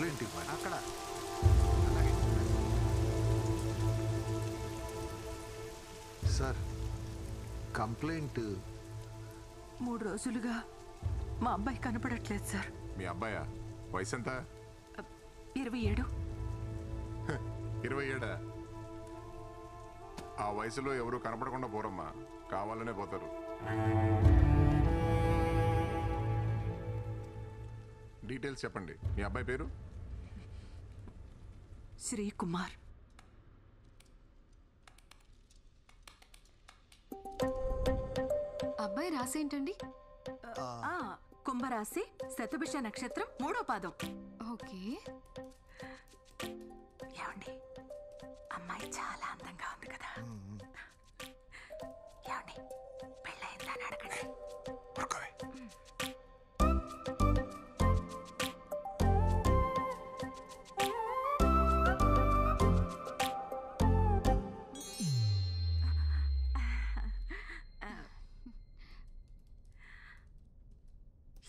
Complaint ఇవ్వాలి అక్కడ. Sir complaint 3 రోజులుగా మా అబ్బాయి కనపడట్లేదు సార్. మీ అబ్బాయా? వయసు ఎంత? 27. 27? ఆ వయసులో ఎవరు కనపడకుండా పోరమ్మా, కావాలనే పోతారు. డీటెయిల్స్ చెప్పండి. మీ అబ్బాయి పేరు? శ్రీకుమార్. అబ్బాయి రాసేంటండి? కుంభరాశి, శతభిష నక్షత్రం, 3వ పాదం. ఓకే. ఏమండి, అమ్మాయి చాలా అందంగా ఉంది కదా. ఏమండి, పెళ్ళయిందా అని అడగండి.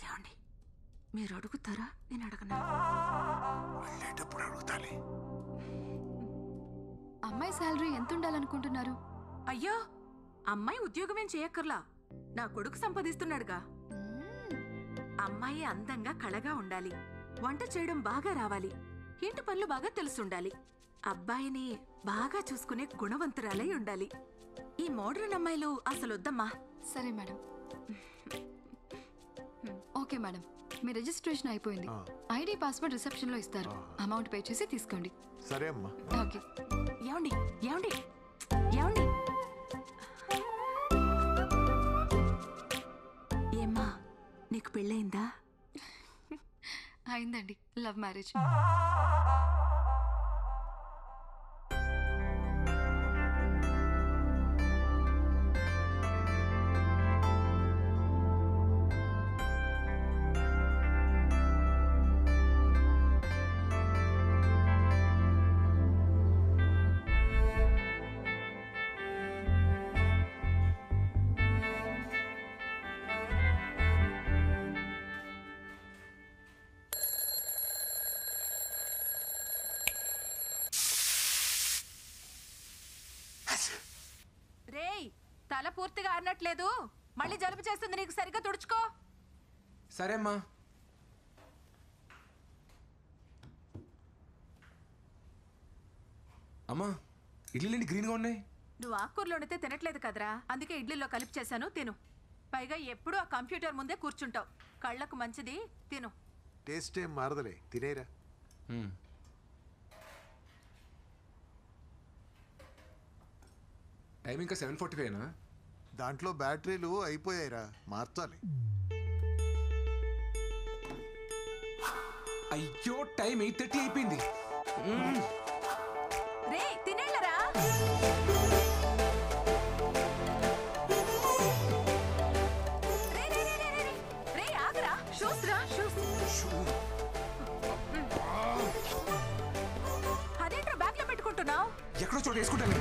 ఏమండి, మీరు అడుగుతారా? నేను అడగనా? వెళ్ళేటప్పుడు అడుగుతాలి. అమ్మాయి శాలరీ ఎంత ఉండాలనుకుంటున్నారు? అయ్యో, అమ్మాయి ఉద్యోగమేం చేయక్కర్లా, నా కొడుకు సంపాదిస్తున్నాడుగా. అమ్మాయి అందంగా కళగా ఉండాలి, వంట చేయడం బాగా రావాలి, ఇంటి పనులు బాగా తెలుసుండాలి, అబ్బాయిని బాగా చూసుకునే గుణవంతురాలై ఉండాలి. ఈ మోడర్న్ అమ్మాయిలు అసలు వద్దమ్మా. సరే మేడం. ఓకే మేడం, మీ రిజిస్ట్రేషన్ అయిపోయింది. ఐడి పాస్వర్డ్ రిసెప్షన్ లో ఇస్తారు. అమౌంట్ పే చేసి తీసుకోండి. సరే అమ్మా. ఓకే. ఏమండి ఏమండి ఏమండి, ఏమ్మా, నీకు పెళ్ళయిందా? అయిందండి, లవ్ మ్యారేజ్. రేయ్, తల పూర్తిగా ఆరినట్లేదు, మళ్ళీ జలుబు చేస్తుంది నీకు, సరిగ్గా తుడుచుకో. సరే అమ్మా. అమ్మా, ఇడ్లీలు గ్రీన్గా ఉన్నాయి. నువ్వు ఆకుకూరలు వండితే తినట్లేదు కదరా, అందుకే ఇడ్లీలో కలిపి చేశాను, తిను. పైగా ఎప్పుడూ ఆ కంప్యూటర్ ముందే కూర్చుంటావు, కళ్ళకు మంచిది, తిను. టేస్ట్ ఏం మారదలే, తినేరా. టైం ఇంకా 7:45. దాంట్లో బ్యాటరీలు అయిపోయాయిరా, మార్చాలి. అయ్యో, టైం 8:30 అయిపోయింది. రే, తినేళ్ళరా. రే, ఆగరా. షూస్ రా, షూస్. అదేంట్రా బ్యాగ్ లో పెట్టుకుంటున్నావు? ఎక్కడో చోట వేసుకుంటాను.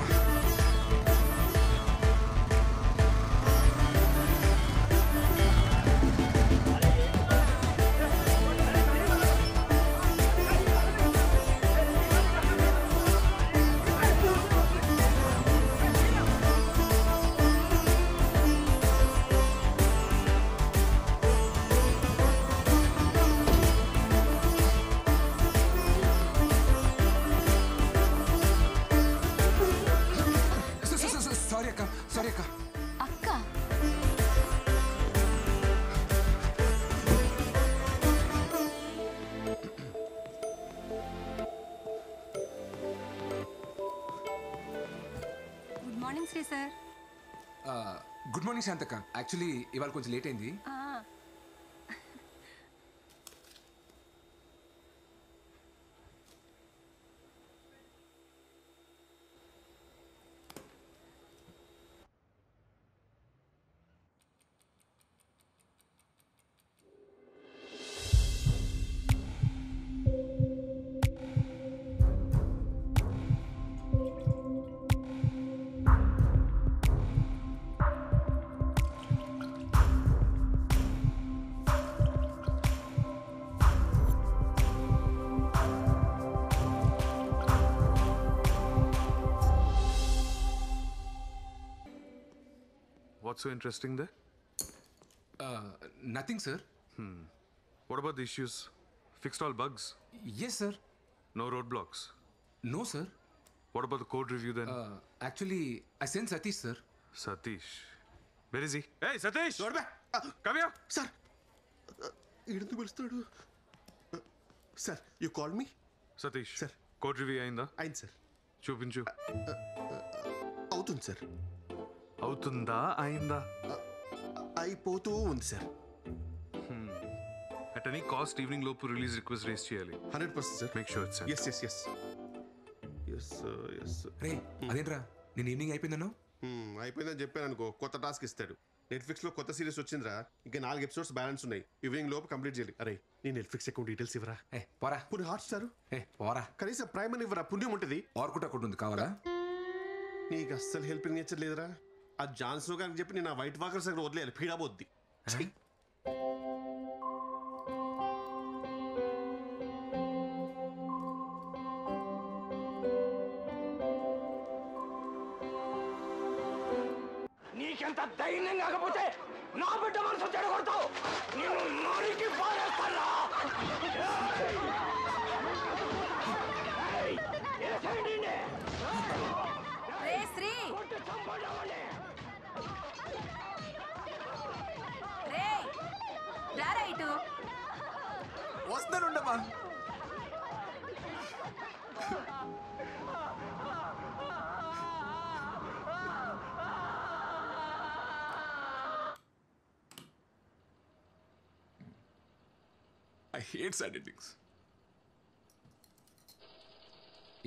అక్క, good morning Shri sir. Good morning శాంతక్క. యాక్చువల్లీ ఇవాళ కొంచెం లేట్ అయింది. What's so interesting there? Nothing sir. What about the issues? Fixed all bugs? Yes sir. No roadblocks? No sir. What about the code review then? Actually I send Satish sir. Satish. Where is he? Hey, Satish! Come here! Sir ఎందుకు పిలుస్తాడు sir? You call me? Satish. Sir. Code review అయిందా? అయింది sir. చూపించు. అవుతుంది sir. అవుతుందా అయిందా? అయిపోతూ ఉంది sir. At any cost evening లోపు రిలీజ్ రిక్వెస్ట్ రేస్ చేయాలి. 100% sir. Make sure it's sent. Yes yes yes yes yes. రే అదేంట్రా నేను ఈవినింగ్ అయిపోయిందను. అయిపోయిందని చెప్పాను అనుకో, కొత్త టాస్క్ ఇస్తాడు. నెట్ఫ్లిక్స్ లో కొత్త సిరీస్ వచ్చిందిరా, ఇంకా 4 ఎపిసోడ్స్ బ్యాలెన్స్ ఉన్నాయి. ఈవినింగ్ లోపు కంప్లీట్ చేయాలి. అరే నీ నెట్ఫ్లిక్స్ అకౌంట్ డీటెయిల్స్ ఇవ్వరా? ఏ పోరా. పుణ్య హాట్ స్టార్ ఏ పోరా. కనీసం ప్రైమ్ అని ఇవ్వరా, పుణ్యం ఉంటుంది. ఆర్కుట్ అకౌంట్ ఉంది కావాలా? నీకు అస్సలు హెల్పింగ్ నేచర్ లేదురా. ఆ జాన్సన్ గారికి చెప్పి నేను ఆ వైట్ వాకర్స్ అక్కడ వదిలేయాలి, పీడాబోద్ది. నీకెంత ధైర్యం కాకపోతే నా బిడ్డ మనసు చెడగొడతావు. నేను నరికి పారేస్తానా? రే శ్రీ, రే రారా ఇటు. వస్తానుండమ్మా. I hate sad endings.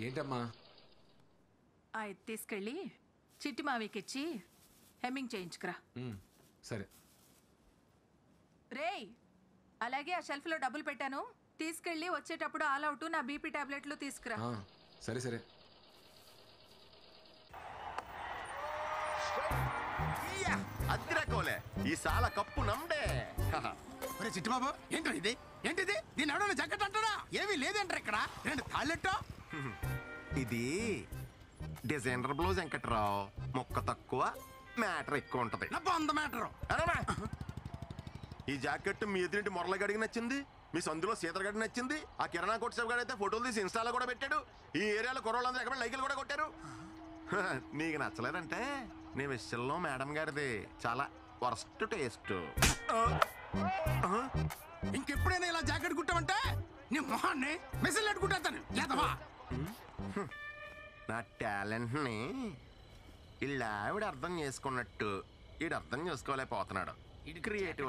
ఏంటమ్మా? ఇది తీసుకెళ్ళి చిట్టి మావికిచ్చి హెమ్మింగ్ చేయించుకురా. సరే. రేయ్ అలాగే ఆ షెల్ఫ్ లో డబ్బులు పెట్టాను, తీసుకెళ్ళి వచ్చేటప్పుడు ఆల్ అవుట్ నా బీపీ టాబ్లెట్లు తీసుకురా. సరే సరే. అద్దిరకోలే ఈ సాల కప్పు నమ్డే. చిట్టుబాబు ఏంటో ఇది? ఏంటిది? దీని ఎవడన్నా జగ్గట్ అంటారా? ఏమీ లేదంటారు ఇక్కడ. రెండు తాళ్ళెట్టో. ఇది డిజైనర్ బ్లౌజ్ వెంకట్రావు. మొక్క తక్కువ మ్యాటర్ ఎక్కువ ఉంటది. వంద మ్యాటరు. ఈ జాకెట్ మీ ఎదురింటి మొరలగడికి నచ్చింది, మీ సందులో సీతరగడికి నచ్చింది. ఆ కిరాణా కొట్టు సేపు అయితే ఫోటోలు తీసి ఇన్స్టాలో కూడా పెట్టాడు. ఈ ఏరియాలో కుర్రోళ్ళందరూ ఎక్కడ లైకులు కూడా కొట్టారు. నీకు నచ్చలేదంటే నీ విషయంలో మేడం గారిది చాలా వర్స్ట్ టేస్ట్. ఇంకెప్పుడైనా ఇలా జాకెట్ కుట్టామంటే నీ మొహాన్ని మెసేజ్ పెట్టుకుంటాను లేదవా? నా టాలెంట్ ని ఇలా ఆవిడ అర్థం చేసుకున్నట్టు ఈడు అర్థం చేసుకోలేకపోతున్నాడు. క్రియేటివ్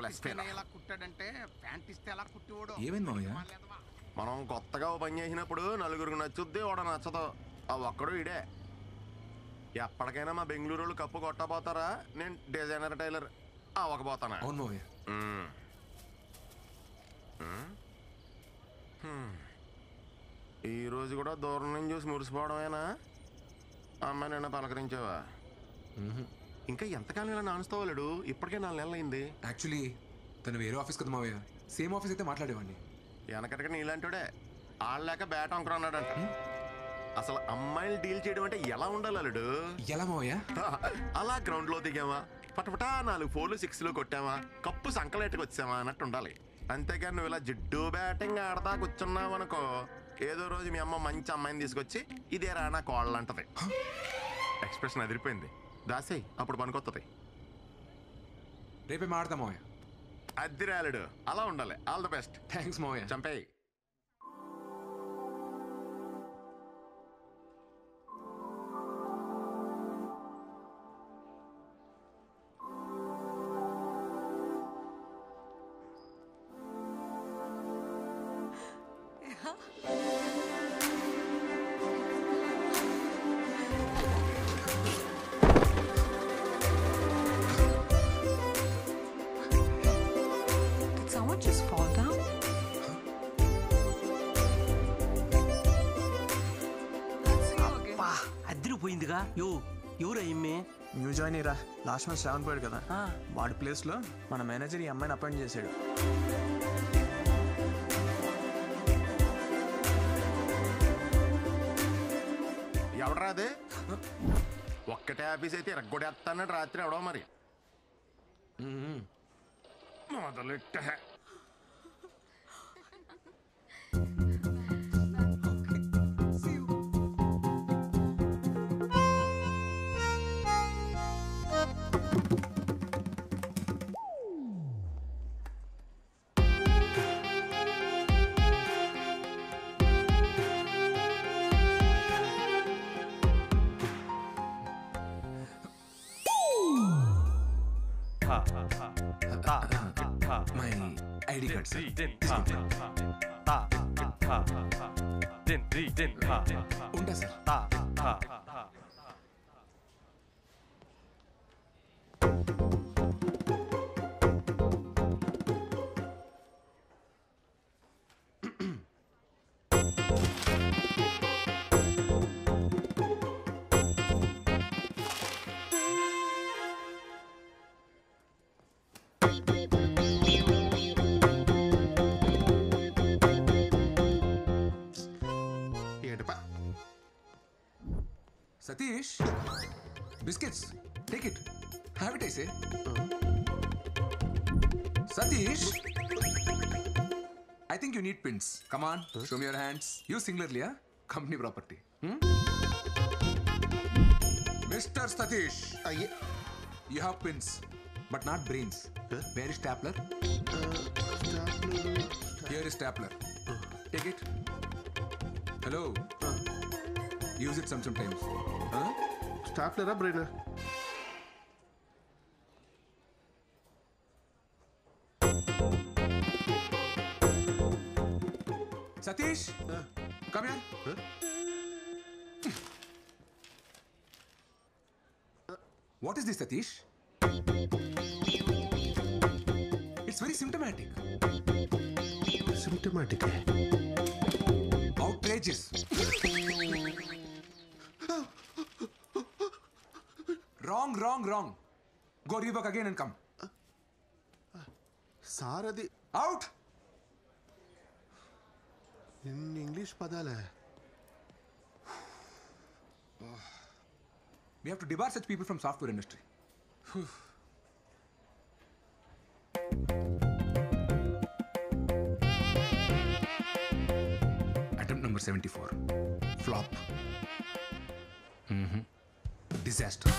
ఎలా కుట్టాడంటే ప్యాంట్ ఇస్తే ఎలా కుట్టివాడు. ఏమైంది మావయ్య? మనం కొత్తగా ఓ పని చేసినప్పుడు నలుగురికి నచ్చుద్ది, వాడు నచ్చదు. ఆ ఒక్కడు ఈడే. ఎప్పటికైనా మా బెంగళూరు వాళ్ళు కప్పు కొట్టబోతారా? నేను డిజైనర్ టైలర్ అవ్వకపోతానా? అవును మావయ్య. ఈ రోజు కూడా దూరం నుంచి చూసి మురిసిపోవడమేనా? అమ్మాయి నిన్న పలకరించావా? ఇంకా ఎంతకాలం ఇలా నానుస్తావాలేడు? ఇప్పటికే 4 నెలలు అయింది. యాక్చువల్లీ తను వేరే ఆఫీస్ కదా మావయ్య. సేమ్ ఆఫీస్ అయితే మాట్లాడేవాడిని. వెనకటికి నీలాంటిడే ఆడలేక బ్యాట్ అంకురన్నాడంట. అసలు అమ్మాయిలు డీల్ చేయడం అంటే ఎలా ఉండాలి అల్లుడు? ఎలా మావయ్య? అలా గ్రౌండ్ లో దిగామా, పటపటా 4 4లు 6లు కొట్టామా, కప్పు సంకలెట్టుకు వచ్చామా అన్నట్టు ఉండాలి. అంతేగాని నువ్వు ఇలా జిడ్డు బ్యాటింగ్ ఆడతా కూర్చున్నావు అనుకో, ఏదో రోజు మీ అమ్మ మంచి అమ్మాయిని తీసుకొచ్చి ఇదే రా నా కోళ్ళు అంటది. ఎక్స్ప్రెషన్ అదిరిపోయింది. దాసేయ్, అప్పుడు పనికొత్తది. రేపే మాడతా మావయ్య. అద్దిరాలుడు అలా ఉండాలి. All the best. థ్యాంక్స్ మావయ్య. చంపేయి. అదిరిపోయిందిగా. ఎవరు అయ్యమ్మే? న్యూ జాయిన్ రా. లాస్ట్ మంత్ శ్రావణ్ పోయాడు కదా, వాడి ప్లేస్ లో మన మేనేజర్ ఈ అమ్మాయిని అపాయింట్ చేశాడు. ఎవడరా అదే? ఒక్కటే ఆఫీస్ అయితే ఇరగొడేస్తానని రాత్రి ఎవడో మరి. మొదలెట్ట మై ఐడి కార్డ్ సార్ ఉంటా sir. Satish, biscuits. Take it. Have it, I say. Satish, I think you need pins. Come on, show me your hands. Use singularly, huh? Company property. Mr. Satish, you have pins, but not brains. Where is stapler? Here is stapler. Take it. Hello. Use it sometimes. స్టాప్లరా brain? Satish, come here. What is this, Satish? It's very symptomatic. Symptomatic? Outrageous. Wrong. Go rework again and come. Sir అది Out. ఇన్ని English పదాలే. We have to debar such people from software industry. Attempt number 74. Flop. Disaster.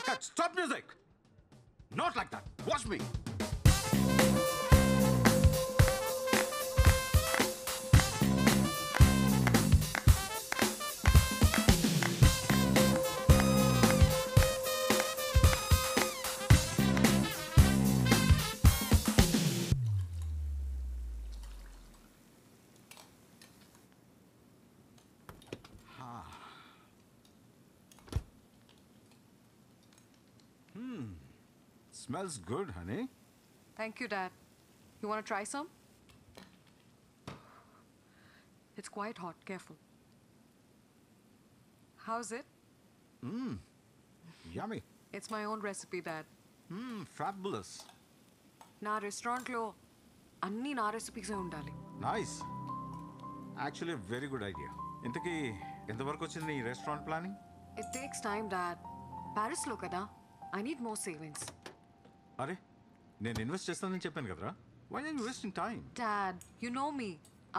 Cut. Stop music. Not like that. Watch me. Smells good, honey. Thank you, Dad. You want to try some? It's quite hot. Careful. How's it? Yummy. It's my own recipe, Dad. Fabulous. నా రెస్టారెంట్లో అన్నీ నా రెసిపీసే ఉండాలి. Nice. Actually, a very good idea. ఇంతకీ ఎంతవరకు వచ్చింది నీ restaurant planning? It takes time, Dad. ప్యారిస్లో కదా. I need more savings. అరే నేను ఇన్వెస్ట్ చేస్తానని చెప్పాను కదరా. Why are you wasting time? Dad, you know me.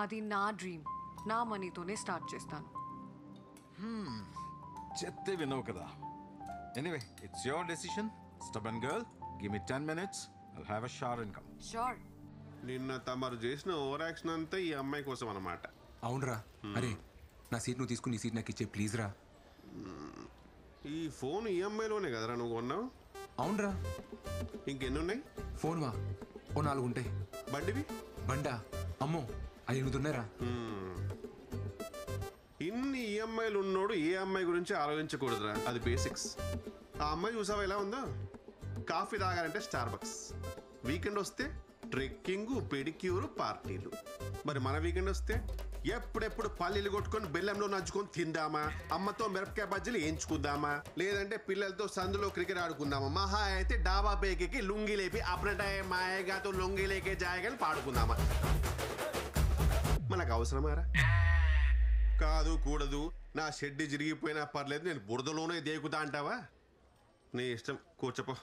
అది నా డ్రీమ్. నా మనీతోనే స్టార్ట్ చేస్తాను. చెప్తే వినవు కదా. Anyway, it's your decision. Stubborn girl, give me 10 minutes. I'll have a shower and come. Sure. నిన్న తమరు చేసిన ఓవర్ యాక్షన్ అంతా ఈ అమ్మాయి కోసం అన్నమాట. అవునరా. అరే నా సీట్ నువ్వు తీసుకుని నీ సీట్ నాకు ఇచ్చే ప్లీజ్ రా. ఈ ఫోన్ ఈఎంఐలోనే కదరా నువ్వు కొన్నావు? అవునరా. ఇంకెన్ని ఉన్నాయి? ఫోన్ వా ఓ 4 ఉంటాయి. బండివి? బండా అమ్మో అది 8 ఉన్నాయిరా. ఇన్ని ఈఎంఐలు ఉన్నోడు ఏ అమ్మాయి గురించి ఆలోచించకూడదురా. అది బేసిక్స్. ఆ అమ్మాయి చూసావా ఎలా ఉందో? కాఫీ తాగాలంటే స్టార్బక్స్, వీకెండ్ వస్తే ట్రెక్కింగ్, పెడిక్యూర్, పార్టీలు. మరి మన వీకెండ్ వస్తే ఎప్పుడెప్పుడు పల్లీలు కొట్టుకొని బెల్లంలో నంచుకొని తిందామా, అమ్మతో మిరపకాయ బజ్జీలు వేయించుకుందామా, లేదంటే పిల్లలతో సందులో క్రికెట్ ఆడుకుందామా, మహా అయితే డాబా పేకి లుంగి లేపి అప్పుడే మాయగాతో లొంగి లేకే జాయగాని పాడుకుందామా. మనకు అవసరమారా? కాదు కూడదు, నా షెడ్ జరిగిపోయినా పర్లేదు, నేను బురదలోనే దేకుతా అంటావా? నీ ఇష్టం, కూర్చోపో.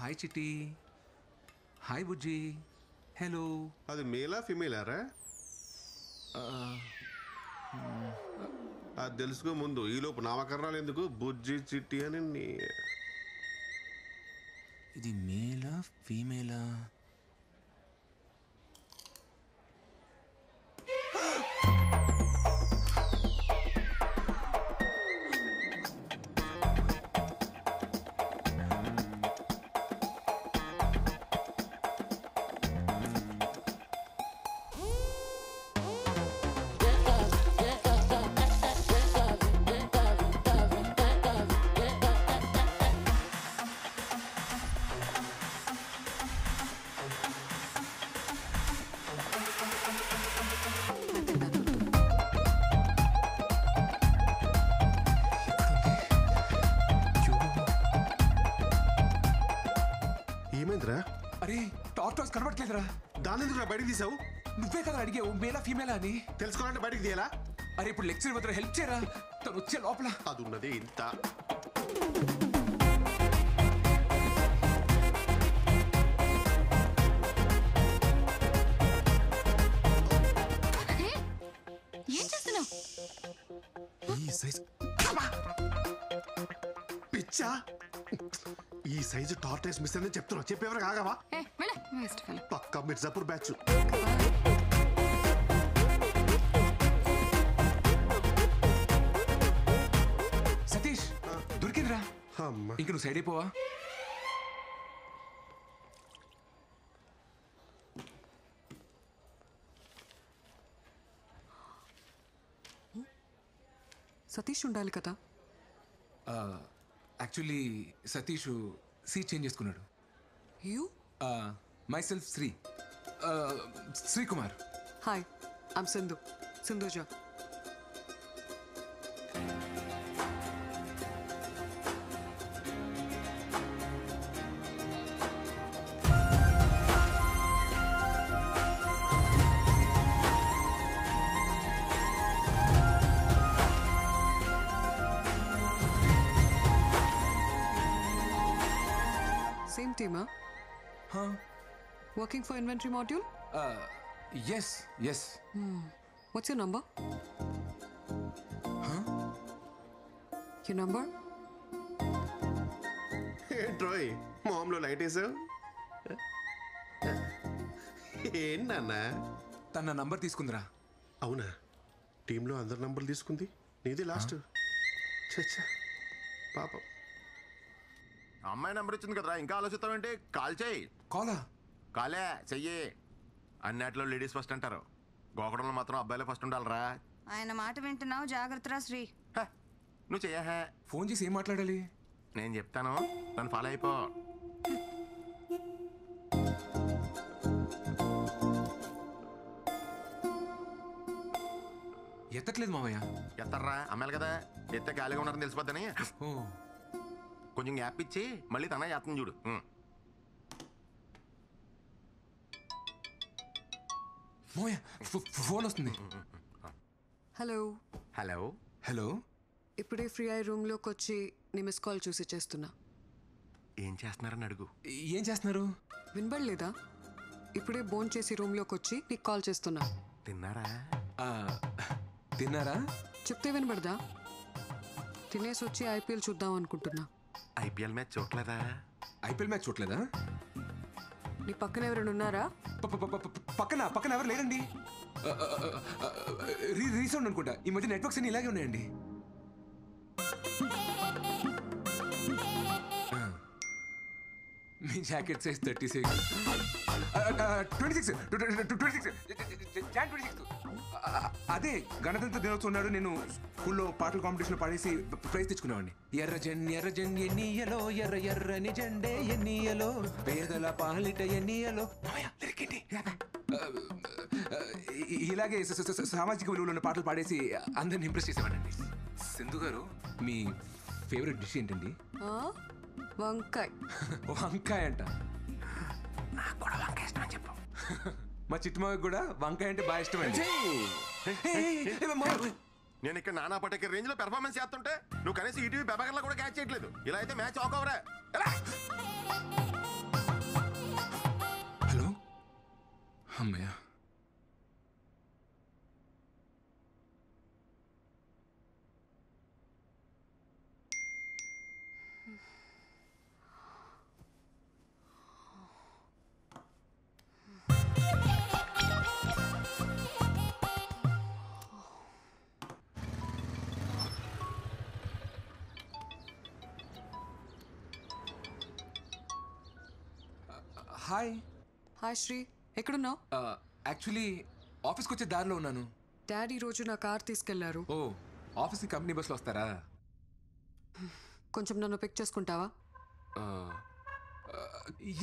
హాయ్ చిట్టి, హాయ్ బుజ్జి, హలో. అది మేలా ఫిమేలారా? అది తెలుసుకో ముందు, ఈలోపు నామకరణాలు ఎందుకు? బుజ్జి చిట్టి అని ఇది మేలా ఫీమేలా? అరే టార్టాస్ కనబడట్లేదురా. దాని ఎందుకు బయటకు తీసావు? నువ్వే కదా అడిగావు మేలా ఫీమేలా అని. తెలుసుకోవాలంటే బయటకు తీయాలా? అరే ఇప్పుడు లెక్చర్ వద్ద హెల్ప్ చేయరా, తను వచ్చే లోపల. అది ఉన్నదే ఇంత. ఏం చేస్తున్నావు? ఈ సైజ్ పిచ్చా, ఈ సైజు టార్టైస్ మిస్ అని చెప్తున్నా. చెప్పేవరకు ఆగవా? పక్కా మిర్జాపూర్ బ్యాచ్. సతీష్ దొరికిందిరా. ఇంక నువ్వు సైడ్ అయిపోవా? సతీష్ ఉండాలి కదా. యాక్చువల్లీ సతీష్ సీట్ చేంజ్ చేసుకున్నాడు. You? My self Srikumar. Hi, I'm Sindhuja. Same team, huh? Huh? Working for inventory module? Yes. What's your number? Huh? Your number? ఏంట్రోయ్ మొహంలో లైట్ వేసావు? ఏంటన్నా? తన నంబర్ తీసుకుందిరా. అవునా? టీంలో అందరి నంబర్లు తీసుకుంది, నీది లాస్ట్. చచ్చా పాపం. అమ్మాయి నెంబర్ ఇచ్చింది కదరా, ఇంకా ఆలోచిస్తావేంటి? కాల్ చేయి. కాలే చెయ్యి. అన్నిట్లో లేడీస్ ఫస్ట్ అంటారు, గోకడంలో మాత్రం అబ్బాయిలే ఫస్ట్ ఉండాలరా. ఆయన మాట వింటున్నావు, జాగ్రత్తరా శ్రీ. నువ్వు చెయ్యా. ఫోన్ చేసి ఏం మాట్లాడాలి? నేను చెప్తాను, నన్ను ఫాలో అయిపో. ఎత్తట్లేదు మామయ్య. ఎత్తర్రా, అమ్మాయిలు కదా, ఎత్తే ఖాళీగా ఉన్నారని తెలిసిపోద్దని. కొంచెం గ్యాప్ ఇచ్చి మళ్ళీ తన చేస్తుంది చూడు. ఫోన్ వస్తుంది. హలో. ఇప్పుడే ఫ్రీ అయ్యి రూమ్లోకి వచ్చి నీ మిస్ కాల్ చూసి చేస్తున్నా. ఏం చేస్తున్నారని అడుగు. ఏం చేస్తున్నారు? వినబడలేదా? ఇప్పుడే బోన్ చేసి రూమ్లోకి వచ్చి నీకు కాల్ చేస్తున్నా. తిన్నారా? చెప్తే వినబడదా? తినేసి వచ్చి ఐపీఎల్ చూద్దాం అనుకుంటున్నా. ఐపీఎల్ మ్యాచ్ చూడలేదా? ఐపీఎల్ మ్యాచ్ చూడలేదా? నీ పక్కన ఎవరైనా ఉన్నారా? పక్కన ఎవరు లేరండి. రీసౌండ్ అనుకుంటా. ఈ మధ్య నెట్వర్క్స్ అన్ని ఇలాగే ఉన్నాయండి. మీ జాకెట్ సైజ్ 36. 26 అదే గణతంత్ర దినోత్సవం ఉన్నాడు. నేను స్కూల్లో పాటల కాంపిటీషన్లో పాడేసి ప్రైజ్ తెచ్చుకున్నామండి. ఎర్ర జెండి ఎన్నియలో ఎర్ర ఎర్రని జెండే ఎన్నియలో పేదల పాలిట ఎన్నియలో. ఇలాగే సామాజిక విలువలు ఉన్న పాటలు పాడేసి అందరిని ఇంప్రెస్ చేసేవాడండి. సింధు గారు, మీ ఫేవరెట్ డిష్ ఏంటండి? వంకాయ. వంకాయ అంట. నాకు కూడా వంకాయ ఇష్టం అని చెప్పు. మా చిట్టుమావికి కూడా వంకాయ అంటే బాగా ఇష్టం అండి. నేను ఇక్కడ నానా పటేకర్ రేంజ్ లో పెర్ఫార్మెన్స్ చేస్తుంటే నువ్వు కనీసం ఈటీవీ పెబగర్లో కూడా క్యాచ్ చేయట్లేదు. ఇలా అయితే మ్యాచ్ ఆక్ ఓవరే. హలో అమ్మయ్య. హాయ్. హాయ్ శ్రీ, ఎక్కడున్నావు? యాక్చువల్లీ ఆఫీస్కి వచ్చే దారిలో ఉన్నాను. డాడీ రోజు నా కార్ తీసుకెళ్లారు. ఓ, ఆఫీస్కి కంపెనీ బస్లో వస్తారా? కొంచెం నన్ను పిక్ చేసుకుంటావా?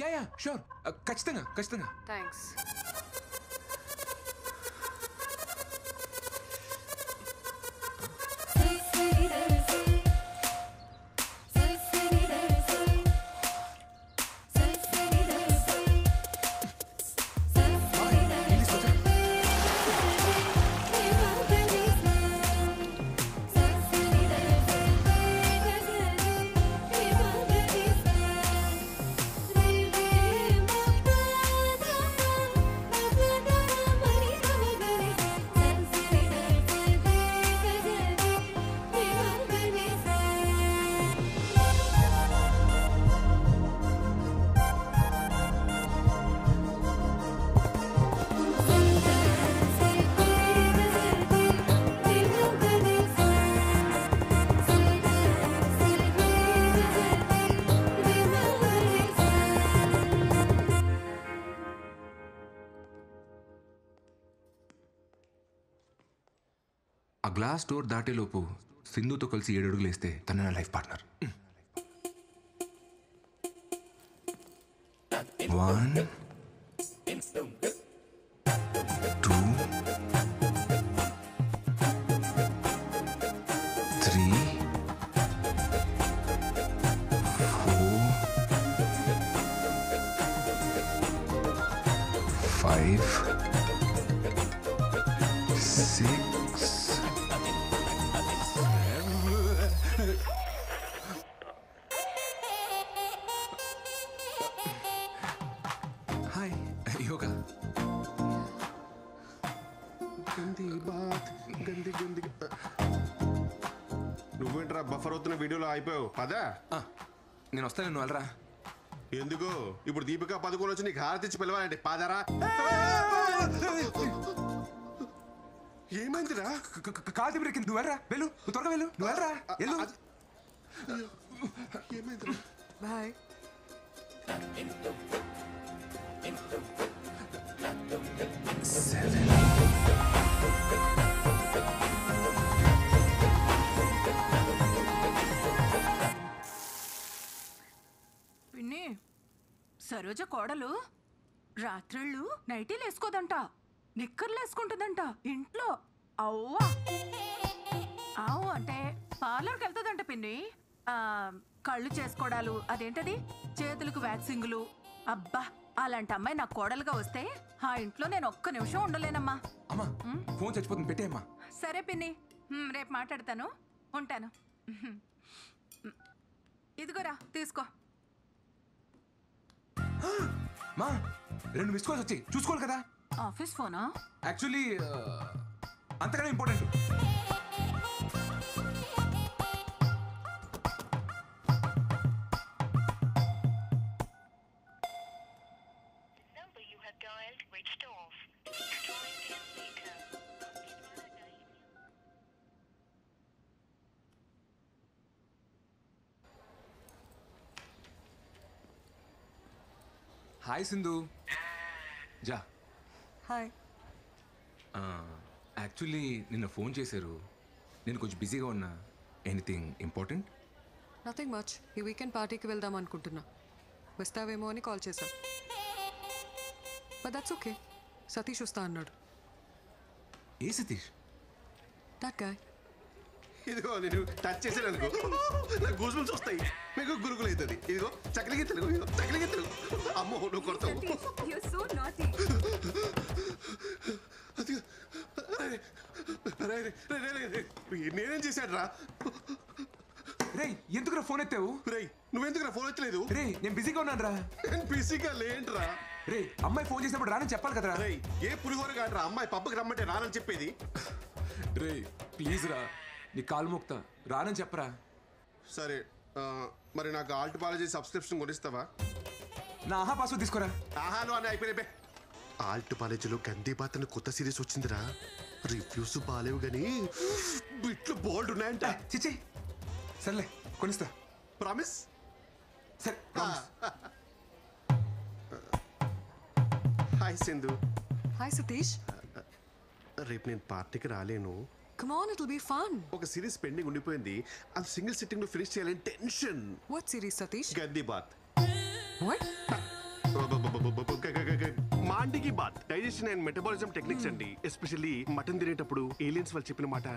యా షూర్, ఖచ్చితంగా. థ్యాంక్స్. ఆ గ్లాస్ డోర్ దాటేలోపు సింధుతో కలిసి 7 అడుగులు వేస్తే తన నా లైఫ్ పార్ట్నర్. 1 2 3 4 5 6 హాయ్. యోగా. నువ్వేంట్రా బఫర్ అవుతున్న వీడియోలో అయిపోయావు? పదా నేను వస్తాను, నువ్వు వెళ్ళరా. ఎందుకు? ఇప్పుడు దీపికా పదుకోలు వచ్చి నీకు హారతిచ్చి పిలవాలంటే పాదరా. ఏమైందిరా? కాదు బ్రేక్. నువ్వు వెళ్ళరా, వెళ్ళు. నువ్వు త్వరగా వెళ్ళు. నువ్వు వెళ్ళరా, వెళ్ళు. ఏమైందిరా? బాయ్. పిన్ని, సరోజ కోడలు రాత్రిళ్ళు నైటీలు వేసుకోదంట, నిక్కర్లు వేసుకుంటుందంట ఇంట్లో. అవ్వా అవు అంటే పార్లర్కి వెళ్తుందంట పిన్ని. కళ్ళు చేసుకోవడాలు, అదేంటది చేతులకు వ్యాక్సింగులు. అబ్బా, అలాంటి అమ్మాయి నాకు కోడలుగా వస్తే ఆ ఇంట్లో నేను ఒక్క నిమిషం ఉండలేనమ్మా. అమ్మా ఫోన్ చచ్చిపోతుంది, పెట్టేయమ్మా. సరే పిన్ని, రేపు మాట్లాడతాను. ఉంటాను. ఇదిగోరా తీసుకో. మా 2 మిస్ కాల్స్ వచ్చాయి, చూసుకోవాలి కదా. ఆఫీస్ ఫోనా? యాక్చువల్లీ అంతకన్నా ఇంపార్టెంట్. హాయ్ సింధు. జా. హాయ్. యాక్చువల్లీ నిన్న ఫోన్ చేశారు, నేను కొంచెం బిజీగా ఉన్నా. Anything important? Nothing much. ఈ వీకెండ్ పార్టీకి వెళ్దాం అనుకుంటున్నా. వస్తావేమో అని కాల్ చేశా. But that's okay. సతీష్ వస్తా అన్నాడు. ఏ సతీష్? That guy. ఇదిగో నేను టచ్ చేశాను అనుకో, నాకు గూజులు వస్తాయి, మీకు గురుకులు అవుతుంది. ఇదిగో చక్కలికి తెలుగు, చక్కలికి తెలుగు. అమ్మో నువ్వు కొడతావు. నేనేం చేశాడు రా? రే ఎందుకు ఫోన్ ఎత్తావు? రే నువ్వెందుకు ఫోన్ ఎత్తలేదు? రే నేను బిజీగా ఉన్నాను రా. నేను బిజీగా లేంట్రా. రే అమ్మాయి ఫోన్ చేసినప్పుడు రానని చెప్పాలి కదరా. రే ఏ పులిహోర కాదురా అమ్మాయి పబ్బకి రమ్మంటే రానని చెప్పేది. రే ప్లీజ్ రా, నీ కాలు మోక్తా, రానని చెప్పరా. సరే మరి నాకు ఆల్ట్ పాలజీ సబ్స్క్రిప్షన్ కొనిస్తావా? నా ఆహా పాస్వర్డ్ తీసుకోరా. ఆహాను అని అయిపోయినాయి. ఆల్ట్ కాలేజీలో గందీబాత్ అని కొత్త సిరీస్ వచ్చిందిరా. రివ్యూస్ బాలేవు గానీ బిట్లు బోల్డ్ ఉన్నాయంట. చిచ్చి సర్లే కొనిస్తా. ప్రామిస్? సరే. హాయ్ సింధు. హాయ్ సతీష్. రేపు నేను పార్టీకి రాలేను. Come on, it will be fun. ఒక సిరీస్ పెండింగ్ ఉండిపోయింది, అది సింగిల్ సిట్టింగ్ లో ఫినిష్ చేయాలని టెన్షన్. What series Satish? గందీబాత్. వాట్? మాండికి బాత్ డైజెషన్ అండ్ మెటబాలిజం టెక్నిక్స్ అండి. ఎస్పెషల్లీ మటన్ తినేటప్పుడు ఏలియన్స్ వాళ్ళు చెప్పిన మాట.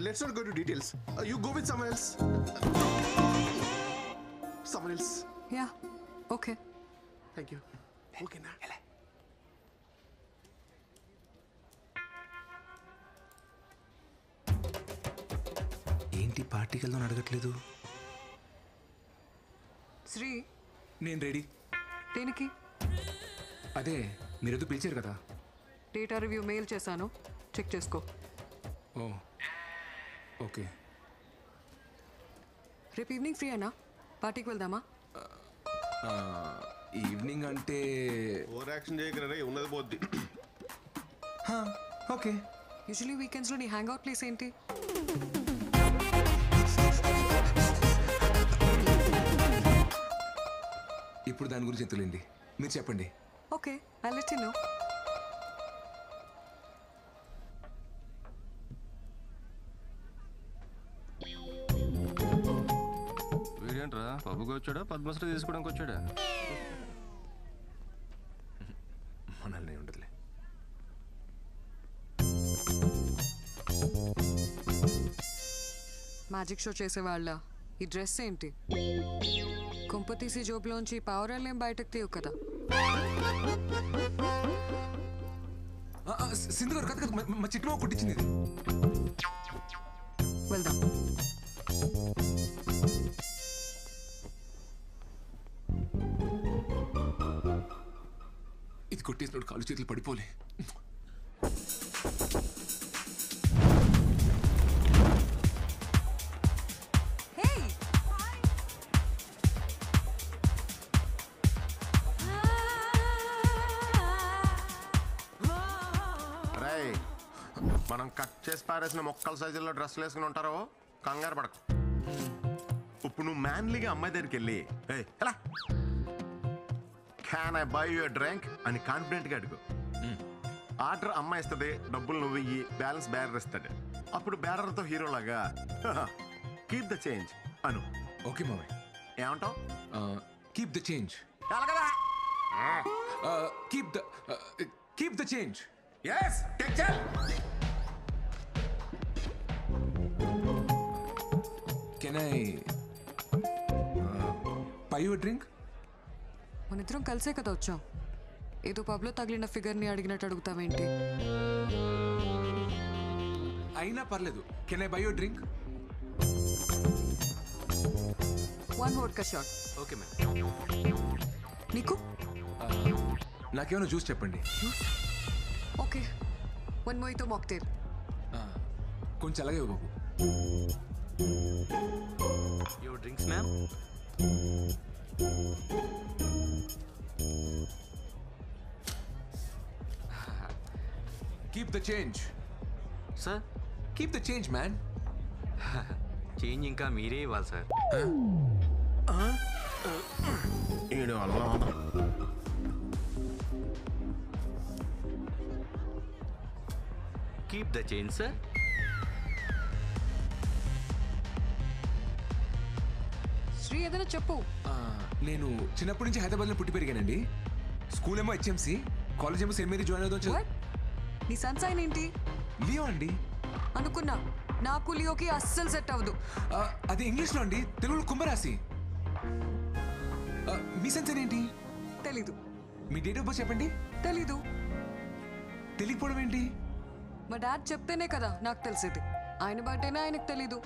Let's not go to details. You go with someone else. Someone else. Ya okay. Thank you. ఓకేనా? ఏంటి పార్టీకి వెళ్దాం అడగట్లేదు? శ్రీ నేను రెడీ. దేనికి? అదే మీరేదో పిలిచారు కదా. డేటా రివ్యూ మెయిల్ చేశాను, చెక్ చేసుకో. ఓ ఓకే. రేపు ఈవినింగ్ ఫ్రీ అయినా పార్టీకి వెళ్దామా? ఈవినింగ్ అంటే ఓవర్ యాక్షన్ చేయగలరా, ఉన్నది పోద్ది. ఓకే. యూజువల్లీ వీకెండ్స్లో నీ హ్యాంగ్ అవుట్ ప్లేస్ ఏంటి? ఇప్పుడు దాని గురించి ఎంతలేండి, మీరు చెప్పండి. Okay, I let you know. వీడేంట్రా పబ్బుకి వచ్చాడా పద్మశ్రీ తీసుకోవడానికి వచ్చాడా? మనల్ని ఉండదులే. మ్యాజిక్ షో చేసేవాళ్ళ ఈ డ్రెస్ ఏంటి? కుంపతీసి జోబులోంచి పావురాలేం బయటకు తీయవు కదా. సింధు గారు కథ మా చిట్టు కుట్టించింది. వెళ్దాం. ఇది కొట్టేసినప్పుడు కాలు చేతులు పడిపోలే. మనం కట్ చేసి పారేసిన మొక్కల సైజుల్లో డ్రెస్సులు వేసుకుని ఉంటారో కంగారు పడకు. ఇప్పుడు నువ్వు మ్యాన్లీగా అమ్మాయి దగ్గరికి వెళ్ళి ఎలా can I by your drink అని కాన్ఫిడెంట్గా అడుగు. ఆర్డర్ అమ్మాయి ఇస్తుంది, డబ్బులు నువ్వు ఇయ్యి, బ్యాలెన్స్ బ్యారర్ ఇస్తాడు. అప్పుడు బ్యారర్తో హీరోలాగా కీప్ ద చేంజ్ అను. ఓకే మామయ్య. ఏమంటావు? Keep the change. Keep the change. Yes, take care. Can I buy you a drink? మనిద్దరం కలిసే కదా వచ్చాం. ఏదో పబ్లో తగిలిన ఫిగర్ని అడిగినట్టు అడుగుతావేంటి? అయినా పర్లేదు. Can I buy you a drink? One vodka shot. Okay, ma'am. నీకు? నాకేమైనా జ్యూస్ చెప్పండి. Okay, one mojito mocktail. కొంచెం అలాగే బాబు. Your drinks ma'am. Keep the change. Sir keep the change man. Change ఇంకా మీరే ఇవ్వాలి sir. Keep the change sir. Shri ఏదైనా చెప్పు. నేను చిన్నప్పటి నుంచి హైదరాబాద్లో పుట్టి పెరిగానండి. స్కూల్ ఏమో హెచ్ఎంసి, కాలేజ్ ఏమో సెయింట్ మేరీ జాయిన్ అవుతాం. నీ సన్సైన్ ఏంటి? లియో అండి. అనుకున్నా, నాకు లియోకి అస్సలు సెట్ అవ్వదు. అది ఇంగ్లీష్లో అండి, తెలుగులో కుంభరాశి. మీ సన్సైన్ ఏంటి? తెలీదు. మీ డేట్ ఆఫ్ బర్త్ చెప్పండి. తెలీదు. తెలియకపోవడం ఏంటి? మా డాడ్ చెప్తేనే కదా నాకు తెలిసేది. ఆయన బర్త్డేనే ఆయనకు తెలీదు.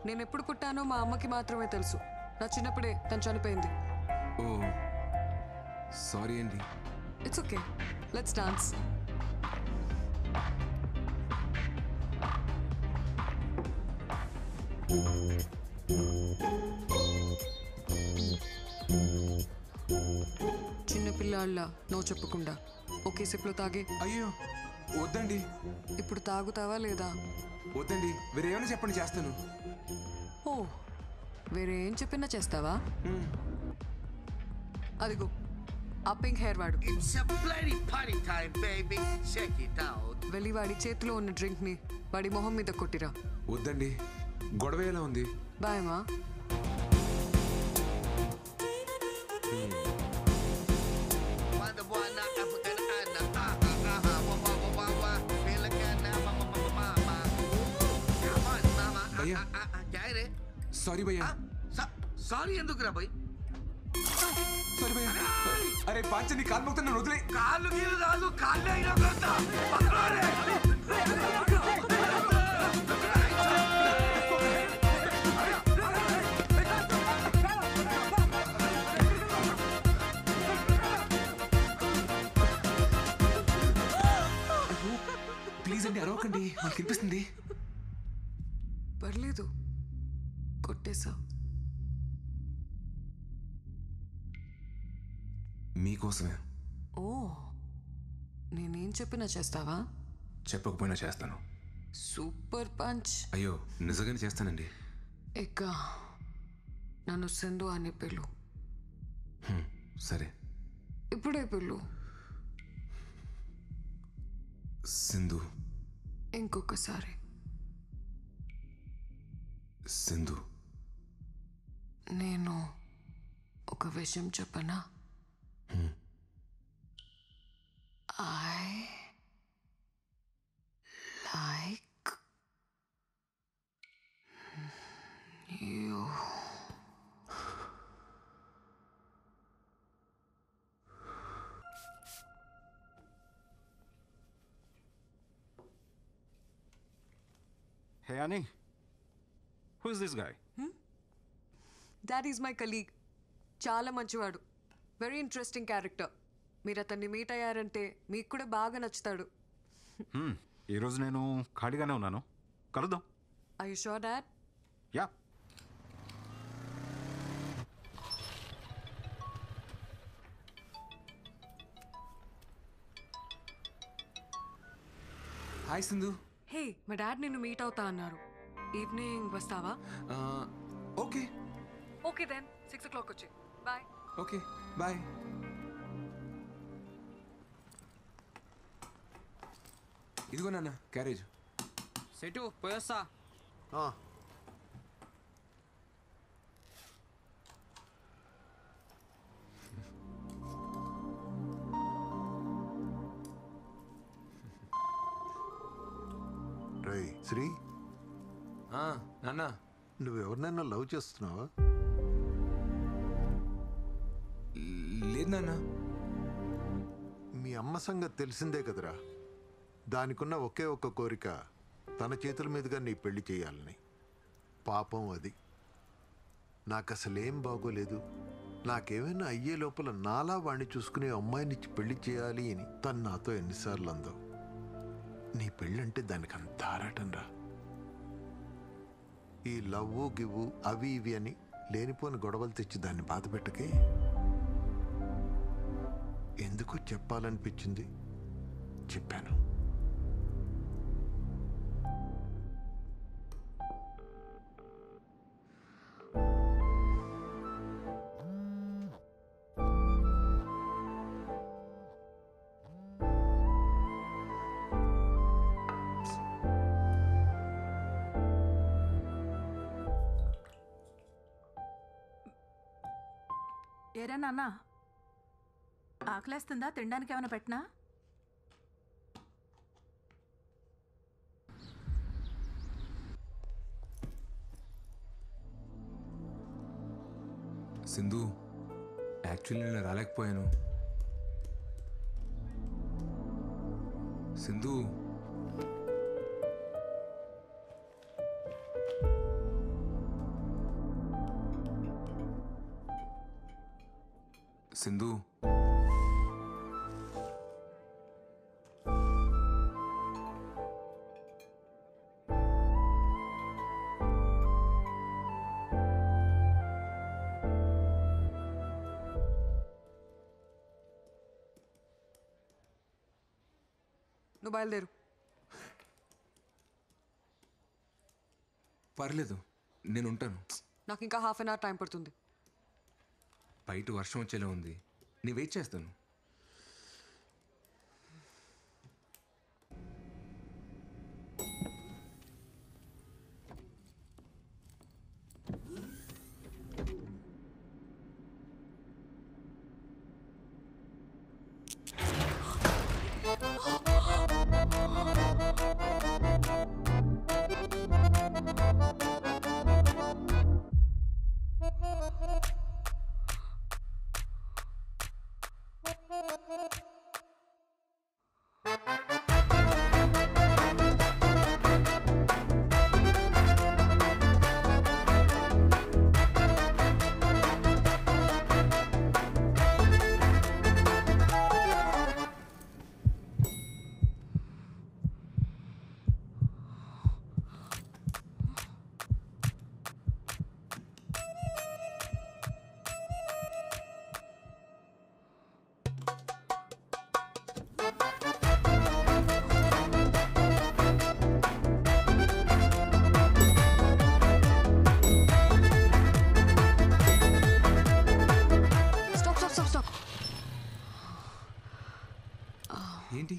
నేను ఎప్పుడు పుట్టానో మా అమ్మకి మాత్రమే తెలుసు. నా చిన్నప్పుడే తను చనిపోయింది. ఓ సారీ అండి. It's okay, let's dance. చిన్నపిల్లాళ్ళ నో చెప్పకుండా ఒకే సిప్లో తాగే. అయ్యో వద్దండి. ఇప్పుడు తాగుతావా లేదా? వద్దండి, వేరే ఏమైనా చెప్పండి, చేస్తాను. ఓ వేరే ఏం చెప్పినా చేస్తావా? అదిగో ఆ పింక్ హెయిర్ వాడు. వెళ్ళి వాడి చేతిలో ఉన్న డ్రింక్ ని వాడి మొహం మీద కొట్టిరా. వద్దండి, గొడవ ఎలా ఉంది? బాయమా. సారీ భయ్యా. సారీ ఎందుకురా భయ్? సారీ భయ్యా. అరే పాంచని కాలు మొక్తా, నన్ను వదిలే. కాళ్ళు గీలు రాదు, కాళ్ళే అయినా కొడతా. ప్లీజ్ అండి, అరవకండి, మాకు కనిపిస్తుంది. పర్లేదు, కొట్టేశా. మీకోసమే. ఓ నేనేం చెప్పినా చేస్తావా? చెప్పకపోయినా చేస్తాను. Super punch. అయ్యో నిజంగానే చేస్తానండి. ఇక నన్ను సింధు అని పిలు. సరే. ఇప్పుడే పిలు. సింధు. ఇంకొకసారి. సింధు. నేను ఒక విషయం చెప్పనా? I like you. Hey Annie, who is this guy? That is my colleague. చాలా మంచివాడు. Very interesting character. మీరు అతన్ని మీట్ అయ్యారంటే మీకు కూడా బాగా నచ్చుతాడు. ఈరోజు నేను ఖాళీగానే ఉన్నాను, కలుద్దాం. Are you sure, Dad? Ya. Hi Sindhu. Hey, మా డాడ్ నిన్ను మీట్ అవుతా అన్నారు. ఈవినింగ్ వస్తావా? ఓకే. ఓకే దెన్ 6 o'clock వచ్చి. బాయ్. Okay bye. ఇదిగో నాన్న క్యారేజ్. సెటు పోయొస్తా. రై శ్రీ. నాన్న నువ్వెవరినైనా లవ్ చేస్తున్నావా? లేదు నాన్న. మీ అమ్మ సంగతి తెలిసిందే కదరా. దానికున్న ఒకే ఒక్క కోరిక తన చేతుల మీదుగా నీ పెళ్లి చేయాలని. పాపం అది. నాకు అసలేం బాగోలేదు. నాకేమైనా అయ్యే లోపల నాలా వాణ్ణి చూసుకునే అమ్మాయినిచ్చి పెళ్లి చేయాలి అని తను నాతో ఎన్నిసార్లు అందో. నీ పెళ్ళంటే దానికి అంత ఆరాటం రా. ఈ లవ్వు గివ్వు అవి ఇవి అని లేనిపోని గొడవలు తెచ్చి దాన్ని బాధ పెట్టకే. ఎందుకు చెప్పాలనిపించింది, చెప్పాను. ఏరా నాన్న, ఆకలేస్తుందా? తినడానికి ఏమైనా పెట్టనా? సింధు, యాక్చువల్లీ నేను రాలేకపోయాను. సింధు, సింధు, నువ్వు బయలుదేరు. పర్లేదు, నేను ఉంటాను. నాకు ఇంకా హాఫ్ అన్ అవర్ టైం పడుతుంది. బయట వర్షం వచ్చేలా ఉంది, నేను వెయిట్ చేస్తాను. ఏంటి?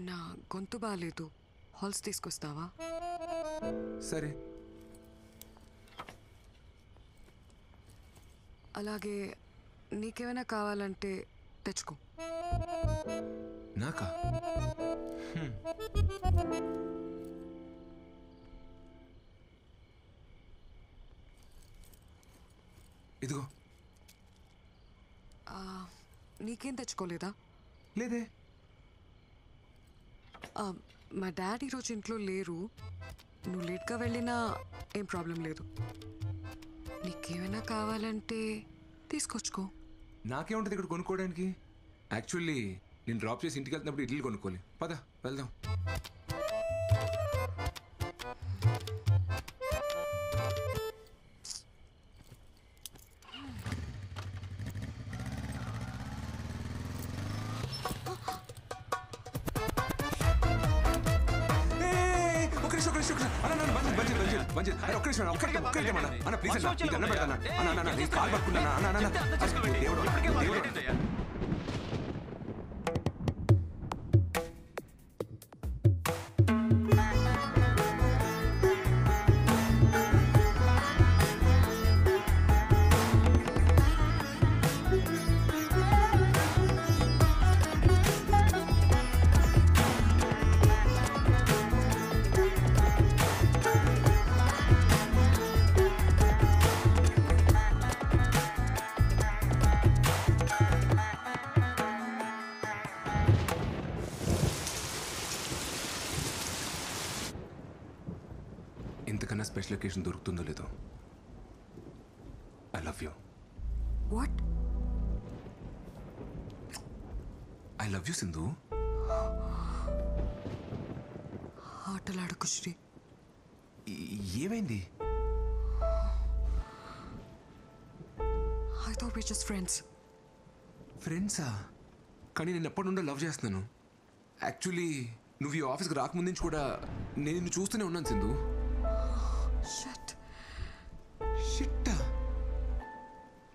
నా గొంతు బాగాలేదు, హాల్స్ తీసుకొస్తావా? సరే. అలాగే నీకేమైనా కావాలంటే తెచ్చుకో. నాకా? ఇదిగో. నీకేం తెచ్చుకోలేదా? లేదే. మా డాడీ ఈరోజు ఇంట్లో లేరు, నువ్వు లేట్గా వెళ్ళినా ఏం ప్రాబ్లం లేదు. నీకేమైనా కావాలంటే తీసుకొచ్చుకో. నాకేముంటుంది ఇక్కడ కొనుక్కోవడానికి? యాక్చువల్లీ నేను డ్రాప్ చేసి ఇంటికి వెళ్తున్నప్పుడు ఇడ్లీ కొనుక్కోవాలి. పద వెళ్దాం. ఇంతకన్నా స్పెషల్ ఒకేషన్ దొరుకుతుందో లేదో. I love you. What? I love you Sindhu. ఆటలాడకు శ్రీ. ఏమైంది? I thought we just friends. ఫ్రెండ్సా? కానీ నేను ఎప్పటి నుండో లవ్ చేస్తున్నాను. యాక్చువల్లీ నువ్వు ఈ ఆఫీస్కి రాకముందు నుంచి కూడా నేను నిన్ను చూస్తూనే ఉన్నాను సింధు. షిట్టా,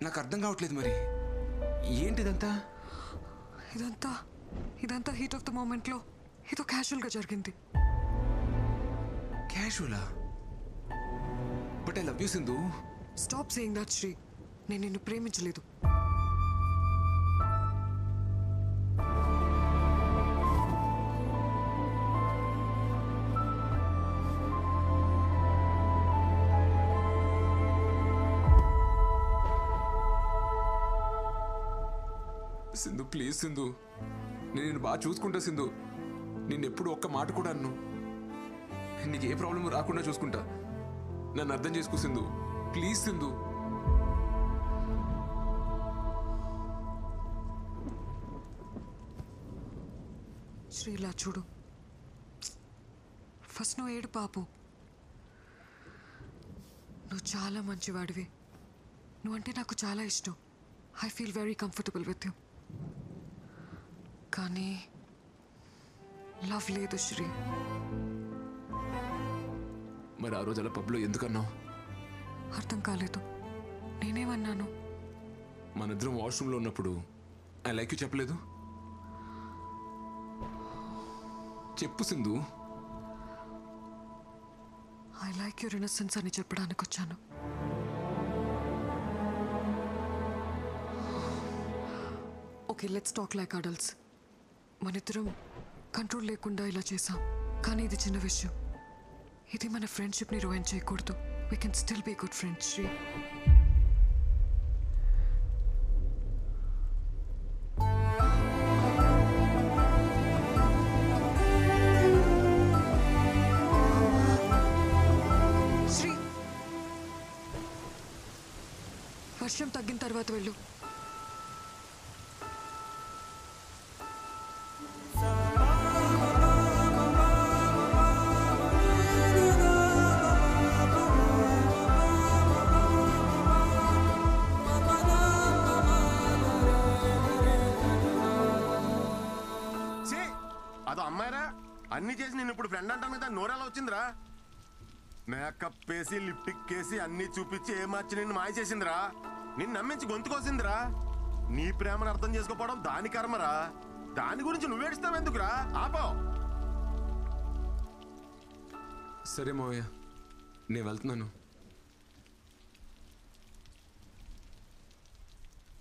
నాకు అర్థం కావట్లేదు. మరి ఏంటిదంతా? ఇదంతా హీట్ ఆఫ్ ద మూమెంట్లో ఏదో క్యాజువల్గా జరిగింది. క్యాజువలా? But I love you Sindhu. Stop saying that Shri. నేను నిన్ను ప్రేమించలేదు. సింధు ప్లీజ్ సింధు, నేను నిన్ను బాగా చూసుకుంటా సింధు. నిన్ను ఎప్పుడు ఒక్క మాట కూడా అన్ను. నీకు ఏ ప్రాబ్లం రాకుండా చూసుకుంటా. నన్ను అర్థం చేసుకో సింధు, ప్లీజ్ సింధు. శ్రీలా చూడు, ఫస్ట్ నువ్వు ఏడు పాపు. నువ్వు చాలా మంచివాడివి. నువ్వంటే నాకు చాలా ఇష్టం. I feel very comfortable with you. కానీ లవ్ లేదు శ్రీ. మరి ఆ రోజు అలా పబ్లో ఎందుకన్నావు? అర్థం కాలేదు. నేనేమన్నాను? మనిద్దరం వాష్రూమ్లో ఉన్నప్పుడు ఐ లైక్ యూ చెప్పలేదు? చెప్పు Sindhu. I like your innocence అని చెప్పడానికి వచ్చాను. Okay, let's talk like adults. మనిద్దరం కంట్రోల్ లేకుండా ఇలా చేసాం, కానీ ఇది చిన్న విషయం. ఇది మన ఫ్రెండ్షిప్ని రూయిన్ చేయకూడదు. We can still be good friends Sri. Sri, వర్షం తగ్గిన తర్వాత వెళ్ళు. అదో అమ్మాయిరా, అన్ని చేసి నేను ఇప్పుడు ఫ్రెండ్ అంటాను కదా, నోరెలా వచ్చిందిరా? మేకప్ వేసి లిప్టిక్ వేసి అన్ని చూపించి ఏ మార్చి నిన్ను మాయ చేసిందిరా. నిన్ను నమ్మించి గొంతుకొసిందిరా. నీ ప్రేమను అర్థం చేసుకోవడం దాని కర్మరా. దాని గురించి నువ్వేడుస్తావు ఎందుకురా? ఆపో. సరే మావయ్య, నేను వెళ్తున్నాను.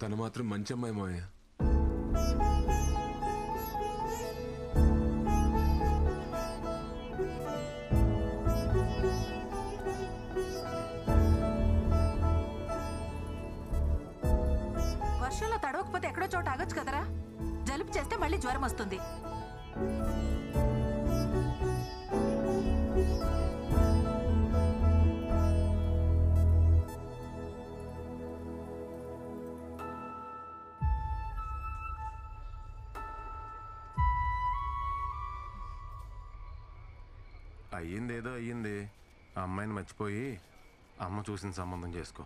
తను మాత్రం మంచి అమ్మాయి మావయ్య. వర్షంలో తడవకపోతే ఎక్కడో చోట ఆగొచ్చు కదరా. జలుబు చేస్తే మళ్ళీ జ్వరం వస్తుంది. అయ్యిందేదో అయ్యింది. ఆ అమ్మాయిని మర్చిపోయి అమ్మ చూసిన సంబంధం చేసుకో.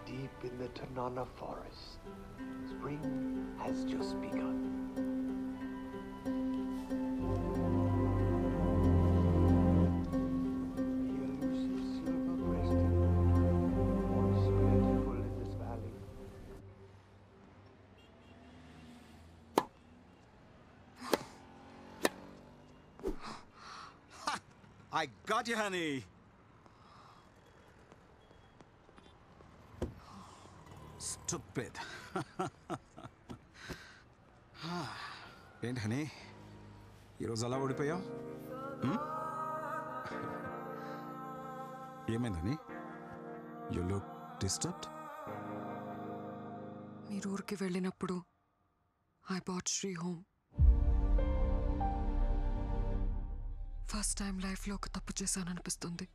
Deep in the Tanana forest, spring has just begun. The elusive silver-breasted once plentiful in this valley. I got you, honey. Stupid. ఏంటి హనీ, ఈరోజు అలా ఓడిపోయావు? ఏమైందని? You look disturbed. మీరు ఊరికి వెళ్ళినప్పుడు I bought Sri home. First time లైఫ్లో ఒక తప్పు చేశాననిపిస్తుంది.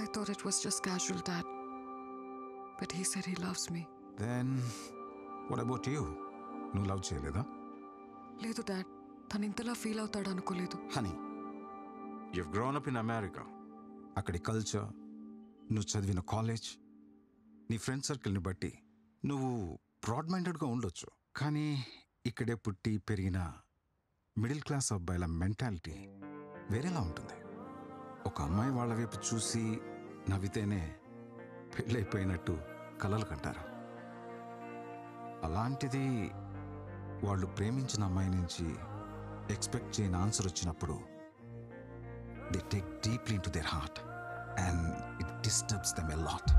I thought it was just casual, Dad. But he said he loves me. Then, what about you? నువ్వు లవ్ చేయలేదా? లేదు డాడ్, తను ఇంతలా ఫీల్ అవుతాడు అనుకోలేదు. Honey, you've grown up in America. అక్కడి కల్చర్, నువ్వు చదివిన కాలేజ్, నీ ఫ్రెండ్ సర్కిల్ని బట్టి నువ్వు బ్రాడ్ మైండెడ్గా ఉండొచ్చు. కానీ ఇక్కడే పుట్టి పెరిగిన మిడిల్ క్లాస్ అబ్బాయిల మెంటాలిటీ వేరేలా ఉంటుంది. ఒక అమ్మాయి వాళ్ళ వైపు చూసి నవ్వితేనే పెళ్ళైపోయినట్టు కలలు కంటారు. అలాంటిది వాళ్ళు ప్రేమించిన అమ్మాయి నుంచి ఎక్స్పెక్ట్ చేయని ఆన్సర్ వచ్చినప్పుడు they take deeply in to their heart and it disturbs them a lot.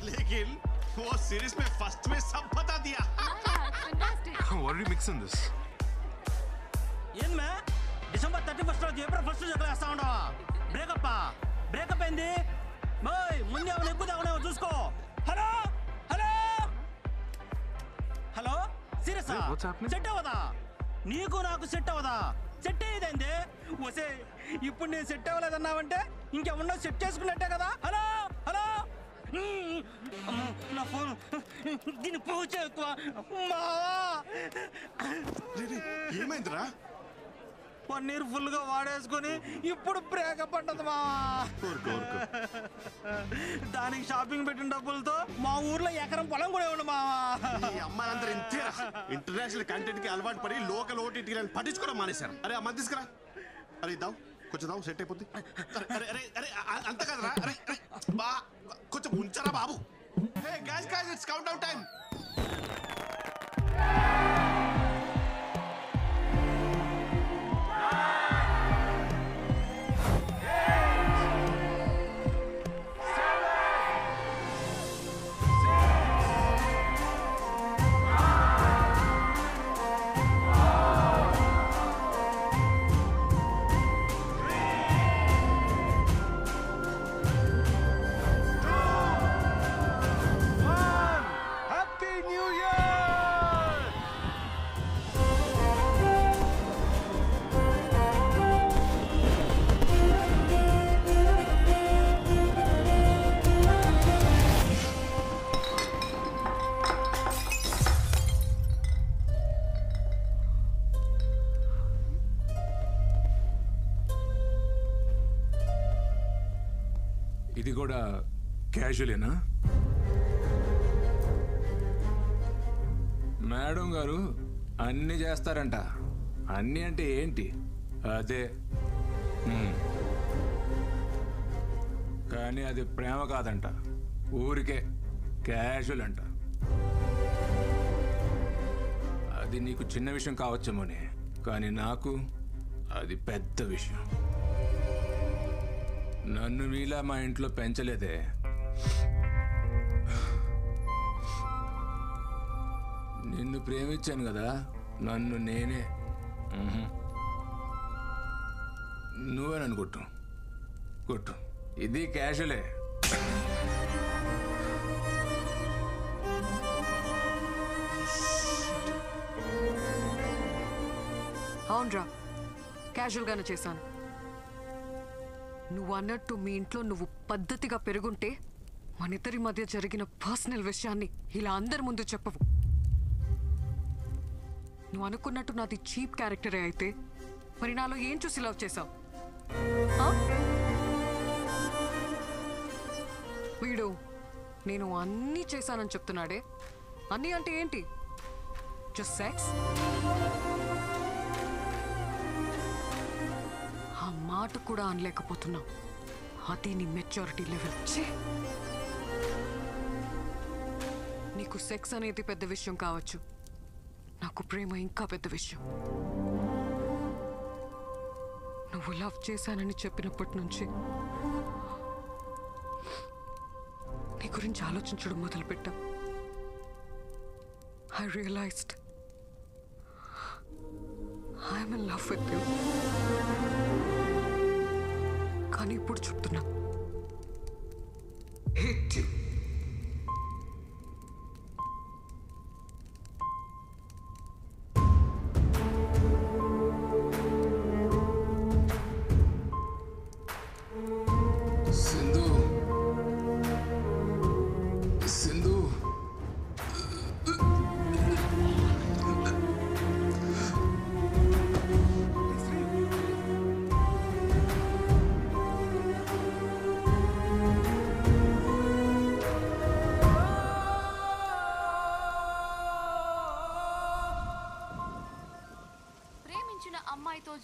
लेकिन वो सीरीज में फर्स्ट में सब बता दिया. What are you mixing this? ఏం మే డిసెంబర్ 31 రోజు ఏప్రిల్ 1 చదివేస్తా ఉండవా? బ్రేకప్ ఏంది? బాయ్ ముందే ఏమైనా ఎక్కువ చూసుకో. Hello hello hello serious set అవ్వదా? నీకు నాకు సెట్ అవ్వదా? సెట్ అయ్యేదేంది? వసే ఇప్పుడు నేను సెట్ అవ్వలేదన్నావంటే ఇంకేమన్నా సెట్ చేసుకున్నట్టే కదా. హలో హలో నా ఫోన్ దీన్ని పోచే ఎక్కువ. ఏమైందిరా? పన్నీర్ ఫుల్ గా వాడేసుకుని ఇప్పుడు బ్రేకప్ అంటది మా. దానికి షాపింగ్ పెట్టిన డబ్బులతో మా ఊర్లో ఎకరం పొలం కూడా ఇవ్వండి మా. ఈ అమ్మాయిలందరూ ఇంతే. ఇంటర్నేషనల్ కంటెంట్ కి అలవాటు పడి లోకల్ ఓటీటీలను పట్టించుకోవడం మానేశారు. అరే అమ్మ తీసుకురా. అరే ఇద్దాం కొంచెం దాం సెట్ అయిపోద్ది. అరే అరే అరే అంత కదరా. అరే బా కొంచెం ఉంచరా బాబు. Hey guys it's countdown time. ఇది కూడా క్యాజువలేనా? మేడం గారు అన్ని చేస్తారంట. అన్ని అంటే ఏంటి? అదే కానీ అది ప్రేమ కాదంట, ఊరికే క్యాజువల్ అంట. అది నీకు చిన్న విషయం కావచ్చేమోనే, కానీ నాకు అది పెద్ద విషయం. నన్ను మీలా మా ఇంట్లో పెంచలేదే. నిన్ను ప్రేమించాను కదా, నన్ను నేనే. నువ్వే నన్ను కొట్టు కొట్టు, ఇది క్యాషువలే. అవునరా, క్యాజువల్గానే చేశాను. నువ్వు అన్నట్టు మీ ఇంట్లో నువ్వు పద్ధతిగా పెరుగుంటే మనిద్దరి మధ్య జరిగిన పర్సనల్ విషయాన్ని ఇలా అందరి ముందు చెప్పవు. నువ్వు అనుకున్నట్టు నాది చీప్ క్యారెక్టరే అయితే మరి నాలో ఏం చూసి లవ్ చేసావు? వీడు నేను అన్నీ చేశానని చెప్తున్నాడే. అన్నీ అంటే ఏంటి? Just sex? ఆ మాట కూడా అనలేకపోతున్నావు. అది నీ మెచ్యూరిటీ లెవెల్. నీకు సెక్స్ అనేది పెద్ద విషయం కావచ్చు, నాకు ప్రేమ ఇంకా పెద్ద విషయం. నువ్వు లవ్ చేశానని చెప్పినప్పటి నుంచి నీ గురించి ఆలోచించడం మొదలుపెట్టా. I realised I'm in love with you. కానీ ఇప్పుడు చెప్తున్నా, హేట్ యూ.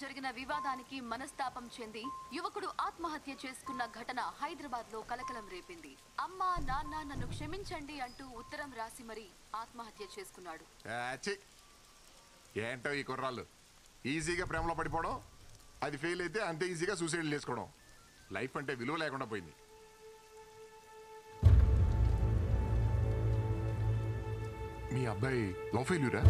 జరిగిన వివాదానికి మనస్తాపం చెంది యువకుడు ఆత్మహత్య చేసుకున్న ఘటన హైదరాబాద్ లో కలకలం రేపింది. అమ్మా నాన్న నన్ను క్షమించండి అంటూ ఉత్తరం రాసి మరీ ఆత్మహత్య చేసుకున్నాడు. ఏంటో ఈ కుర్రాళ్ళు ఈజీగా ప్రేమలో పడిపోవడం, అది ఫెయిల్ అయితే అంతే ఈజీగా సూసైడ్ చేసుకోవడం. లైఫ్ అంటే విలువ లేకుండా పోయింది. మీ అబ్బాయి లవ్ ఫెయిల్యూరా?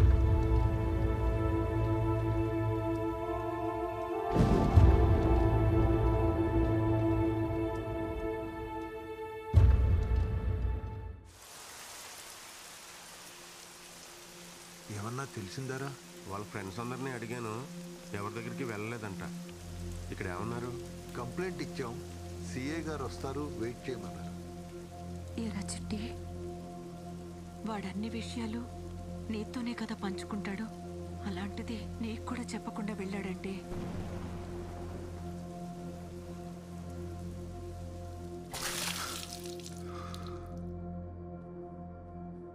ఏమన్నా తెలిసిందారా? వాళ్ళ ఫ్రెండ్స్ అందరినీ అడిగాను, ఎవరి దగ్గరికి వెళ్ళలేదంట. ఇక్కడ ఏమన్నారు? కంప్లైంట్ ఇచ్చాం, సిఏ గారు వస్తారు, వెయిట్ చేయమన్నారు. ఏరా చిట్టి, వాడన్ని విషయాలు నీతోనే కదా పంచుకుంటాడు. అలాంటిది నీకు కూడా చెప్పకుండా వెళ్ళాడంటే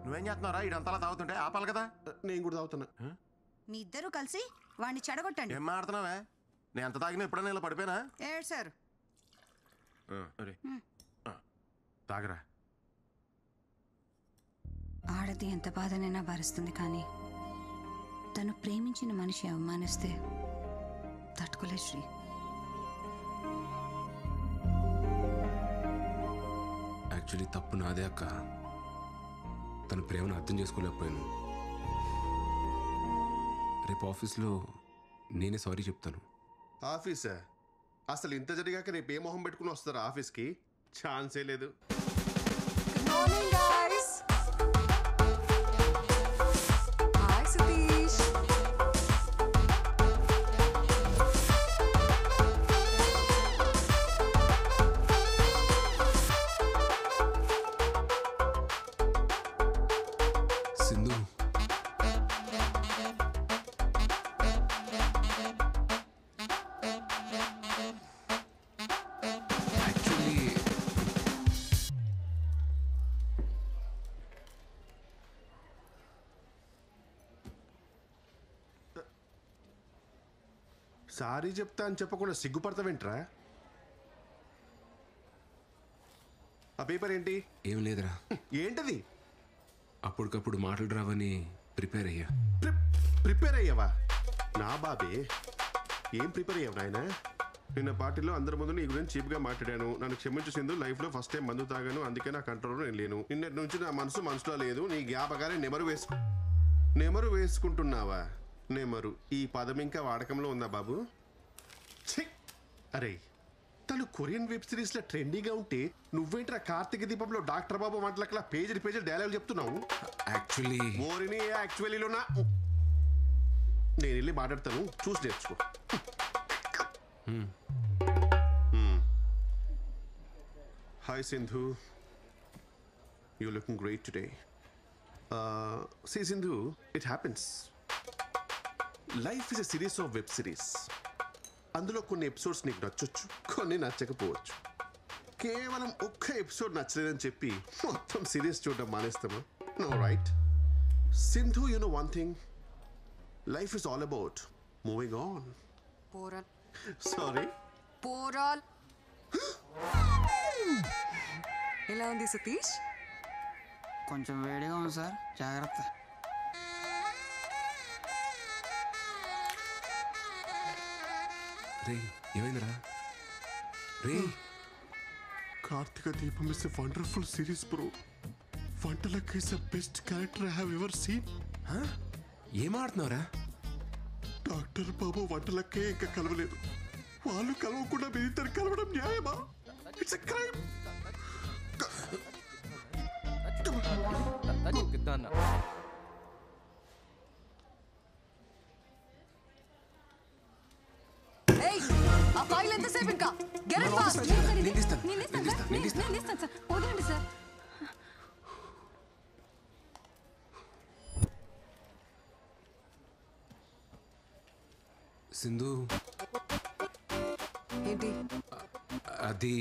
నువ్వేం చేస్తున్నారా? ఇడంతలా తాగుతుంటే ఆపాలి కదా. నేను కూడా తాగుతున్నా. మీ ఇద్దరు కలిసి వాడిని చెడగొట్టండి. ఏం మాడుతున్నావే? నేను ఎంత తాగినా ఎప్పుడైనా ఇలా పడిపోయినా? ఏడ్సారు. అరే తాగరా. ఆడది ఎంత బాధనైనా భరిస్తుంది, కానీ తను ప్రేమించిన మనిషి అవమానిస్తే తట్టుకోలే శ్రీ. యాక్చువల్లీ తప్పు నాదే అక్క. తన ప్రేమను అర్థం చేసుకోలేకపోయాను. రేపు ఆఫీస్లో నేనే సారీ చెప్తాను. ఆఫీసా? అసలు ఇంత జరిగాక రేపు ఏ మొహం పెట్టుకుని వస్తారా ఆఫీస్కి? ఛాన్సే లేదు. సింధు, సారీ చెప్తా అని చెప్పకుండా సిగ్గుపడతావేంట్రా? ఆ పేపర్ ఏంటి? ఏం లేదురా. ఏంటది? అప్పటికప్పుడు మాటలు రావని ప్రిపేర్ అయ్యా. ప్రిపేర్ అయ్యావా? నా బాబే, ఏం ప్రిపేర్ అయ్యావు నాయన? నిన్న పార్టీలో అందరి ముందు నీ గురించి చీప్గా మాట్లాడాను. నన్ను క్షమించు సింధు, లైఫ్లో ఫస్ట్ టైం మందు తాగాను, అందుకే నా కంట్రోల్లో నేను లేను. నిన్నటి నుంచి నా మనసులో లేదు. నీ జ్ఞాపకాలే నెమరు వేసుకుంటున్నావా? నెమరు ఈ పదం ఇంకా వాడకంలో ఉందా బాబు? అరే, తను కొరియన్ వెబ్ సిరీస్ లో ట్రెండీగా ఉంటే నువ్వేంట్రా కార్తీక దీపంలో డాక్టర్ బాబు వంటలకలా పేజీలు డైలాగ్ చెప్తున్నావు? యాక్చువల్లీలోనా? నేను వెళ్ళి మాట్లాడతాను, చూసి నేర్చుకో. Hi Sindhu, you looking great today. See Sindhu, it happens. Life is a series of web series. అందులో కొన్ని ఎపిసోడ్స్ నీకు నచ్చొచ్చు, కొన్ని నచ్చకపోవచ్చు. కేవలం ఒక్క ఎపిసోడ్ నచ్చలేదని చెప్పి మొత్తం సిరీస్ చూడడం మానేస్తామా? No right. Sindhu, you know one thing, life is all about moving on. Sorry, పోరాల్. ఎలా ఉంది సతీష్? కొంచెం వేడిగా ఉంది సార్, జాగ్రత్త. రే, ఏమైందిరా? రే, కార్తీక దీపం is a wonderful series bro. వంటలక్ is the best character I have ever seen. ఏం ఆడుతున్నావురా? డాక్టర్ బాబు వంటలక్కే ఇంకా కలవలేదు. వాళ్ళు కలవకుండా మీరిద్దరు కలవడం న్యాయమా? It's a crime. ఆ ఫైల్ ఎంతసేపు ఇంకా? Get it fast. నేను తీస్తాను సార్. వదలండి సార్. సింధు, ఏంటి అది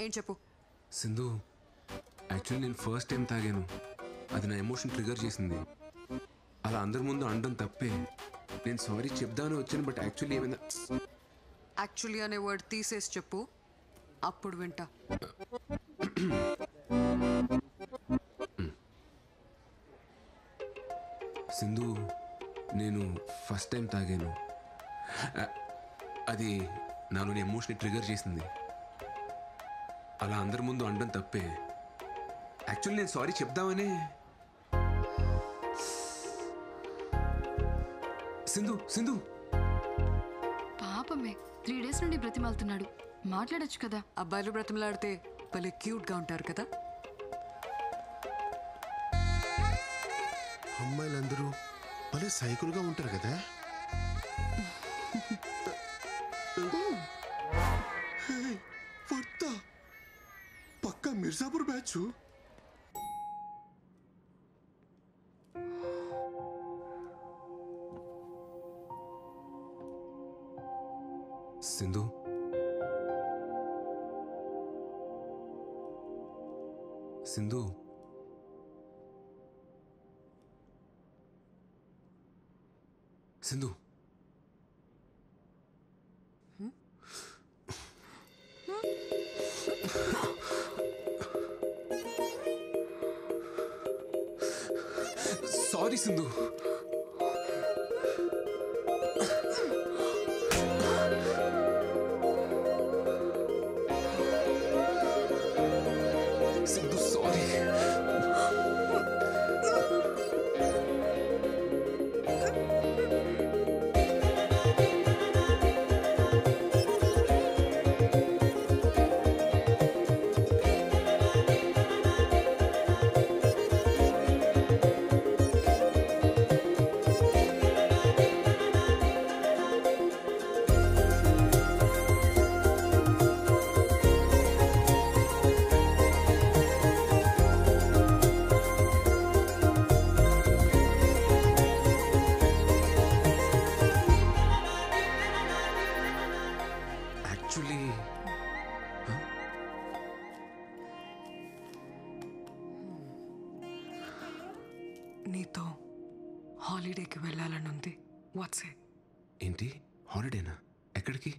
ఏం చెప్పు. సింధు, యాక్చువల్లీ నేను ఫస్ట్ టైం తాగాను. అది నా ఎమోషన్ ట్రిగర్ చేసింది. అలా అందరి ముందు అనడం తప్పే. నేను సారీ చెప్దామని వచ్చాను, బట్ యాక్చువల్లీ ఏమైందా. యాక్చువల్లీ అనే వర్డ్ తీసేసి చెప్పు, అప్పుడు వింటా. సింధు, నేను ఫస్ట్ టైం తాగాను. అది నాలోని ఎమోషన్ ట్రిగర్ చేసింది. అలా అందరి ముందు అనడం తప్పే. యాక్చువల్లీ నేను సారీ చెప్దామని. సింధు సింధు పాపమే 3 days నుండి బ్రతిమాలుతున్నాడు. మాట్లాడొచ్చు కదా. అబ్బాయిలు బ్రతిమలాడితే భలే క్యూట్గా ఉంటారు కదా. అమ్మాయిలందరూ భలే సైకిల్గా ఉంటారు కదా. వర్త పక్కా Mirzapur batch. Sindhu, Sindhu, Sindhu. Sorry Sindhu. Sindhu sorry. Actually నీతో హాలిడేకి వెళ్ళాలనుంది. What's it? ఏంటి హాలిడేనా? ఎక్కడికి?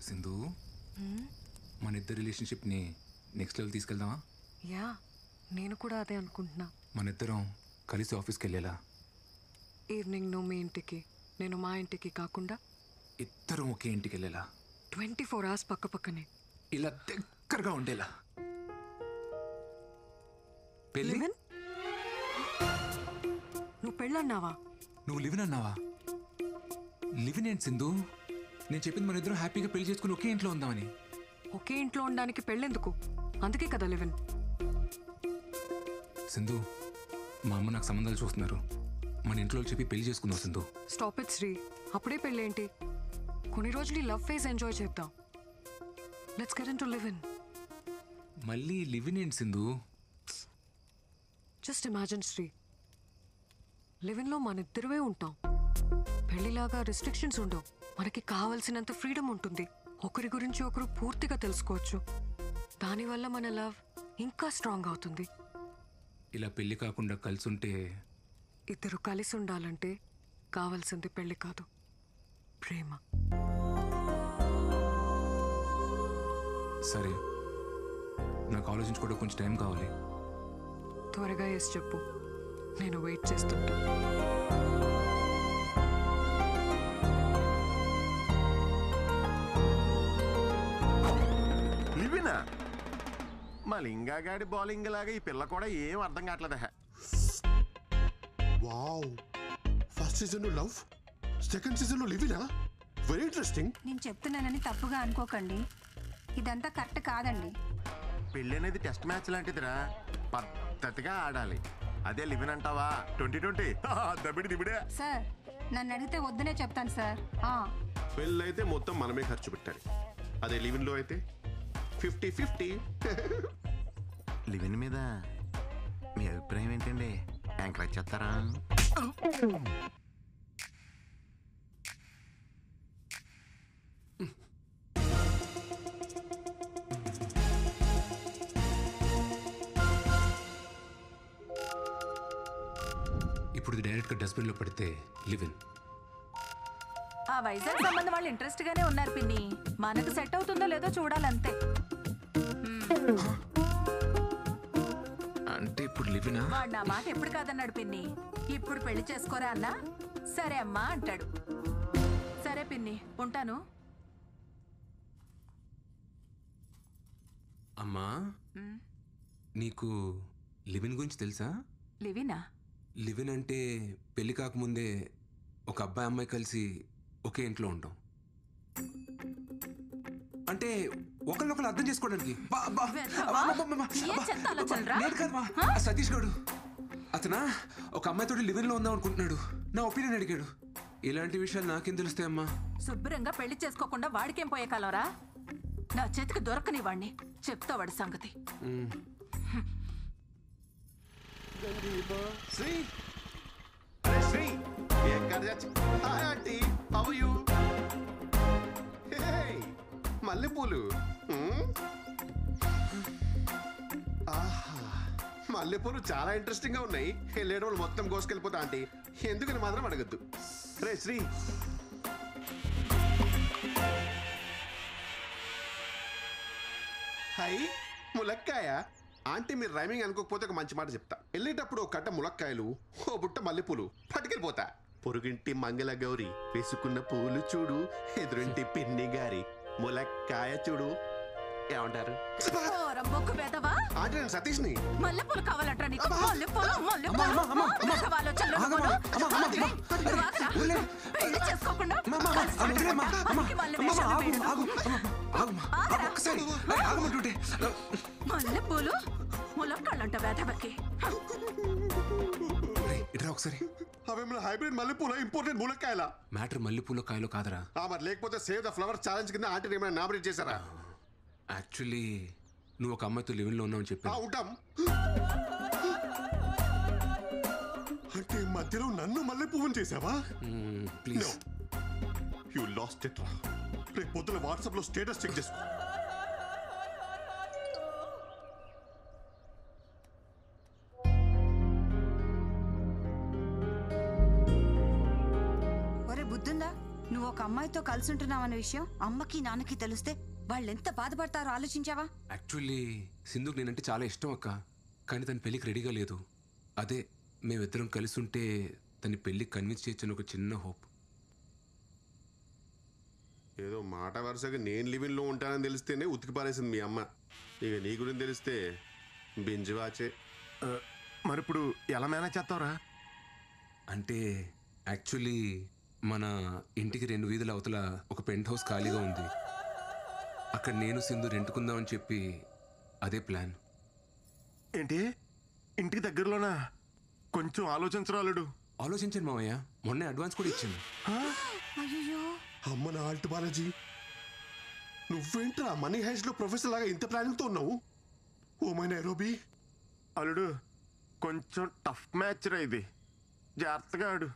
సింధు, మన ఇద్దరు రిలేషన్షిప్ని నెక్స్ట్ లెవెల్ తీసుకెళ్దామా? యా, నేను కూడా అదే అనుకుంటున్నా. మన ఇద్దరం కలిసి ఆఫీస్కి వెళ్ళేలా. ఈవినింగ్ నువ్వు మీ ఇంటికి, నేను మా ఇంటికి కాకుండా ఇద్దరం ఒకే ఇంటికి వెళ్ళేలా. 24 hours పక్క పక్కనే, ఇలా దగ్గరగా ఉండేలా. పెళ్ళి? నువ్వు పెళ్ళన్నావా? నువ్వు లివిన్ అన్నావా? లివిన్ ఏంటి సింధు? నేను చెప్పింది మన ఇద్దరం హ్యాపీగా పెళ్లి చేసుకుని ఒకే ఇంట్లో ఉందామని. ఒకే ఇంట్లో ఉండడానికి పెళ్ళెందుకు? అందుకే కదా లివిన్. సింధు, మా అమ్మ నాకు సంబంధాలు చూస్తున్నారు. మన ఇంట్లో చెప్పి పెళ్లి చేసుకుందాం సింధు. Stop it Shri. అప్పుడే పెళ్ళేంటి? కొన్ని రోజులు ఈ లవ్ ఫేజ్ ఎంజాయ్ చేద్దాం. Let's get into live-in. మళ్ళీ లివిన్ ఏంటి సింధు? జస్ట్ ఇమాజిన్ శ్రీ, లివిన్లో మన ఇద్దరమే ఉంటాం. పెళ్లిలాగా రిస్ట్రిక్షన్స్ ఉండవు. మనకి కావలసినంత ఫ్రీడమ్ ఉంటుంది. ఒకరి గురించి ఒకరు పూర్తిగా తెలుసుకోవచ్చు. దానివల్ల మన లవ్ ఇంకా స్ట్రాంగ్ అవుతుంది. ఇలా పెళ్లి కాకుండా కలిసి ఉంటే? ఇద్దరు కలిసి ఉండాలంటే కావాల్సింది పెళ్లి కాదు, ప్రేమ. సరే, నాకు ఆలోచించుకోవడం కొంచెం టైం కావాలి. త్వరగా ఎస్ చెప్పు, నేను వెయిట్ చేస్తుంటా. లివినా? మా లింగాగాడి బౌలింగ్ లాగా ఈ పిల్ల కూడా ఏం అర్థం కావట్లేదు. వావ్, ఫస్ట్ సీజన్ లో లవ్, సెకండ్ సీజన్ లో లివినా. Very interesting. నేను చెప్తున్నానని తప్పుగా అనుకోకండి, ఇదంతా కరెక్ట్ కాదండి. పెళ్ళి అనేది టెస్ట్ మ్యాచ్ లాంటిదిరా, పద్ధతిగా ఆడాలి. అదే లివిన్ అంటావా 2020 దబిడి దిబిడే. సార్ నన్ను అడిగితే వద్దనే చెప్తాను సార్. పెళ్ళి అయితే మొత్తం మనమే ఖర్చు పెట్టాలి, అదే లివిన్ లో అయితే 50-50. లివిన్ మీద మీ అభిప్రాయం ఏంటండి? ఎంకరేజ్ చేస్తారా? ఇప్పుడు ఇది డైరెక్ట్గా డస్ట్బిన్లో పడితే లివిన్. ఆ వైజాగ్ సంబంధం వాళ్ళు ఇంట్రెస్ట్ గానే ఉన్నారు పిన్ని. మనకు సెట్ అవుతుందో లేదో చూడాలంతే. అంటే ఇప్పుడు లివినా? వాడు నా మాట ఎప్పుడు కాదన్నాడు పిన్ని. ఇప్పుడు పెళ్లి చేసుకోరా అన్నా సరే అమ్మా అంటాడు. సరే పిన్ని, ఉంటాను. అమ్మా, నీకు లివిన్ గురించి తెలుసా? లివినా? లివిన్ అంటే పెళ్లి కాకముందే ఒక అబ్బాయి అమ్మాయి కలిసి ఒకే ఇంట్లో ఉంటాం. అంటే ఒకరినొకరు అర్థం చేసుకోవడానికి. సతీష్ గడు అతనా ఒక అమ్మాయితో లివిన్ లో ఉందాం అనుకుంటున్నాడు. నా ఒపీనియన్ అడిగాడు. ఇలాంటి విషయాలు నాకేం తెలుస్తాయమ్మా? శుభ్రంగా పెళ్లి చేసుకోకుండా వాడికేం పోయే కాలంరా? నా చేతికి దొరకని వాడిని చెప్తా వాడి సంగతి. శ్రీ, అరే శ్రీ, ఏం కార్యాచి? Hi aunty, how are you? Hey, మల్లెపూలు. ఆహా, మల్లెపూలు చాలా ఇంట్రెస్టింగ్ గా ఉన్నాయి. వెళ్ళేటోళ్ళు మొత్తం కోసుకెళ్ళిపోతా ఆంటీ, ఎందుకని మాత్రం అడగద్దు. రే శ్రీ, హై ములక్కాయ. ఆంటీ మీరు రైమింగ్ అనుకోకపోతే ఒక మంచి మాట చెప్తా. వెళ్ళేటప్పుడు ఒక కట్ట ములక్కాయలు, ఓ బుట్ట మల్లెపూలు పట్టుకెళ్ళిపోతా. పొరుగింటి మంగళ గౌరి వేసుకున్న పూలు చూడు, ఎదురింటి పిన్ని గారి ములక్కాయ చూడు. ఏమంటారు? ఆంటీ నేను సతీష్ని. మల్లెపూలు కావాలంటారా నీకు? మల్లెపూలు, మల్లెపూలు ఆలోచనలు పెళ్లి చేసుకోకుండా మల్లెపూలు ములక్కాళ్ళంట వేదవకి. ఒకసారి అవేమన్నా హైబ్రిడ్ మల్లెపూల, ఇంపోర్టెడ్ ములక్కాయల? మ్యాటర్ మల్లెపూల కాయలో కాదరా. మరి లేకపోతే సేవ్ ద ఫ్లవర్ ఛాలెంజ్ కింద ఆంటీ ఏమైనా నామినేట్ చేశారా? యాక్చువల్లీ నువ్వు ఒక అమ్మాయితో లివిన్ లో ఉన్నావు అని చెప్పి. ఉంటాం. అంటే మధ్యలో నన్ను మల్లె పువ్వుని చేసావా? ప్లీజ్, యు లాస్ట్ ఇట్ రా. రేపు పొద్దున వాట్సాప్ లో స్టేటస్ చెక్ చేసుకో. ఒరే బుద్ధుందా? నువ్వు ఒక అమ్మాయితో కలిసి ఉంటున్నావన్న విషయం అమ్మకి నాన్నకి తెలిస్తే వాళ్ళు ఎంత బాధపడతారో ఆలోచించావా? యాక్చువల్లీ సింధుకు నేనంటే చాలా ఇష్టం అక్క, కానీ తన పెళ్ళికి రెడీగా లేదు. అదే మేమిద్దరం కలిసి ఉంటే తన పెళ్ళి కన్విన్స్ చేయొచ్చని ఒక చిన్న హోప్. ఏదో మాట వరుసగా నేను లివిన్ లో ఉంటానని తెలిస్తేనే ఉతికి పారేసింది మీ అమ్మ. ఇక నీ గురించి తెలిస్తే బింజ్ వాచే. మరి ఇప్పుడు ఎలా మేనేజ్ చేస్తావురా? అంటే యాక్చువల్లీ మన ఇంటికి 2 వీధుల అవతల ఒక పెంట్ హౌస్ ఖాళీగా ఉంది. అక్కడ నేను సింధు రెంటుకుందామని చెప్పి అదే ప్లాన్. ఏంటి, ఇంటికి దగ్గరలోనా? కొంచెం ఆలోచించరాలుడు. ఆలోచించాను మావయ్య, మొన్నే అడ్వాన్స్ కూడా ఇచ్చాను. అమ్మ నా ఆల్ట్ బాలాజీ, నువ్వేంట్రా మనీ హైస్ట్ లో ప్రొఫెసర్ లాగా ఇంత ప్లానింగ్ తో ఉన్నావు? Oh my Nairobi. అల్లుడు కొంచెం టఫ్ మ్యాచ్ రా ఇది, జాగ్రత్తగా ఆడు.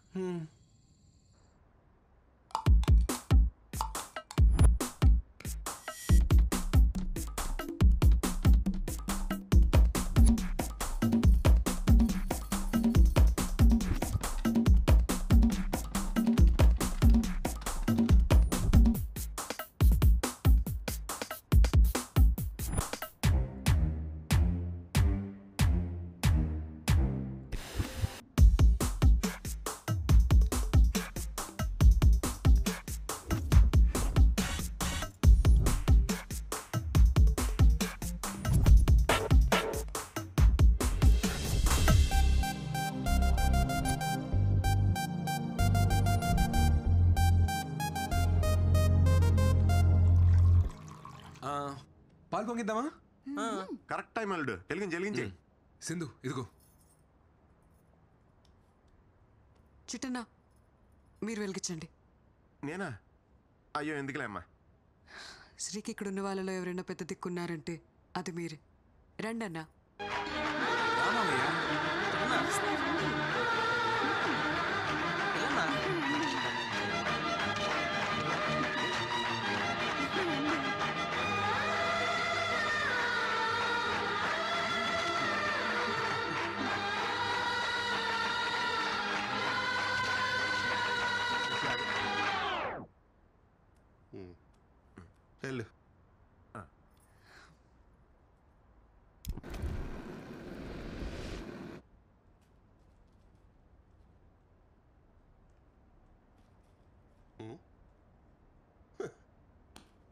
పాలు పొంగిద్దామా? కరెక్ట్ టైం అల్లుడు. వెలిగించే సింధు ఇదిగో. చిట్టన్నా మీరు వెలిగించండి. నేనా? అయ్యో ఎందుకులే అమ్మా. శ్రీకి ఇక్కడ ఉన్న వాళ్ళలో ఎవరైనా పెద్ద దిక్కున్నారంటే అది మీరే. రండి అన్నా. వెళ్ళు.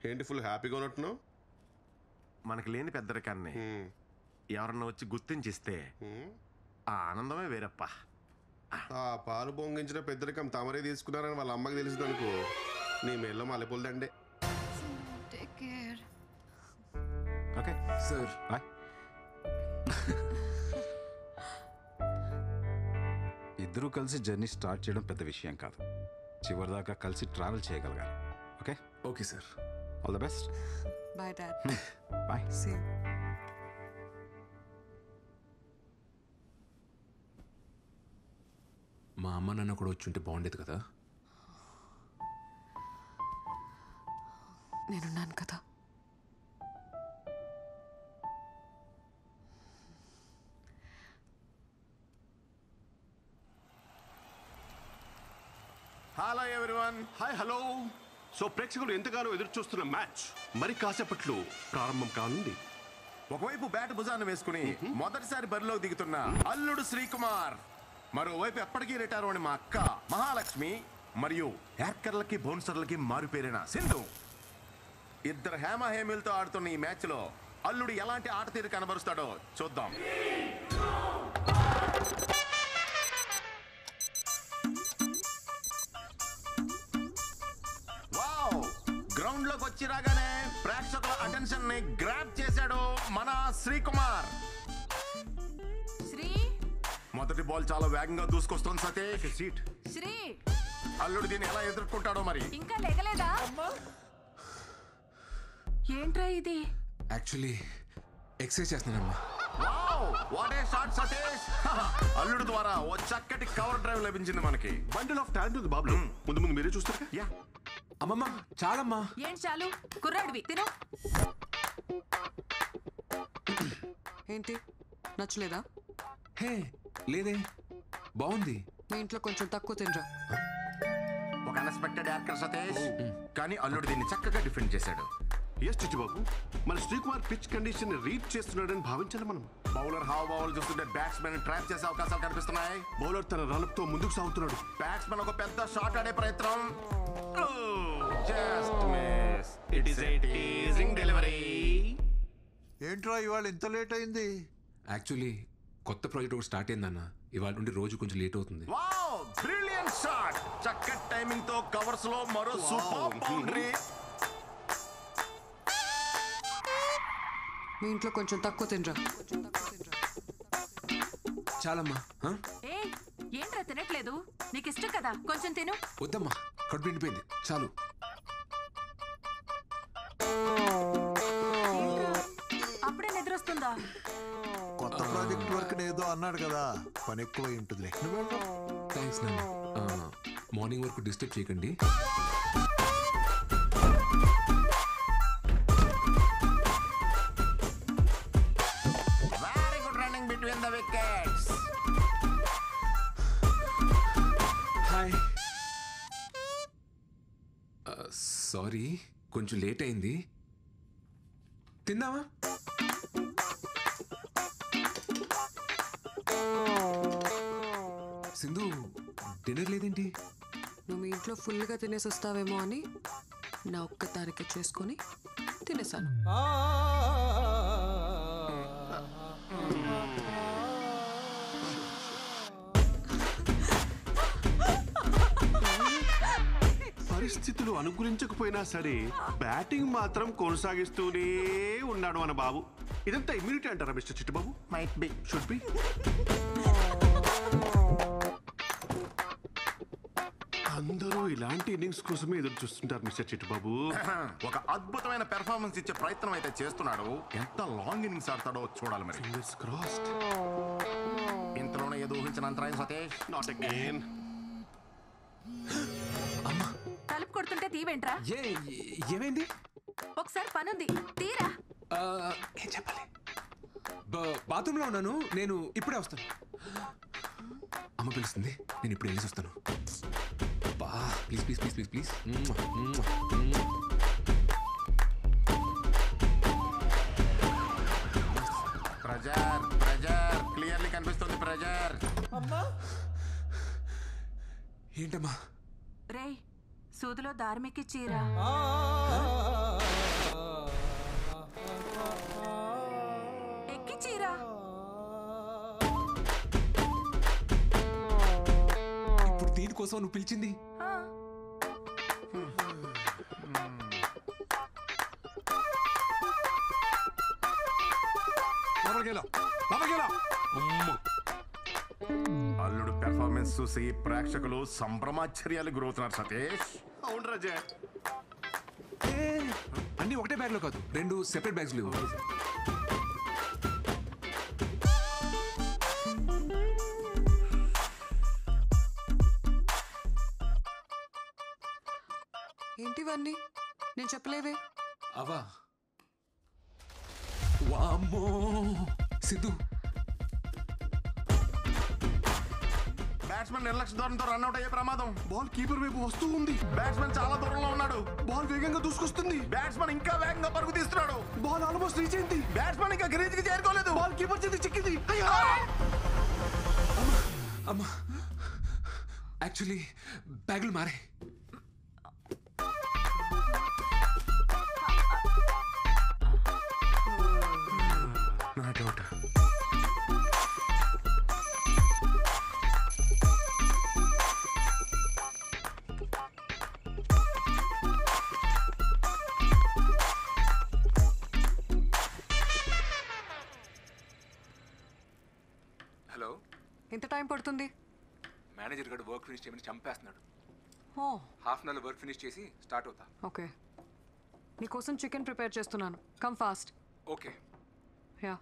ఏంటి ఫుల్ హ్యాపీగా ఉన్నట్టున్నావు? మనకి లేని పెద్దరికాన్ని ఎవరన్నా వచ్చి గుర్తించిస్తే ఆ ఆనందమే వేరప్ప. ఆ పాలు పొంగించిన పెద్దరికం తమరే తీసుకున్నారని వాళ్ళ అమ్మకి తెలిసింది అనుకో, నీ మెల్ల మల్లెపూలదండే. Okay sir. ఇద్దరూ కలిసి జర్నీ స్టార్ట్ చేయడం పెద్ద విషయం కాదు. చివరిదాకా కలిసి ట్రావెల్ చేయగలగాలి. Okay okay sir. All the best. Bye dad. Bye. Same. మా అమ్మ నాన్న కూడా వచ్చి ఉంటే బాగుండేది కదా. నేనున్నాను కదా. Hello everyone. Hi hello. So ప్రేక్షకులు ఎంతగానో ఎదురు చూస్తున్న మ్యాచ్ మరి కాసేపట్లో ప్రారంభం కానుంది. ఒకవైపు బ్యాట్ భుజాన్ని వేసుకుని మొదటిసారి బరిలోకి దిగుతున్న అల్లుడు శ్రీకుమార్, మరోవైపు ఎప్పటికీ రిటైర్ అని మా అక్క మహాలక్ష్మి, మరియు యార్కర్లకి బౌన్సర్లకి మారుపేరిన సింధు. ఇద్దరు హేమహేమిలతో ఆడుతున్న ఈ మ్యాచ్ లో అల్లుడు ఎలాంటి ఆట తీరు కనబరుస్తాడో చూద్దాం. గ్రౌండ్ లోకి వచ్చి రాగానే ప్రేక్షకుల అటెన్షన్ ని గ్రాబ్ చేశాడు మన శ్రీకుమార్. శ్రీ మొదటి బాల్ చాలా వేగంగా దూసుకొస్తుంది సతీష్. సీట్. శ్రీ అల్లుడు దీన్ని ఎలా ఎదుర్కొంటాడో మరి. ఇంకా లేగలేదా? ఏంట్రా ఇది? యాక్చువల్లీ ఎక్సర్సైజ్ చేస్తున్నానమ్మా. What a shot Satish. అల్లుడు ద్వారా ఓ చక్కటి కవర్ డ్రైవ్ లభించింది మనకి. బండిల్ ఆఫ్ టాలెంట్ ఉంది బాబు. ముందు ముందు మీరే చూస్తారు. యా అమ్మమ్మ చాలమ్మా. ఏం చాలు? కుర్రాడివి తిను. ఏంటి నచ్చలేదా? హే లేదే, బాగుంది. మీ ఇంట్లో కొంచెం తక్కువ తినరా. ఒక అన్ఎక్స్పెక్టెడ్ యార్కర్ సతీష్, కానీ అల్లుడు దీన్ని చక్కగా డిఫెండ్ చేశాడు. ఎస్ చిట్టిబాబు, మన శ్రీకుమార్ పిచ్ కండిషన్ రీడ్ చేస్తున్నాడని భావించాలి మనం. బౌలర్ హావభావాలు చూస్తుంటే బ్యాట్స్మెన్ ట్రాప్ చేసే అవకాశాలు కనిపిస్తున్నాయి. బౌలర్ తన రాళ్ళతో ముందుకు సాగుతున్నాడు. బ్యాట్స్మెన్ ఒక పెద్ద షాట్ ఆడే ప్రయత్నం. Just miss. It is a teasing delivery. ఏంట్రా ఇవాళ ఇంత లేట్ అయింది? యాక్చువల్లీ కొత్త ప్రాజెక్ట్ ఒకటి స్టార్ట్ అయిందన్న. ఇవాళ నుండి రోజు కొంచెం లేట్ అవుతుంది. Wow, brilliant shot. చక్కటి టైమింగ్ తో కవర్స్ లో మరో సూపర్ బౌండరీ. మీ ఇంట్లో కొంచెం తక్కువ తినరా. చాలమ్మా. ఏ ఏంట్రా తినట్లేదు? నీకు ఇష్టం కదా, కొంచెం తిను. వద్దమ్మా, కడుపు నిండిపోయింది, చాలు. అప్పుడే నిద్రొస్తుందా? కొత్త ప్రాజెక్ట్ వర్క్ ఏదో అన్నాడు కదా, పని ఎక్కువ ఉంటుందిలే. థ్యాంక్స్ నాన్న. మార్నింగ్ వరకు డిస్టర్బ్ చేయకండి. Very good running between the wickets. Hi. Sorry, కొంచెం లేట్ అయింది. తిందామా? సింధు, డిన్నర్ లేదేంటి? నువ్వు మీ ఇంట్లో ఫుల్గా తినేసి వస్తావేమో అని నా ఒక్కదానికి చేసుకొని తినేసాను. పరిస్థితులు అనుకూలించకపోయినా సరే బ్యాటింగ్ మాత్రం కొనసాగిస్తూనే ఉన్నాడు మన బాబు. ఇదంతా ఇమ్యూనిటీ అంటారా mister Chittubabu? Might be, should be. అందరూ ఇలాంటి ఇన్నింగ్స్ కోసమే ఎదురు చూస్తుంటారు మిస్టర్ చిట్టుబాబు. ఒక అద్భుతమైన పెర్ఫార్మెన్స్ ఇచ్చే ప్రయత్నం అయితే చేస్తున్నాడు. ఎంత లాంగ్ ఇన్నింగ్స్ ఆడతాడో చూడాలి మరి. Fingers crossed. ఇంతలోనే ఏదో ఊహించిన అంతరాయం సతీష్. Not again. తలుపు కొడుతుంటే తీవేంట్రా? ఏమైంది? ఒకసారి పనుంది, తీరా. ఏం చెప్పాలి? బాత్రూంలో ఉన్నాను, నేను ఇప్పుడే వస్తాను. అమ్మ పిలుస్తుంది, నేను ఇప్పుడు వెళ్ళేసి వస్తాను. Please please please please please. Pressure pressure clearly కనిపిస్తుంది ప్రెజర్. ఏంటమ్మా? రే, సూదిలో దారిమెక్కి చీరా. ఎక్కి చీరా. ఇప్పుడు దీనికోసం నువ్వు పిలిచింది? అల్లుడు పెర్ఫార్మెన్స్ చూసి ప్రేక్షకులు సంభ్రమాశ్చర్యాలు గురవుతున్నారు సతీష్. అవును రాజా. అన్ని ఒకటే బ్యాగ్ లో కాదు, 2 సెపరేట్ బ్యాగ్స్ లేవు. ఏంటివన్నీ? నేను చెప్పలేదే. అవా వామ్మో సిద్ధు. బ్యాట్స్మెన్ నిర్లక్ష్య ధోరణితో రన్అట్ అయ్యే ప్రమాదం. బాల్ కీపర్ వైపు వస్తూ ఉంది. బ్యాట్స్మెన్ చాలా దూరంలో ఉన్నాడు. బాల్ వేగంగా దూసుకొస్తుంది. బ్యాట్స్మెన్ ఇంకా వేగంగా పరుగు తీస్తున్నాడు. బాల్ ఆల్మోస్ట్ రీచ్ అయింది. బ్యాట్స్మెన్ ఇంకా గ్రీజ్ కి చేరుకోలేదు. బాల్ కీపర్ చేతి చిక్కింది. అమ్మా, యాక్చువల్లీ బ్యాగులు మారే. నా డౌట్. హలో, ఎంత టైం పడుతుంది? మేనేజర్ గడు వర్క్ ఫినిష్ చేయమని చంపేస్తున్నాడు. Oh, half an hour work finish చేసి స్టార్ట్ అవుతా. ఓకే. నీకోసం చికెన్ ప్రిపేర్ చేస్తున్నాను. Come fast. Okay. Ya.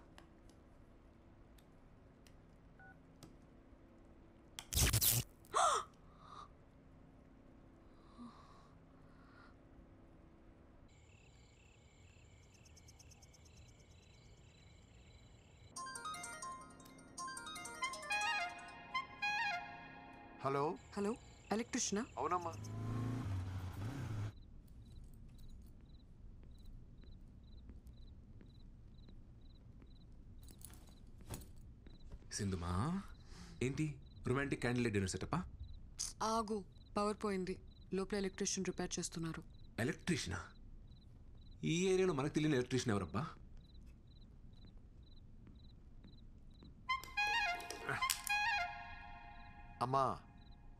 Hello hello, ఎలక్ట్రిషియనా? అవునమ్మా. సింధుమా, ఏంటి రొమాంటిక్ క్యాండిల్ డిన్నర్ సెటప్పా? ఆగు, పవర్ పోయింది. లోపల ఎలక్ట్రిషియన్ రిపేర్ చేస్తున్నారు. ఎలక్ట్రీషియనా? ఈ ఏరియాలో మనకు తెలియని ఎలక్ట్రీషియన్ ఎవరబ్బా? అమ్మా,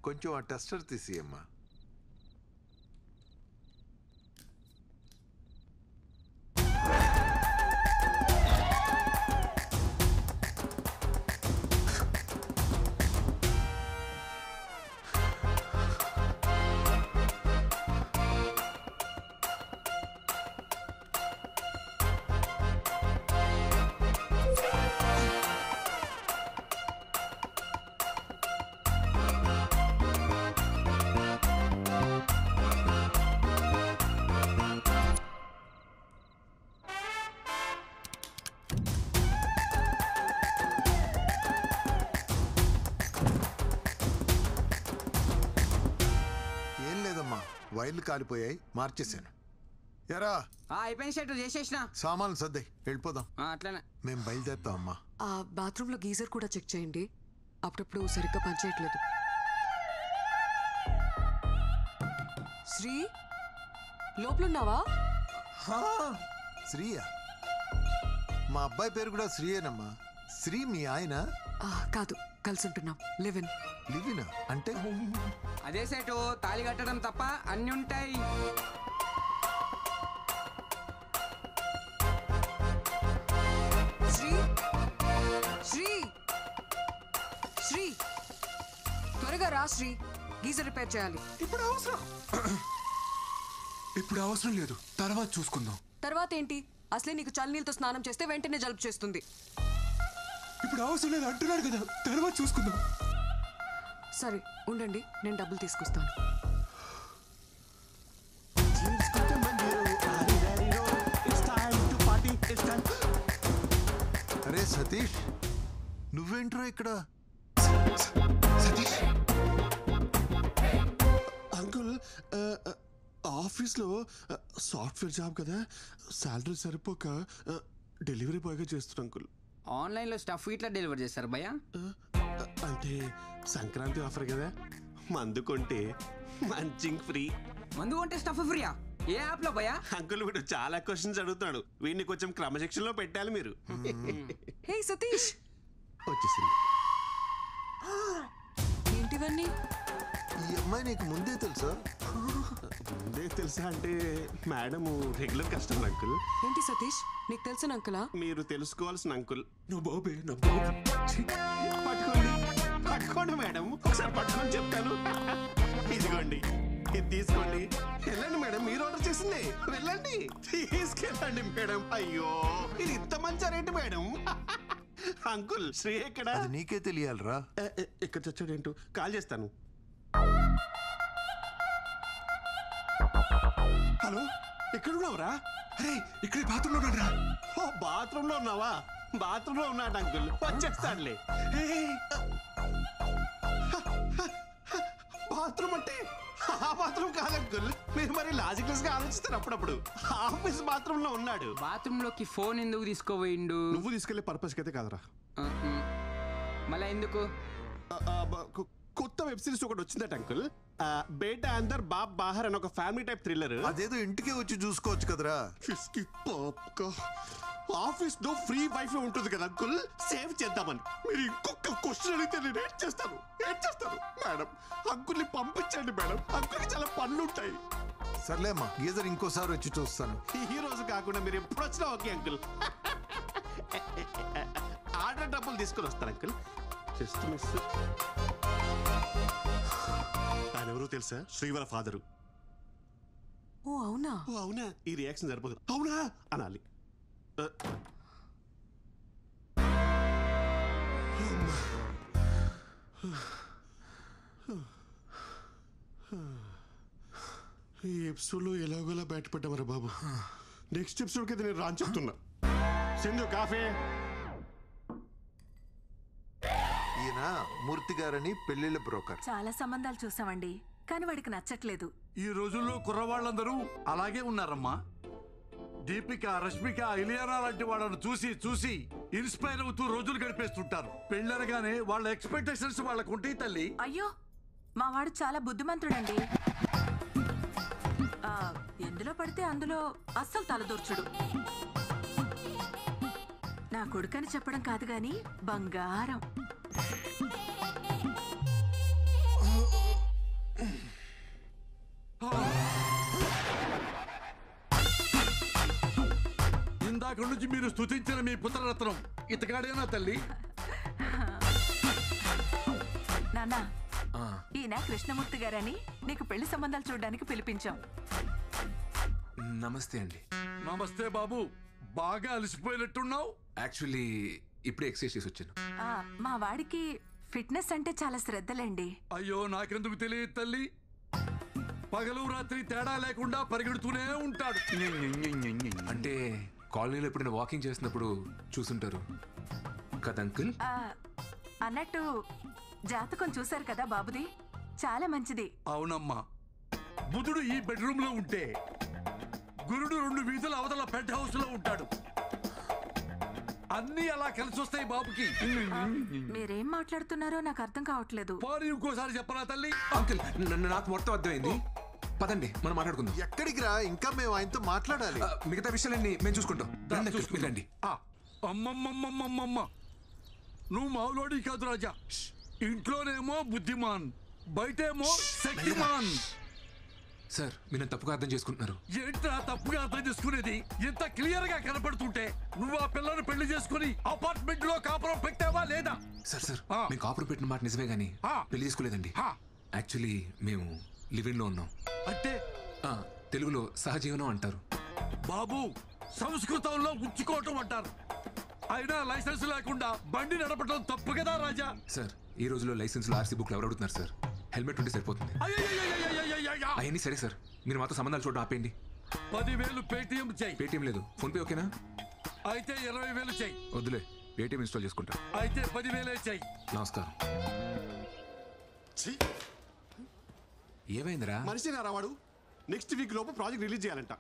కొంచెం ఆ టెస్టర్ తీసి అమ్మా. వైర్లు కాలిపోయాయి, మార్చేశాను. ఎరా అయిపోయిన షర్టు చేసేసిన సామాన్లు సర్దాయి, వెళ్ళిపోదాం. అట్లనే మేము బయలుదేరుతాం అమ్మా. ఆ బాత్రూంలో గీజర్ కూడా చెక్ చేయండి, అప్పుడప్పుడు సరిగ్గా పనిచేయట్లేదు. శ్రీ, లోపలున్నావా? శ్రీయా? మా అబ్బాయి పేరు కూడా శ్రీయేనమ్మా. శ్రీ మీ ఆయన? కాదు, కలిసి ఉంటున్నాం. లివిన్. లివినా అంటే? అదే సేటు తాళి కట్టడం తప్ప అన్ని ఉంటాయి. శ్రీ శ్రీ శ్రీ త్వరగా రా శ్రీ, గీజర్ రిపేర్ చేయాలి. ఇప్పుడు అవసరం లేదు, తర్వాత చూసుకుందాం. తర్వాత ఏంటి? అసలే నీకు చల్లనీళ్ళతో స్నానం చేస్తే వెంటనే జలుబు చేస్తుంది. ఇప్పుడు అవసరం లేదు అంటున్నాడు కదా, తర్వాత చూసుకుందాం. సరే ఉండండి, నేను డబ్బులు తీసుకొస్తాను. అరే సతీష్, నువ్వేంట్రా ఇక్కడ? అంకుల్ ఆఫీస్లో సాఫ్ట్వేర్ జాబ్ కదా, శాలరీ సరిపోక డెలివరీ బాయ్గా చేస్తున్నా అంకుల్. ఆన్లైన్లో స్టఫ్ ఇట్లా డెలివర్ చేస్తారు భయ్యా? అంటే సంక్రాంతి ఆఫర్ కదా, మందు కొంటే మంచింగ్ ఫ్రీ. మందు కొంటే స్టఫ్ ఫ్రీయా? ఏ యాప్ లో భయ్యా? అంకుల్ వీడు చాలా క్వశ్చన్స్ అడుగుతున్నాడు, వీడిని కొంచెం క్రమశిక్షణలో పెట్టాలి మీరు. హే సతీష్, వచ్చేసింది. ఏంటివన్నీ? ఈ అమ్మాయి నీకు ముందే తెలుసా? ముందే తెలుసా అంటే మేడం రెగ్యులర్ కస్టమర్ అంకుల్. ఏంటి సతీష్, నీకు తెలిసిన అంకులా? మీరు తెలుసుకోవాల్సిన అంకుల్. నువ్వు బాబే నా బాబు. పట్టుకోండి పట్టుకోండి మేడం, ఒకసారి పట్టుకొని చెప్తాను. ఇదిగోండి, ఇది తీసుకోండి. వెళ్ళండి మేడం, మీరు ఆర్డర్ చేసింది. వెళ్ళండి, తీసుకెళ్ళండి మేడం. అయ్యో, ఇది ఇంత మంచి రేటు మేడం. అంకుల్ శ్రీ ఎక్కడ? నీకే తెలియాలరా. ఎక్కడ చచ్చాడేంటో, కాల్ చేస్తాను. హలో, ఎక్కడ ఉన్నావురా? అరే ఇక్కడ బాత్రూంలో ఉన్నాడురా. ఓ బాత్రూంలో ఉన్నావా? బాత్రూంలో ఉన్నాడు అంకుల్, వచ్చేస్తాడులే. బాత్రూమ్ అంటే ఆ బాత్రూమ్ కాదు అంకుల్, మీరు మరి లాజికల్స్ గా ఆలోచిస్తారు అప్పుడప్పుడు. ఆఫీస్ బాత్రూమ్ లో ఉన్నాడు. బాత్రూమ్ లోకి ఫోన్ ఎందుకు తీసుకోపోయిండు? నువ్వు తీసుకెళ్లే పర్పస్ అయితే కాదురా. మళ్ళా ఎందుకు? కొత్త వెబ్ సిరీస్ ఒకటి వచ్చిందట అంకుల్, బేటా అందర్ బాబ్ బాహర్ అని ఒక ఫ్యామిలీ టైప్ థ్రిల్లర్. అదేదో ఇంటికే వచ్చి చూసుకోవచ్చు కదరా. ఆఫీస్ లో ఫ్రీ వైఫై ఉంటుంది కదా అంకుల్, సేవ్ చేద్దామని. మీరు ఇంకొక క్వశ్చన్ అడిగితే నేను ఏం చేస్తాను మేడం. అంకుల్ని పంపించండి మేడం, అంకుల్కి చాలా పనులు ఉంటాయి. సర్లేమ్మా, గీజర్ ఇంకోసారి వచ్చి చూస్తాను. ఈ రోజు కాకుండా మీరు ఎప్పుడు వచ్చినా ఓకే అంకుల్. ఆర్డర్ డబ్బులు తీసుకొని వస్తాను అంకుల్. Just miss. ఆయన ఎవరో తెలుసా? శ్రీవర ఫాదరు. ఓ అవునా? ఓ అవునా, ఈ రియాక్షన్ సరిపోదు. అవునా అనాలి. ఈ ఎపిసోడ్ లో ఎలాగోలా బయటపడ్డామరా బాబు. నెక్స్ట్ ఎపిసోడ్ కి నేను రాని చెప్తున్నా. సింధు కాఫీ. ఈయన మూర్తి గారని పెళ్లిళ్ళ బ్రోకర్. చాలా సంబంధాలు చూసామండి, కానీ వాడికి నచ్చట్లేదు. ఈ రోజుల్లో కుర్రవాళ్ళందరూ అలాగే ఉన్నారమ్మా. దీపిక, రష్మిక, ఇలియానా లాంటి వాళ్ళను చూసి చూసి ఇన్స్పైర్ అవుతూ రోజులు గడిపేస్తుంటారు. పెళ్ళనగానే వాళ్ళ ఎక్స్పెక్టేషన్స్ వాళ్ళకు ఉంటాయి తల్లి. అయ్యో, మా వాడు చాలా బుద్ధిమంతుడండి. ఎందులో పడితే అందులో అస్సలు తలదూర్చుడు. నా కొడుకని చెప్పడం కాదు గాని బంగారం. ఇందాక నుంచి మీరు స్తుతించిన మీ పుత్రరత్నం ఇతగాడేనా తల్లి? నాన్న, ఈయన కృష్ణమూర్తి గారని నీకు పెళ్లి సంబంధాలు చూడడానికి పిలిపించాం. నమస్తే అండి. నమస్తే బాబు, బాగా అలసిపోయినట్టున్నావు. యాక్చువల్లీ ఇప్పుడే ఎక్సర్సైజ్ చేసి వచ్చాను. మా వాడికి ఫిట్నెస్ అంటే చాలా శ్రద్ధలండి. అయ్యో, నాకెందుకు తెలియదు తల్లి. పగలు రాత్రి తేడా లేకుండా పరిగెడుతూనే ఉంటాడు. అంటే కాలనీలో ఎప్పుడైనా వాకింగ్ చేసినప్పుడు చూసుంటారు కదా అంకుల్. అన్నట్టు జాతకం చూశారు కదా బాబుది, చాలా మంచిది. అవునమ్మా, బుధుడు ఈ బెడ్రూమ్ లో ఉంటే గురుడు 2 వీధుల అవతల పెంట్ హౌస్ లో ఉంటాడు. అన్ని అలా కలిసి వస్తాయి బాబుకి. మీరేం మాట్లాడుతున్నారో నాకు అర్థం కావట్లేదు. పోనీ ఇంకోసారి చెప్పరా తల్లి? అంకుల్, నాకు మొత్తం అర్థమైంది. పదండి మనం మాట్లాడుకుందాం. ఎక్కడికి రా, ఇంకా మేము ఆయనతో మాట్లాడాలి. మిగతా విషయాలన్నీ మేము చూసుకుంటాం. రండి. అమ్మమ్మమ్మమ్మమ్మ, నువ్వు మావులోడి కాదు రాజా. ఇంట్లోనేమో బుద్ధిమాన్, బయటేమో శక్తిమాన్. సార్ మీరు తప్పుగా అర్థం చేసుకుంటున్నారు. ఏంట్రా తప్పుగా అర్థం చేసుకునేది? ఇంత క్లియర్ గా కనపడుతుంటే నువ్వు ఆ పిల్లను పెళ్లి చేసుకుని అపార్ట్మెంట్ లో కాపురం పెట్టావా లేదా? సార్ సార్ మేము కాపురం పెట్టిన మాట నిజమే గానీ పెళ్లి చేసుకోలేదండి. యాక్చువల్లీ మేము లివింగ్ లో ఉన్నాం. అంటే తెలుగులో సహజీవనం అంటారు. బాబు, సంస్కృతంలో ఉంచుకోవటం అంటారు. అయినా లైసెన్స్ లేకుండా బండి నడపడం తప్పు కదా రాజా. సార్ ఈ రోజుల్లో లైసెన్స్ లో ఆర్సీ బుక్లు ఎవరు అడుగుతున్నారు సార్? హెల్మెట్ ఉంటే సరిపోతుంది. అవన్నీ సరే సార్, మీరు మాతో సంబంధాలు చూడడం ఆపేయండి. 10,000 పేటిఎం చెయ్యి. పేటిఎం లేదు, ఫోన్ పే ఓకేనా? అయితే 20,000 చెయ్యి. వద్దులే, పేటిఎం ఇన్స్టాల్ చేసుకుంటా. అయితే 10,000 చెయ్యి. నమస్కారం. ఏమైందిరా? మనిషి నారావాడు నెక్స్ట్ వీక్ లోపు ప్రాజెక్ట్ రిలీజ్ చేయాలంట.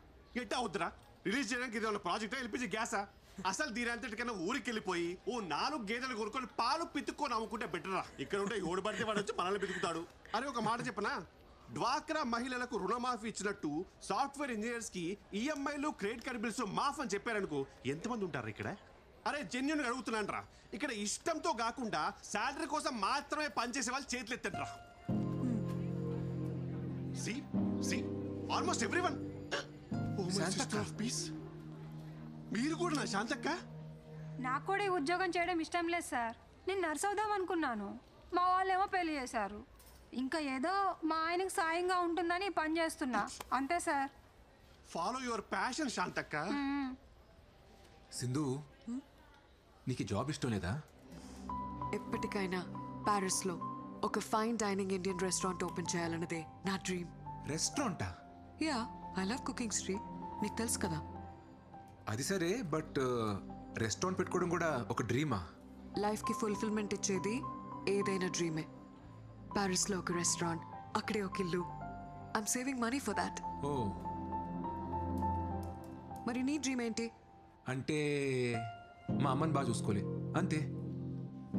ఎట్టా వద్దురా? రిలీజ్ చేయడానికి ఇది ప్రాజెక్టా, ఎల్పిజి గ్యాసా? అసలు దీనంతటికన్నా ఊరికి వెళ్ళిపోయి ఓ 4 గేదెలు కొనుక్కొని పాలు పితుక్కొని అమ్ముకుంటే బెటరా. ఇక్కడ ఉంటే ఓడి పడితే వాడు వచ్చి మనల్ని పితుకుతాడు. అరే ఒక మాట చెప్పనా, డ్వాక్రా మహిళలకు రుణమాఫీ ఇచ్చినట్టు సాఫ్ట్వేర్ ఇంజనీర్స్ కి ఈఎంఐలు క్రెడిట్ కార్డ్ బిల్స్ మాఫ్ అని చెప్పారనుకో, ఎంతమంది ఉంటారు ఇక్కడ? అరే జెన్యున్ అడుగుతున్నాను రా, ఇక్కడ ఇష్టంతో కాకుండా శాలరీ కోసం మాత్రమే పనిచేసే వాళ్ళు చేతులు ఎత్తండి రా. Almost everyone. మీరు కూడా నా శాంతక్క? నాకు కూడా ఈ ఉద్యోగం చేయడం ఇష్టం లేదు సార్. నేను నర్స్ అవుదాం అనుకున్నాను, మా వాళ్ళేమో పెళ్లి చేశారు. ఇంకా ఏదో మా ఆయనకు సాయంగా ఉంటుందని పని చేస్తున్నా అంతే సార్. ఫాలో యువర్ ప్యాషన్ శాంతక్క. సింధు, నీకు జాబ్ ఇష్టం లేదా? ఎప్పటికైనా ప్యారిస్లో ఒక fine dining Indian restaurant open చేయాలన్నదే నా డ్రీమ్. రెస్టారెంటా? Ya, I love cooking Shri, నీకు తెలుసు కదా. అది సరే, బట్ రెస్టారెంట్ పెట్టుకోవడం కూడా ఒక డ్రీమా? లైఫ్కి ఫుల్ఫిల్మెంట్ ఇచ్చేది ఏదైనా డ్రీమే. ప్యారిస్లో ఒక రెస్టారెంట్, అక్కడే ఒక ఇల్లు. I'm saving money for that. Oh, మరి నీ డ్రీమ్ ఏంటి? అంటే మా అమ్మని బాగా చూసుకోలే అంతే.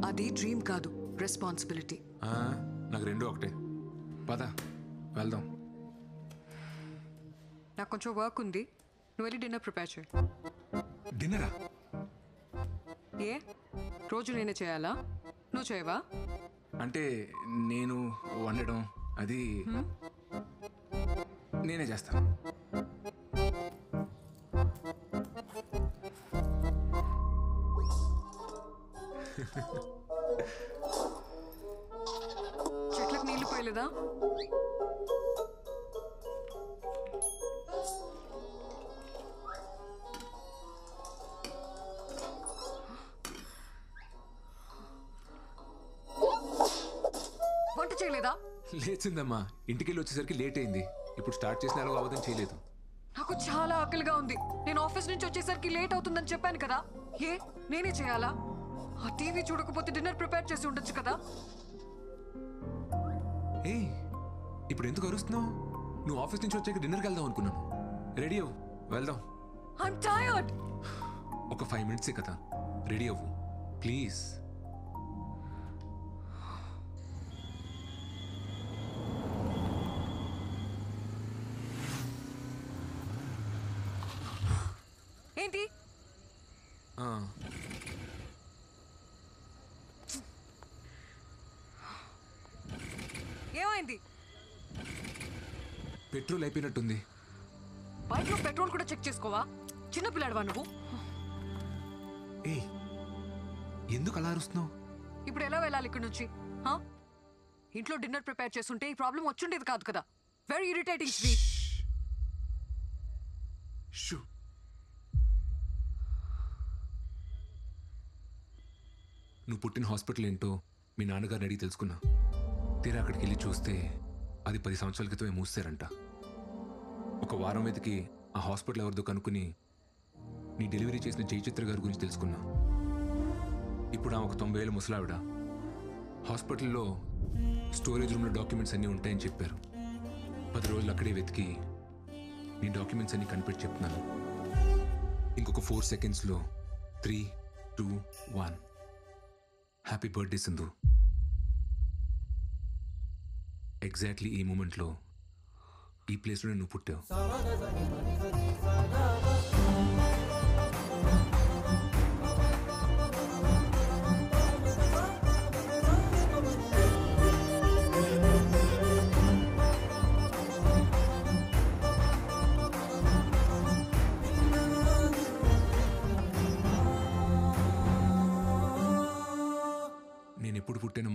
అది డ్రీమ్ కాదు, రెస్పాన్సిబిలిటీ. నాకు రెండూ ఒకటే. పద వెళ్దాం. నాకు కొంచెం వర్క్ ఉంది, నువ్వు వెళ్ళి డిన్నర్ ప్రిపేర్ చేయి. డిన్నరా? ఏ రోజు నేనే చేయాలా? నువ్వు చేయవా? అంటే నేను వండడం అది నేనే చేస్తాను. చెట్లకు నీళ్లు పోయలేదా? వంట చేయలేదా? లేచిందమ్మా, ఇంటికెళ్ళి వచ్చేసరికి లేట్ అయింది. ఇప్పుడు స్టార్ట్ చేసిన అలా అవధం చేయలేదు. నాకు చాలా ఆకలిగా ఉంది. నేను ఆఫీస్ నుంచి వచ్చేసరికి లేట్ అవుతుందని చెప్పాను కదా. ఏ నేనే చేయాలా? ఆ టీవీ చూడకపోతే డిన్నర్ ప్రిపేర్ చేసి ఉండొచ్చు కదా. ఏ ఇప్పుడు ఎందుకు అరుస్తున్నావు? నువ్వు ఆఫీస్ నుంచి వచ్చాక డిన్నర్కి వెళ్దాం అనుకున్నాను. రెడీ అవ్వు, వెళ్దాం. I'm tired. ఒక 5 minutes కదా, రెడీ అవ్వు ప్లీజ్. ఏంటి? ఏమైంది? పెట్రోల్ అయిపోయినట్టుంది. బైక్లో పెట్రోల్ కూడా చెక్ చేసుకోవా? చిన్నపిల్లాడువా నువ్వు? ఏ ఎందుకు అలా అరుస్తున్నావు? ఇప్పుడు ఎలా వెళ్ళాలి ఇక్కడ నుంచి? ఇంట్లో డిన్నర్ ప్రిపేర్ చేస్తుంటే ఈ ప్రాబ్లం వచ్చుండేది కాదు కదా. Very irritating Sri. నువ్వు పుట్టిన హాస్పిటల్ ఏంటో మీ నాన్నగారిని అడిగి తెలుసుకున్నా. తీరా అక్కడికి వెళ్ళి చూస్తే అది 10 సంవత్సరాల క్రితమే మూసారంట. ఒక వారం వెతికి ఆ హాస్పిటల్ ఎవరిదో కనుక్కుని నీ డెలివరీ చేసిన జయచిత్ర గారి గురించి తెలుసుకున్నా. ఇప్పుడు ఆమె ఒక 90 ఏళ్ళ ముసలావిడ. హాస్పిటల్లో స్టోరేజ్ రూమ్లో డాక్యుమెంట్స్ అన్నీ ఉంటాయని చెప్పారు. 10 రోజులు అక్కడే వెతికి నీ డాక్యుమెంట్స్ అన్నీ కనిపెట్టి చెప్తున్నాను. ఇంకొక 4 secondsలో 3, 2, 1. Happy birthday Sindhu. ఎగ్జాక్ట్లీ ఈ మూమెంట్లో ఈ ప్లేస్లోనే నువ్వు పుట్టావు.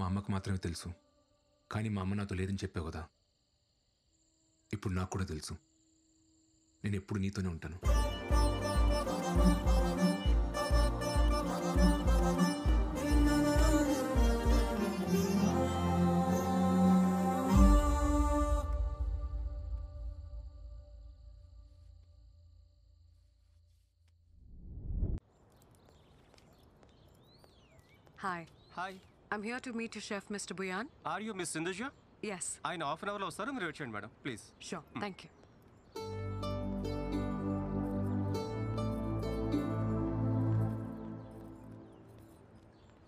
అమ్మకు మాత్రమే తెలుసు. కానీ మా అమ్మ నాతో లేదని చెప్పావు కదా, ఇప్పుడు నాకు కూడా తెలుసు. నేను ఎప్పుడు నీతోనే ఉంటాను. Hi. Hi. I'm here to meet your chef, Mr. Buyan. Are you Miss Sindhuja? Yes. ఆయన హాఫ్ అన్ అవర్లో వస్తారు, మీరు వచ్చేయండి madam please. Sure. Thank you.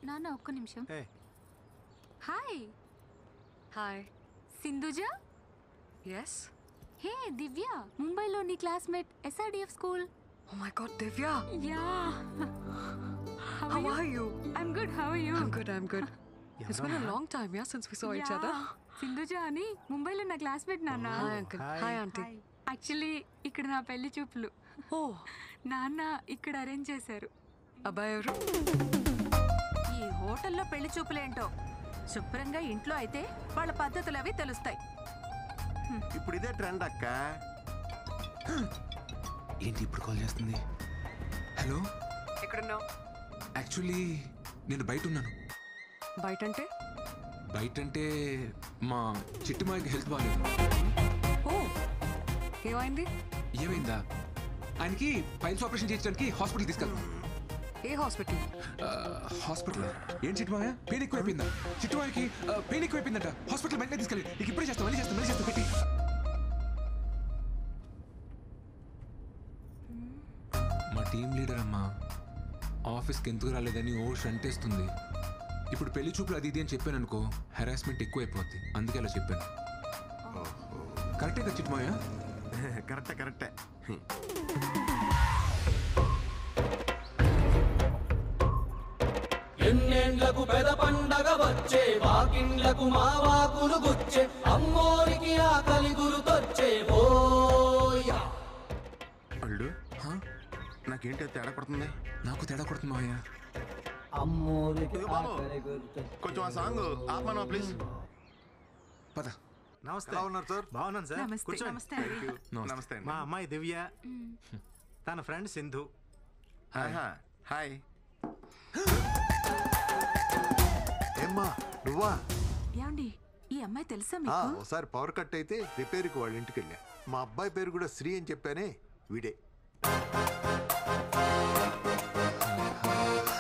నాన్న ఒక్క నిమిషం. హాయ్. హాయ్. సింధుజ? Yes. హే దివ్య, ముంబైలో నీ classmate SRDF school. Oh my God, Divya. Yeah. How are you? I'm good. How are you? I'm good. I'm good. It's been a long time, yeah, since we saw each other. Sindhuja అని ముంబైలో నా classmate నాన్న. Hi, uncle. Hi, auntie. Actually ఇక్కడ నా పెళ్లి చూపులు. ఓ, నాన్న ఇక్కడ అరేంజ్ చేశారు. అబ్బాయి ఎవరు? ఈ హోటల్లో పెళ్లి చూపులేంటో, శుభ్రంగా ఇంట్లో అయితే వాళ్ళ పద్ధతులు అవి తెలుస్తాయి. ఇప్పుడు ఇదే ట్రెండ్ అక్క. ఏంటి ఇప్పుడు కాల్ చేస్తుంది? హలో, ఎక్కడున్నావు? యాక్చువల్లీ నేను బయట ఉన్నాను. బయట అంటే? బయట అంటే మా చిట్టి మాయకి హెల్త్ బాగాలేదు. ఓ, ఏమైంది? ఏమైందా? ఆయనకి పైల్స్ ఆపరేషన్ చేయించడానికి హాస్పిటల్ తీసుకెళ్తాం. ఏ హాస్పిటల్? హాస్పిటల్ ఏం చిట్టుమాయ? పెయిన్ ఎక్కువైపోయిందా? చిట్టుమాయకి పెయిన్ ఎక్కువైపోయిందంట. హాస్పిటల్ వెంటనే తీసుకెళ్ళి. నీకు ఇప్పుడే చేస్తాం, మళ్ళీ చేస్తాం పెట్టి. మా టీం లీడర్ అమ్మా ఆఫీస్కి ఎందుకు రాలేదని ఓ షంటేస్తుంది. ఇప్పుడు పెళ్లి చూపులు అది ఇది అని చెప్పాను అనుకో, హెరాస్మెంట్ ఎక్కువైపోద్ది. అందుకే అలా చెప్పాను. కరెక్టే కదా చిట్టుమాయ? కరెక్టే. ఎన్నేండ్లకు పెద పండగ వచ్చే, వాకిండ్లకు మావాకులు గుచ్చే, అమ్మోరికి ఆకలి గురుతొచ్చే బోయ్. అల్లు నాకేంటి తేడా కొడుతుంది? నాకు తేడా కొడుతుంది మావయ్య. కొంచెం ఆ సాంగ్ ఆపమా ప్లీజ్. పద. నమస్తే. ఎలా ఉన్నారు సార్? బాగున్నాను సార్. నమస్తే. కూర్చోండి. నమస్తే. Thank you. నమస్తే మా అమ్మాయి దివ్య, తన ఫ్రెండ్ సింధు. హాయ్. ఏమ్మా నువ్వా? ఏమండి, ఈ అమ్మాయి తెలుసా ఆ, మీకు? ఒకసారి పవర్ కట్ అయితే రిపేర్కి వాళ్ళ ఇంటికి వెళ్ళా. మా అబ్బాయి పేరు కూడా శ్రీ అని చెప్పానే, వీడే.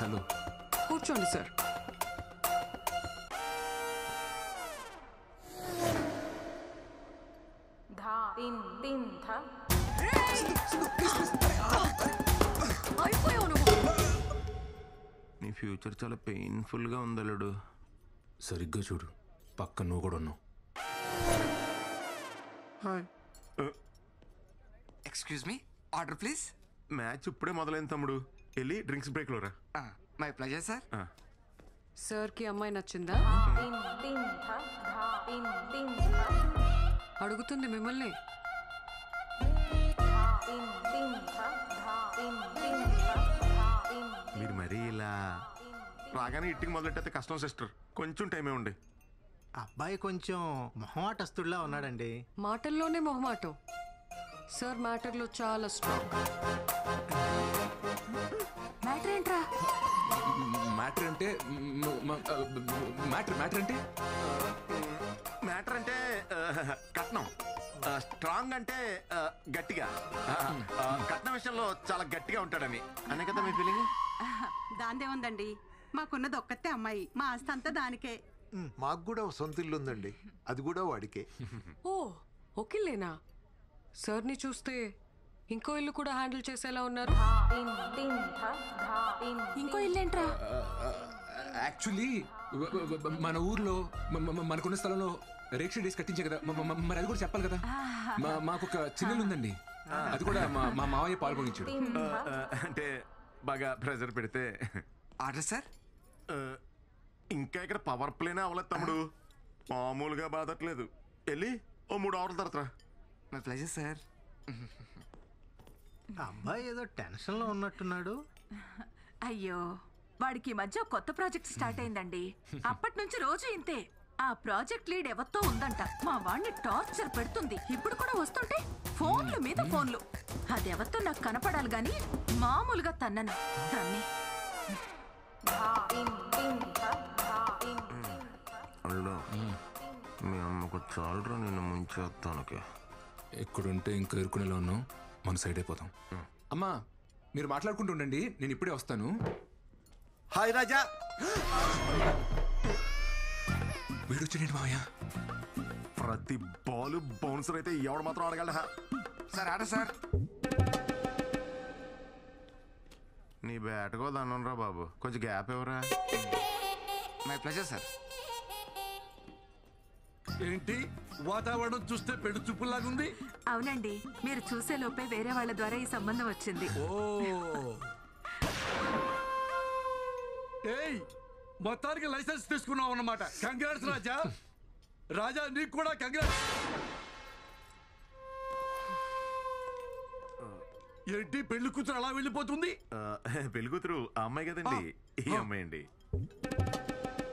హలో. కూర్చోండి సార్. అయిపోయావు నువ్వు. నీ ఫ్యూచర్ చాలా పెయిన్ఫుల్ గా ఉందలుడు. సరిగ్గా చూడు, పక్క నువ్వు కూడా ఉన్నావు. Excuse me, order please. Match ఇప్పుడే మొదలైంది తమ్ముడు, వెళ్ళి డ్రింక్స్ బ్రేక్ లో రా. My pleasure sir. సార్కి అమ్మాయి నచ్చిందా? అడుగుతుంది మిమ్మల్ని. మీరు మరీ ఇలా రాగానే ఇట్టికి మొదలెట్టయితే కష్టం సిస్టర్, కొంచెం టైమే ఉండి. అబ్బాయి కొంచెం మొహమాటస్తుడిలా ఉన్నాడండి. మాటల్లోనే మొహమాటం. సార్ మ్యాటర్లో చాలా స్ట్రాంగ్. మ్యాటర్ ఏంట్రా? మ్యాటర్ అంటే మ్యాటర్ అంటే కట్నం. స్ట్రాంగ్ అంటే గట్టిగా. కట్నం విషయంలో చాలా గట్టిగా ఉంటాడని అనే కదా మీ ఫీలింగ్? దాందే ఉందండి, మాకున్నది ఒక్కతే అమ్మాయి, మా ఆస్తి అంతా దానికే. మాకు కూడా సొంత ఇల్లు ఉందండి, అది కూడా వాడికే. ఓ, ఒకిల్లేనా? సార్ని చూస్తే ఇంకో ఇల్లు కూడా హ్యాండిల్ చేసేలా ఉన్నారు. ఇంకో ఇల్లేంట్రా? యాక్చువల్లీ మన ఊర్లో మనకున్న స్థలంలో రేక్ష డేస్ కట్టించే కదా, మరి అది కూడా చెప్పాలి కదా. మాకు ఒక చిన్నలు ఉందండి, అది కూడా మా మావయ్య పాల్గొనించాడు. అంటే బాగా ప్రెజర్ పెడితే. Order sir. ఇంకా ఇక్కడ పవర్ ప్లేనే అవ్వలేదు తమ్ముడు, మామూలుగా బాధట్లేదు. వెళ్ళి ఓ 3 అవర్ల తర్వాత. My pleasure sir. అబ్బాయి ఏదో టెన్షన్లో ఉన్నట్టున్నాడు. అయ్యో, వాడికి ఈ మధ్య కొత్త ప్రాజెక్ట్ స్టార్ట్ అయిందండి. అప్పటి నుంచి రోజు ఇంతే. ఆ ప్రాజెక్ట్ లీడ్ ఎవరితో ఉందంట. మా వాడిని టార్చర్ పెడుతుంది. ఇప్పుడు కూడా వస్తుంటే ఫోన్ల మీద ఫోన్లు. అదెవరితో నాకు కనపడాలి గాని మామూలుగా తన్నను దాన్ని. మీ అమ్మకు చాలరా నేను ముంచేస్తానుకే. ఎక్కడుంటే ఇంకా ఎరుకునేలా ఉన్నాం, మన సైడ్ అయిపోతాం. అమ్మా మీరు మాట్లాడుకుంటూ ఉండండి, నేను ఇప్పుడే వస్తాను. హాయ్ రాజా. వీడొచ్చాడు మావయ్య. ప్రతి బాల్ బౌన్సర్ అయితే ఎవడు మాత్రం ఆడగలరా? సార్ ఆడ సార్. నీ బ్యాట్కో దన్నురా బాబు, కొంచెం గ్యాప్ ఎవరా? My pleasure sir. ఏంటి వాతావరణం చూస్తే పెళ్లి చూపులాగుంది? అవునండి, మీరు చూసే లోపే వేరే వాళ్ళ ద్వారా ఈ సంబంధం వచ్చింది. ఏయ్ మొత్తానికి లైసెన్స్ తీసుకున్నావు అన్నమాట. కంగ్రాట్స్ రాజా. రాజా నీకు కూడా కంగ్రాట్స్. ఏంటి పెళ్లి కూతురు అలా వెళ్ళిపోతుంది? పెళ్లి కూతురు ఆ అమ్మాయి కదండి, ఈ అమ్మాయి అండి.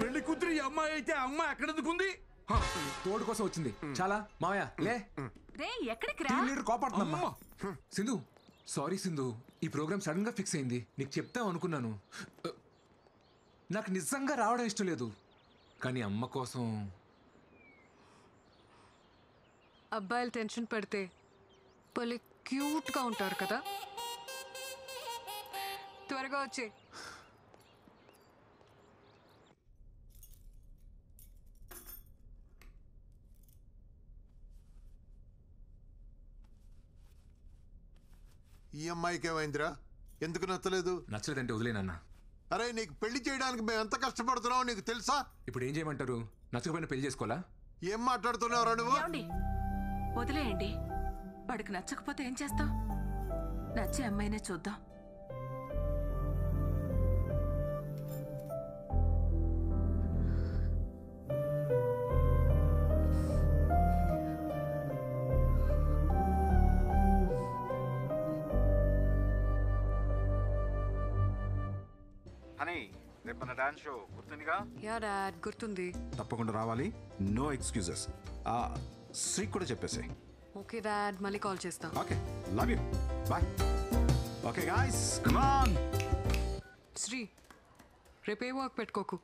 పెళ్లి కూతురు ఈ అమ్మాయి అయితే ఆ అమ్మాయి ఎక్కడెందుకుంది? తోడు కోసం వచ్చింది. చాలా మావయ్య లే. రే ఎక్కడికి రా? కోపడుతుందమ్మా. సింధు సారీ సింధు, ఈ ప్రోగ్రామ్ సడన్ గా ఫిక్స్ అయింది. నీకు చెప్తాం అనుకున్నాను. నాకు నిజంగా రావడం ఇష్టం లేదు, కానీ అమ్మ కోసం. అబ్బాయిలు టెన్షన్ పడితే భలే క్యూట్గా ఉంటారు కదా. త్వరగా వచ్చే. ఈ అమ్మాయికి ఏమైందిరా? ఎందుకు నచ్చలేదు? నచ్చలేదంటే వదిలేనన్నా. అరే నీకు పెళ్లి చేయడానికి మేము ఎంత కష్టపడుతున్నావు నీకు తెలుసా? ఇప్పుడు ఏం చేయమంటారు? నచ్చకపోయినా పెళ్లి చేసుకోవాలా? ఏం మాట్లాడుతున్నావురా నువ్వు? వదిలేయండి. వాడికి నచ్చకపోతే ఏం చేస్తావు? నచ్చే అమ్మాయినే చూద్దాం. హనీ రేపు మన డాన్స్ షో గుర్తుందిగా? యా డాడ్ గుర్తుంది. తప్పకుండా రావాలి, నో ఎక్స్క్యూజెస్. శ్రీ కూడా చెప్పేసి. ఓకే డాడ్, మళ్ళీ కాల్ చేస్తా. Okay, love you, bye. Okay guys come on. Sri రేపే వర్క్ పెట్టుకోకు,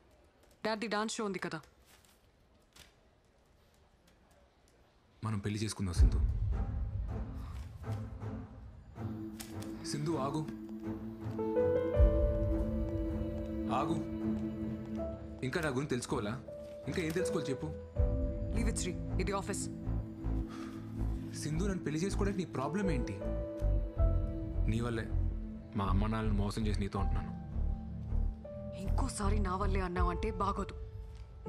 డాడీ డాన్స్ షో ఉంది కదా. మనం పెళ్లి చేసుకుందాం సింధు. సింధు ఆగు ఆగు. ఇంకా నా గురించి తెలుసుకోవాలా? ఇంకా ఏం తెలుసుకోవాలి చెప్పు. లీవ్ ఇట్ శ్రీ, ఇది ఆఫీస్. సింధు నన్ను పెళ్లి చేసుకోవడానికి నీ ప్రాబ్లం ఏంటి? నీ వల్లే మా అమ్మ నాన్నని మోసం చేసి నీతో అంటున్నాను. ఇంకోసారి నా వల్లే అన్నావంటే బాగోదు.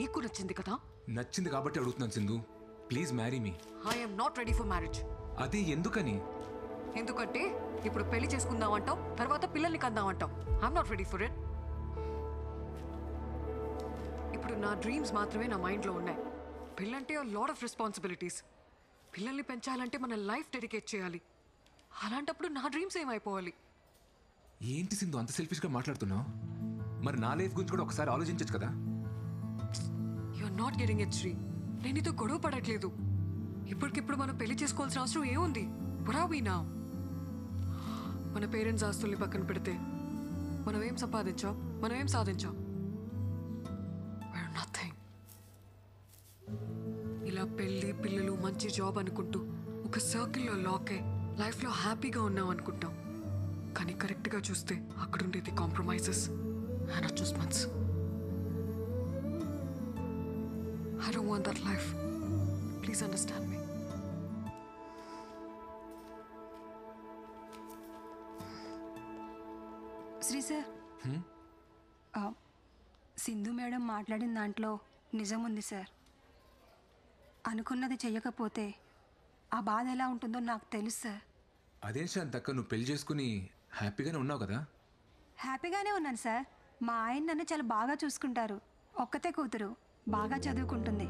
నీకు నచ్చింది కదా? నచ్చింది కాబట్టి అడుగుతున్నాను Sindhu, please marry me. I'm not ready for marriage. అదే ఎందుకని? ఎందుకంటే ఇప్పుడు పెళ్లి చేసుకుందాం అంటావు, తర్వాత పిల్లల్ని కందాం అంటావు. I'm not ready for it. ఇప్పుడు నా డ్రీమ్స్ మాత్రమే నా మైండ్లో ఉన్నాయి. పిల్లంటే లాట్ ఆఫ్ రెస్పాన్సిబిలిటీస్. పిల్లల్ని పెంచాలంటే మన లైఫ్ డెడికేట్ చేయాలి. అలాంటప్పుడు నా డ్రీమ్స్ ఏమైపోవాలి? ఏంటి సింధు అంత సెల్ఫిష్గా మాట్లాడుతున్నావు? మరి నా లైఫ్ గురించి కూడా ఒకసారి ఆలోచించచ్చు కదా. You're not getting it Sri. నేను నీతో గొడవ పడట్లేదు. ఇప్పటికిప్పుడు మనం పెళ్లి చేసుకోవాల్సిన అవసరం ఏముంది? What are we now? మన పేరెంట్స్ ఆస్తుల్ని పక్కన పెడితే మనం ఏం సంపాదించాం, మనం ఏం సాధించాం? We're nothing. ఇలా పెళ్ళి పిల్లలు మంచి జాబ్ అనుకుంటూ ఒక సర్కిల్లో లాక్ అయి లైఫ్లో హ్యాపీగా ఉన్నాం అనుకుంటాం. కానీ కరెక్ట్గా చూస్తే అక్కడ ఉండేది compromises and adjustments. I don't want that life. Please understand me. Sri sir, Sindhu madam మాట్లాడిన దాంట్లో నిజం ఉంది సార్. అనుకున్నది చెయ్యకపోతే ఆ బాధ ఎలా ఉంటుందో నాకు తెలుసు సార్. అదేం శాంతక్క, నువ్వు పెళ్లి చేసుకుని హ్యాపీగానే ఉన్నావు కదా? హ్యాపీగానే ఉన్నాను సార్. మా ఆయన నన్ను చాలా బాగా చూసుకుంటారు. ఒక్కతే కూతురు, బాగా చదువుకుంటుంది.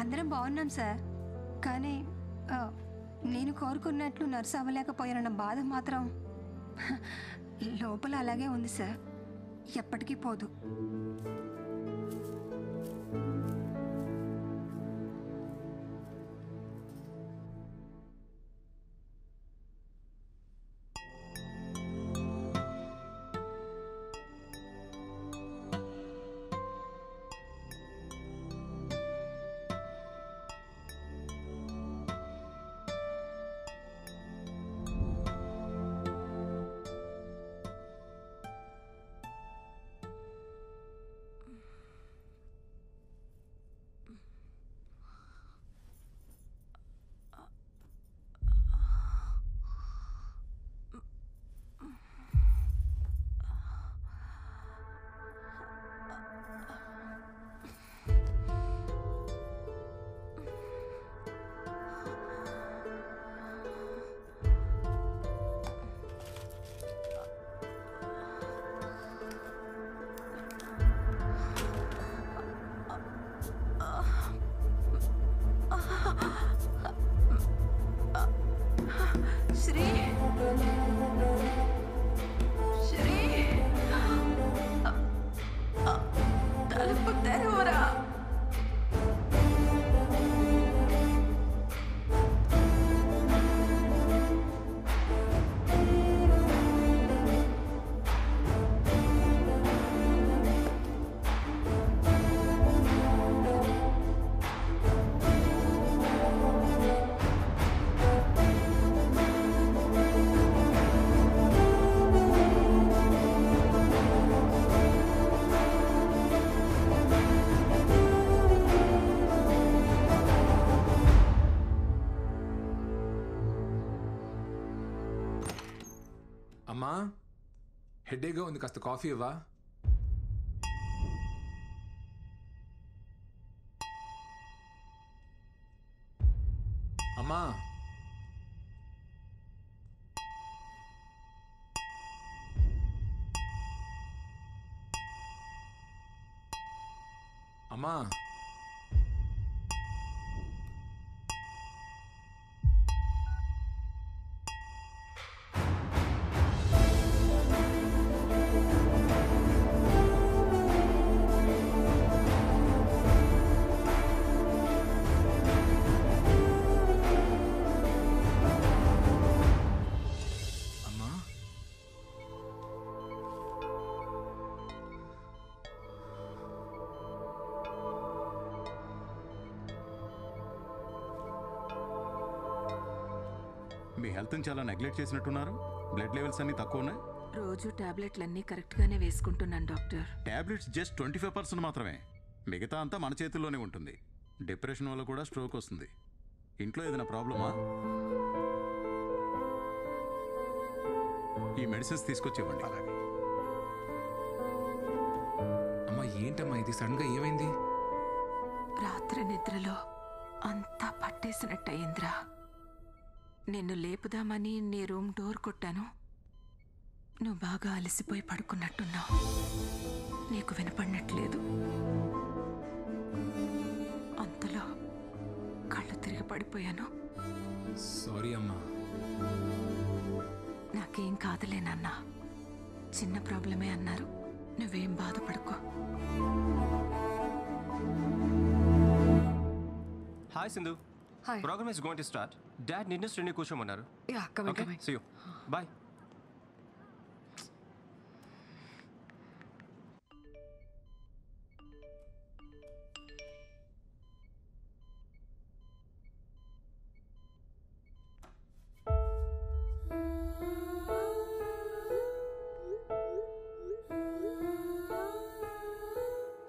అందరం బాగున్నాం సార్. కానీ నేను కోరుకున్నట్లు నర్సు అవ్వలేకపోయానన్న బాధ మాత్రం లోపల అలాగే ఉంది సార్. ఎప్పటికీ పోదు. అమ్మా, హెడేక్గా ఉంది, కాస్త కాఫీ ఇవ్వా? అమ్మా, అమ్మా, మీ హెల్త్ని చాలా నెగ్లెక్ట్ చేసినట్టున్నారు. బ్లడ్ లెవెల్స్ అన్ని తక్కువ ఉన్నాయి. రోజు టాబ్లెట్లన్నీ కరెక్ట్గానే వేసుకుంటున్నాను డాక్టర్. టాబ్లెట్స్ జస్ట్ 25% మాత్రమే. మిగతా అంతా మన చేతుల్లోనే ఉంటుంది. డిప్రెషన్ వల్ల కూడా స్ట్రోక్ వస్తుంది. ఇంట్లో ఏదైనా ప్రాబ్లమా? ఈ మెడిసిన్స్ తీసుకొచ్చేవ్వండి. అమ్మా, ఏంటమ్మా ఇది? సడన్గా ఏమైంది? రాత్రి నిద్రలో అంతా పట్టేసినట్టయిందిరా. నిన్ను లేపుదామని నీ రూమ్ డోర్ కొట్టాను. నువ్వు బాగా అలసిపోయి పడుకున్నట్టున్నావు. నీకు వినపడినట్లేదు. అంతలో కళ్ళు తిరిగి పడిపోయాను. సారీ అమ్మా. నాకేం కాదులే నాన్న, చిన్న ప్రాబ్లమే అన్నారు. నువ్వేం బాధపడుకో. Hi Sindhu. Hi. Program is going to start. Dad నిన్ను శ్రేణి కూర్చోమన్నారు. Ya, coming coming. See you. Bye.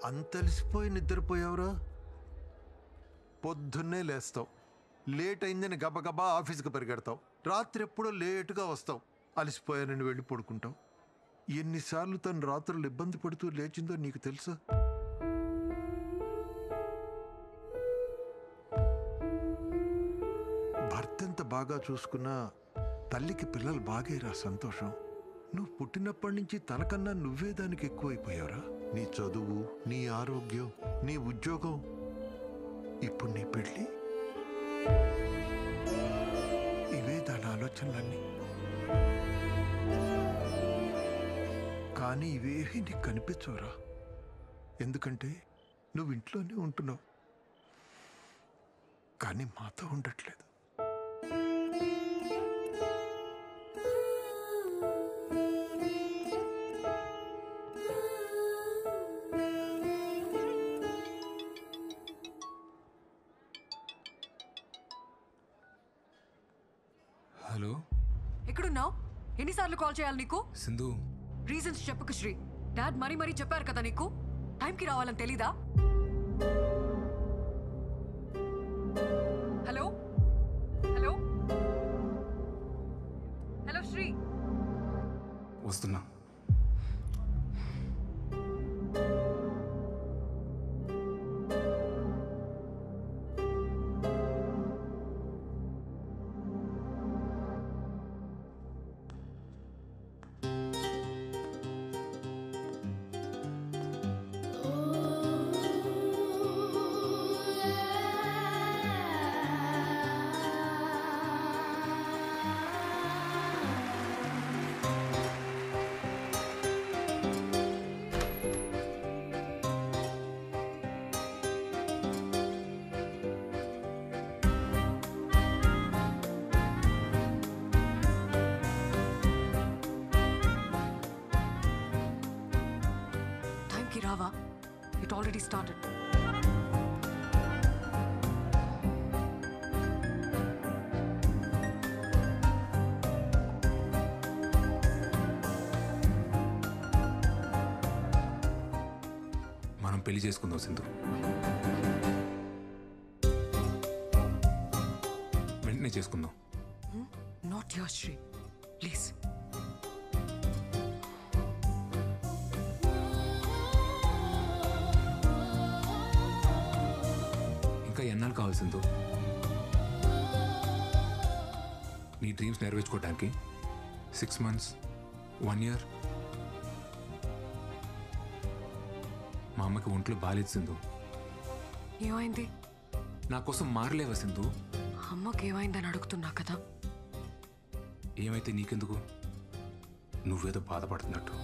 అంతలిసిపోయి నిద్రపోయావురా? పొద్దున్నే లేస్తావు, లేట్ అయిందని గబగబా ఆఫీస్కి పరిగెడతావు, రాత్రి ఎప్పుడో లేటుగా వస్తావు, అలసిపోయానని వెళ్ళి పడుకుంటావు. ఎన్నిసార్లు తను రాత్రులు ఇబ్బంది పడుతూ లేచిందో నీకు తెలుసా? భర్త ఎంత బాగా చూసుకున్నా తల్లికి పిల్లలు బాగేరా సంతోషం. నువ్వు పుట్టినప్పటి నుంచి తనకన్నా నువ్వే దానికి ఎక్కువైపోయావురా. నీ చదువు, నీ ఆరోగ్యం, నీ ఉద్యోగం, ఇప్పుడు నీ పెళ్ళి, ఇవే దాని ఆలోచనలన్నీ. కానీ ఇవేవి నీకు కనిపించవురా. ఎందుకంటే నువ్వు ఇంట్లోనే ఉంటున్నావు, కానీ మాతో ఉండట్లేదు. హలో ఎక్కడున్నావు? ఎన్నిసార్లు కాల్ చేయాలి నీకు? సింధు, రీజన్స్ చెప్పకు శ్రీ. డాడ్ మరీ చెప్పారు కదా నీకు, టైంకి రావాలని తెలీదా? Hello hello hello Sri. వస్తున్నా. రావా? It already started. మనం పెళ్లి చేసుకుందాం సింధు. వెంటనే చేసుకుందాం. Not your Sri, please. ఎన్నాళ్ళు కావాల్సిందో నీ డ్రీమ్స్ నెరవేర్చుకోవడానికి? 6 months, 1 year? మా అమ్మకి ఒంట్లో బాలేదు సింధు. ఏమైంది? నా కోసం మారలేవా సింధు? అమ్మకి ఏమైందని అడుగుతున్నా కదా. ఏమైతే నీకెందుకు? నువ్వేదో బాధపడుతున్నట్టు.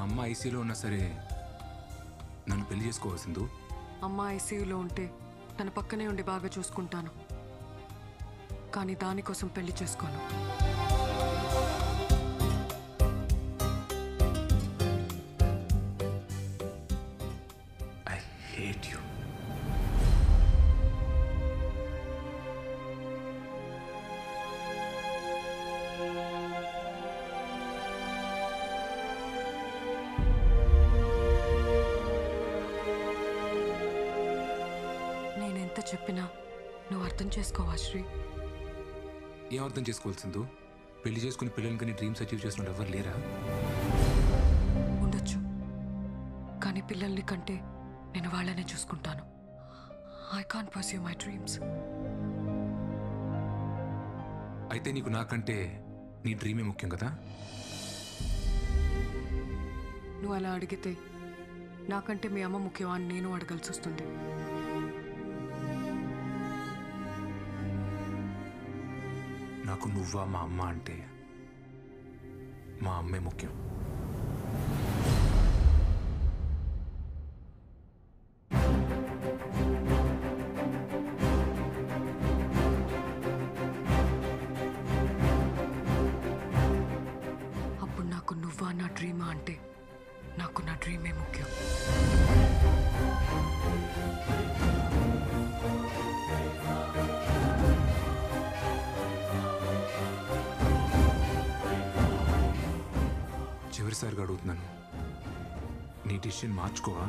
అమ్మ ఐసీయూలో ఉన్నా సరే నన్ను పెళ్లి చేసుకోవాల్సిందు. అమ్మ ఐసీయూలో ఉంటే తన పక్కనే ఉండి బాగా చూసుకుంటాను, కానీ దానికోసం పెళ్లి చేసుకోను. I hate you. చెప్పినా నువ్వు అర్థం చేసుకోవా శ్రీ? ఏం అర్థం చేసుకోవాల్సిందో? పెళ్లి చేసుకుని పిల్లలకి నీ డ్రీమ్స్ అచీవ్ చేసిన ఎవరు లేరా? ఉండొచ్చు, కానీ పిల్లల్ని కంటే నేను వాళ్ళనే చూసుకుంటాను. I can't pursue my dreams. అయితే నీకు నాకంటే నీ డ్రీమే ముఖ్యం కదా? నువ్వు అలా అడిగితే నాకంటే మీ అమ్మ ముఖ్యమా అని నేను అడగాల్సి వస్తుంది. నాకు నువ్వా మా అమ్మ అంటే మా అమ్మే ముఖ్యం. అప్పుడు నాకు నువ్వా నా డ్రీమా అంటే నాకు నా డ్రీమే ముఖ్యం. చివరిసారిగా అడుగుతున్నాను, నీ డిసిషన్ మార్చుకోవా?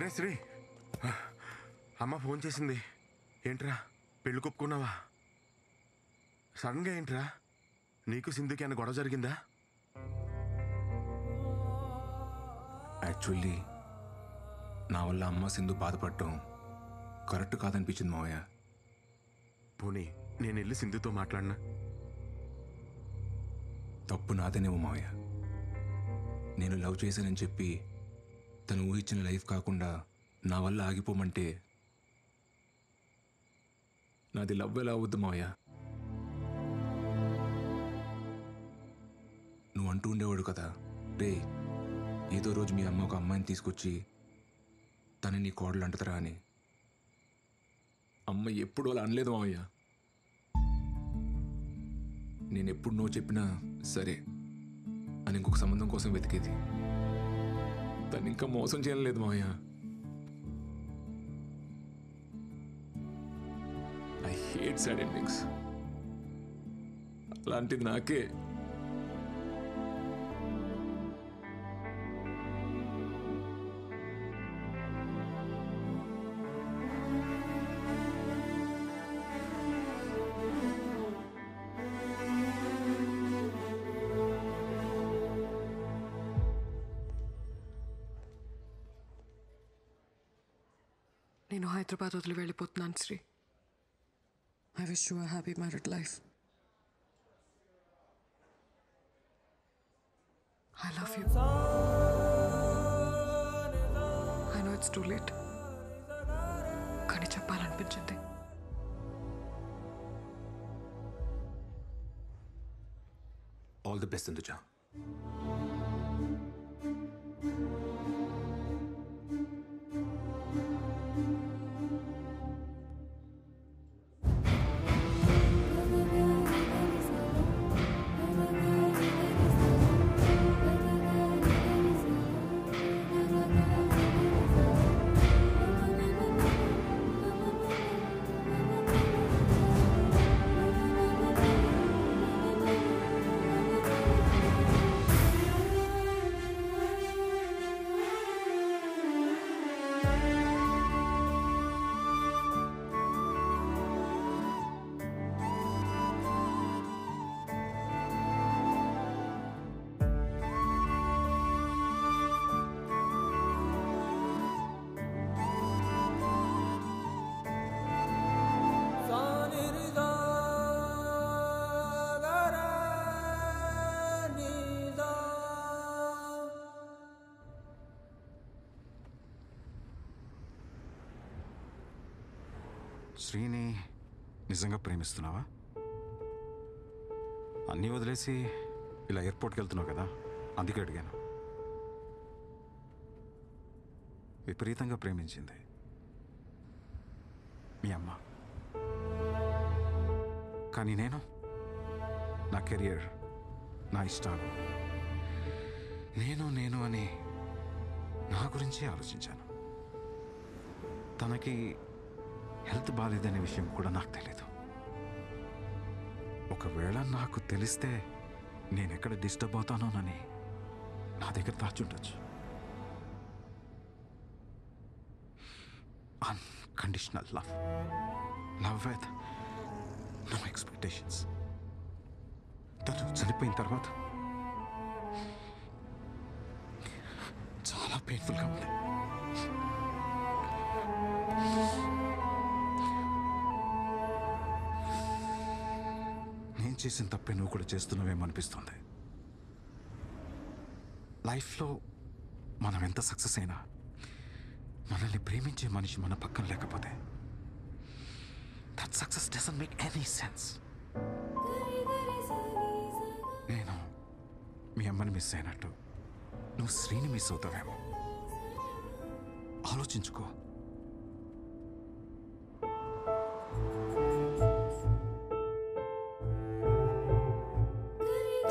రే శ్రీ, అమ్మ ఫోన్ చేసింది. ఏంట్రా పెళ్లి కొప్పుకున్నావా? సడన్గా ఏంట్రా? నీకు సింధుకి అన్న గొడవ జరిగిందా? యాక్చువల్లీ నా వల్ల అమ్మ సింధు బాధపడటం కరెక్ట్ కాదనిపించింది మావయ్య. పోనీ నేను వెళ్ళి సింధుతో మాట్లాడినా? తప్పు నాదేనేమో మావయ్య. నేను లవ్ చేశానని చెప్పి తను ఊహించిన లైఫ్ కాకుండా నా వల్ల ఆగిపోమంటే నాది లవ్ ఎలా అవుద్దు మావయ్య? నువ్వు అంటూ ఉండేవాడు కదా, రే ఏదో రోజు మీ అమ్మ ఒక అమ్మాయిని తీసుకొచ్చి తను నీ కోడలు అంటదరా అని. అమ్మ ఎప్పుడు అలా అనలేదు మావయ్య. నేను ఎప్పుడు నో చెప్పినా సరే అని ఇంకొక సంబంధం కోసం వెతికేది. తను ఇంకా మోసం చేయలేదు మావయ్య. I hate sad endings. అలాంటిది నాకే. నేను హైదరాబాద్ వదిలి వెళ్ళిపోతున్నాను Shri. I wish you a happy married life. I love you. I know it's too late, కానీ చెప్పాలనిపించింది. All the best Sindhuja. శ్రీని నిజంగా ప్రేమిస్తున్నావా? అన్నీ వదిలేసి ఇలా ఎయిర్పోర్ట్కి వెళ్తున్నావు కదా, అందుకే అడిగాను. విపరీతంగా ప్రేమించింది మీ అమ్మ. కానీ నేను నా కెరియర్, నా ఇష్టాలు, నేను అని నా గురించి ఆలోచించాను. తనకి హెల్త్ బాగాలేదనే విషయం కూడా నాకు తెలీదు. ఒకవేళ నాకు తెలిస్తే నేను ఎక్కడ డిస్టర్బ్ అవుతానోనని నా దగ్గర దాచుండొచ్చు. Unconditional love, love with no expectations. తను చనిపోయిన తర్వాత చాలా పెయిన్ఫుల్గా ఉంది. నేను చేసిన తప్పే నువ్వు కూడా చేస్తున్నావేమనిపిస్తుంది. లైఫ్లో మనం ఎంత సక్సెస్ అయినా మనల్ని ప్రేమించే మనిషి మన పక్కన లేకపోతే that success doesn't make any sense. నేను మీ అమ్మని మిస్ అయినట్టు నువ్వు శ్రీని మిస్ అవుతావేమో. ఆలోచించుకో.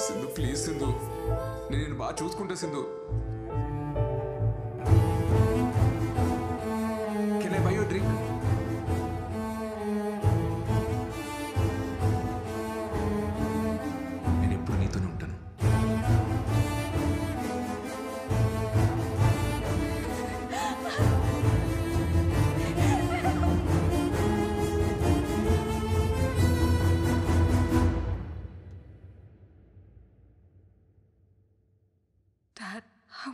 సింధు ప్లీజ్ సింధు, నేను బాగా చూసుకుంటా Sindhu. Can I by you drink? నేను ఎప్పుడు నీతోనే ఉంటాను.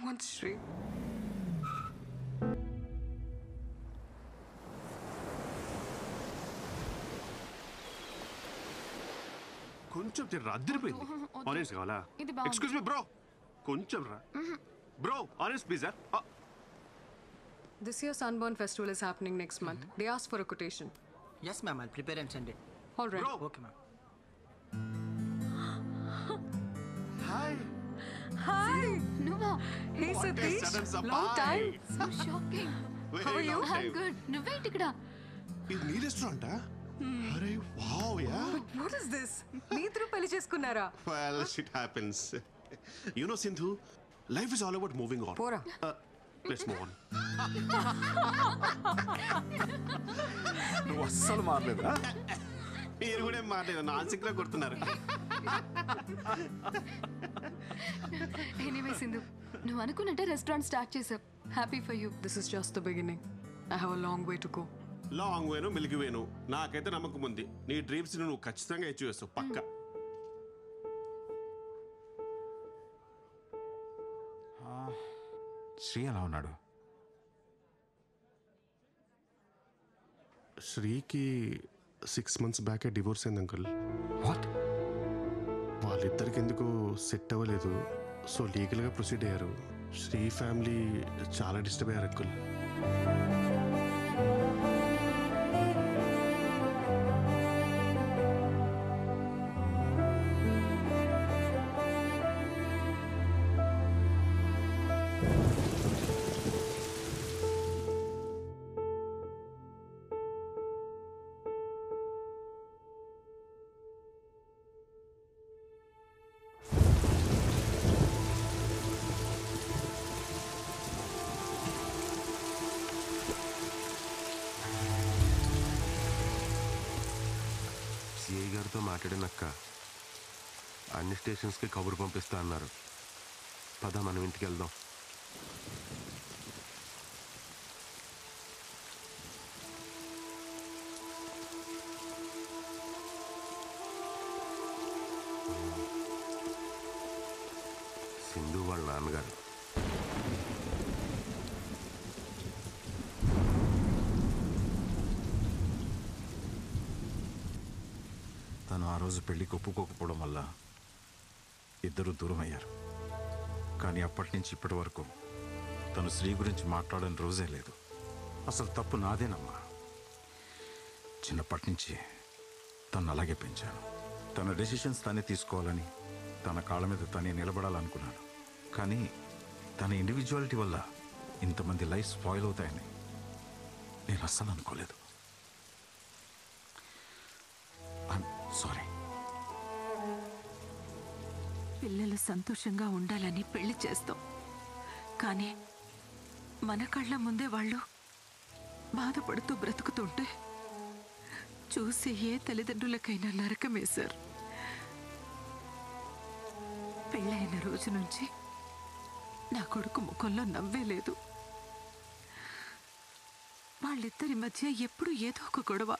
want Shri. కొంచెం తిర్రా అద్దరిపోయింది. ఆరెంజ్ కావాలా? ఇది బాగుంది. ఎక్స్క్యూజ్ మీ బ్రో, కొంచెం రా bro. Orange please. This year's Sunburn Festival is happening next month. They asked for a quotation. Yes, ma'am. I'll prepare and send it. All right. Bro. Okay, ma'am. Hi. Hi. నువ్వా? Hey What a Satish. sudden surprise. Long time. So shocking. How are you? I'm good. నువ్వేంటి ఇక్కడ? ఇది నీ రెస్టారెంటా? అరే wow yeah. What is this? మీ ఇద్దరు పెళ్లి చేసుకున్నారా? Well, shit happens. You know, Sindhu, life is all about moving on. పోరా. Let's move on. నువ్వు అస్సలు మారలేదా? మీరు కూడా ఏం మారలేదు, నాన్సిక్లా కొడుతున్నారు. ఎనీవే సింధు, నువ్వు అనుకున్నట్టే రెస్టారెంట్ స్టార్ట్ చేసావు. Happy for you. This is just the beginning. I have a long way to go. Long వేను మిల్కి వేను నాకైతే నమ్మకం ఉంది. నీ డ్రీమ్స్ నువ్వు ఖచ్చితంగా అచీవ్ చేస్తావు పక్క. శ్రీ ఎలా ఉన్నాడు? శ్రీకి 6 months బ్యాక్ డివోర్స్ అయింది అంకుల్. వాట్? వాళ్ళిద్దరికి ఎందుకు సెట్ అవ్వలేదు, సో లీగల్గా ప్రొసీడ్ అయ్యారు. శ్రీ ఫ్యామిలీ చాలా డిస్టర్బ్ అయ్యారు అంకుల్. సిఐ గారితో మాట్లాడినక్క అన్ని స్టేషన్స్కి కబురు పంపిస్తా అన్నారు. పద మనం ఇంటికి వెళ్దాం. సింధు వాళ్ళ నాన్నగారు. తను ఆ రోజు పెళ్లికి ఒప్పుకోకపోవడం వల్ల ఇద్దరు దూరం అయ్యారు. కానీ అప్పటి నుంచి ఇప్పటి వరకు తను శ్రీ గురించి మాట్లాడని రోజే లేదు. అసలు తప్పు నాదేనమ్మా. చిన్నప్పటి నుంచి తను అలాగే పెంచాను. తన డెసిషన్స్ తనే తీసుకోవాలని, తన కాళ్ళ మీద తనే నిలబడాలనుకున్నాను. కానీ తన ఇండివిజువాలిటీ వల్ల ఇంతమంది లైఫ్ స్పాయిల్ అవుతాయని నేను అస్సలు అనుకోలేదు. సారీ. పిల్లలు సంతోషంగా ఉండాలని పెళ్లి చేస్తాం, కానీ మన కళ్ళ ముందే వాళ్ళు బాధపడుతూ బ్రతుకుతుంటే చూసి ఏ తల్లిదండ్రులకైనా నరకమేశారు. పెళ్ళైన రోజు నుంచి నా కొడుకు ముఖంలో నవ్వే లేదు. వాళ్ళిద్దరి మధ్య ఎప్పుడూ ఏదో ఒక గొడవ.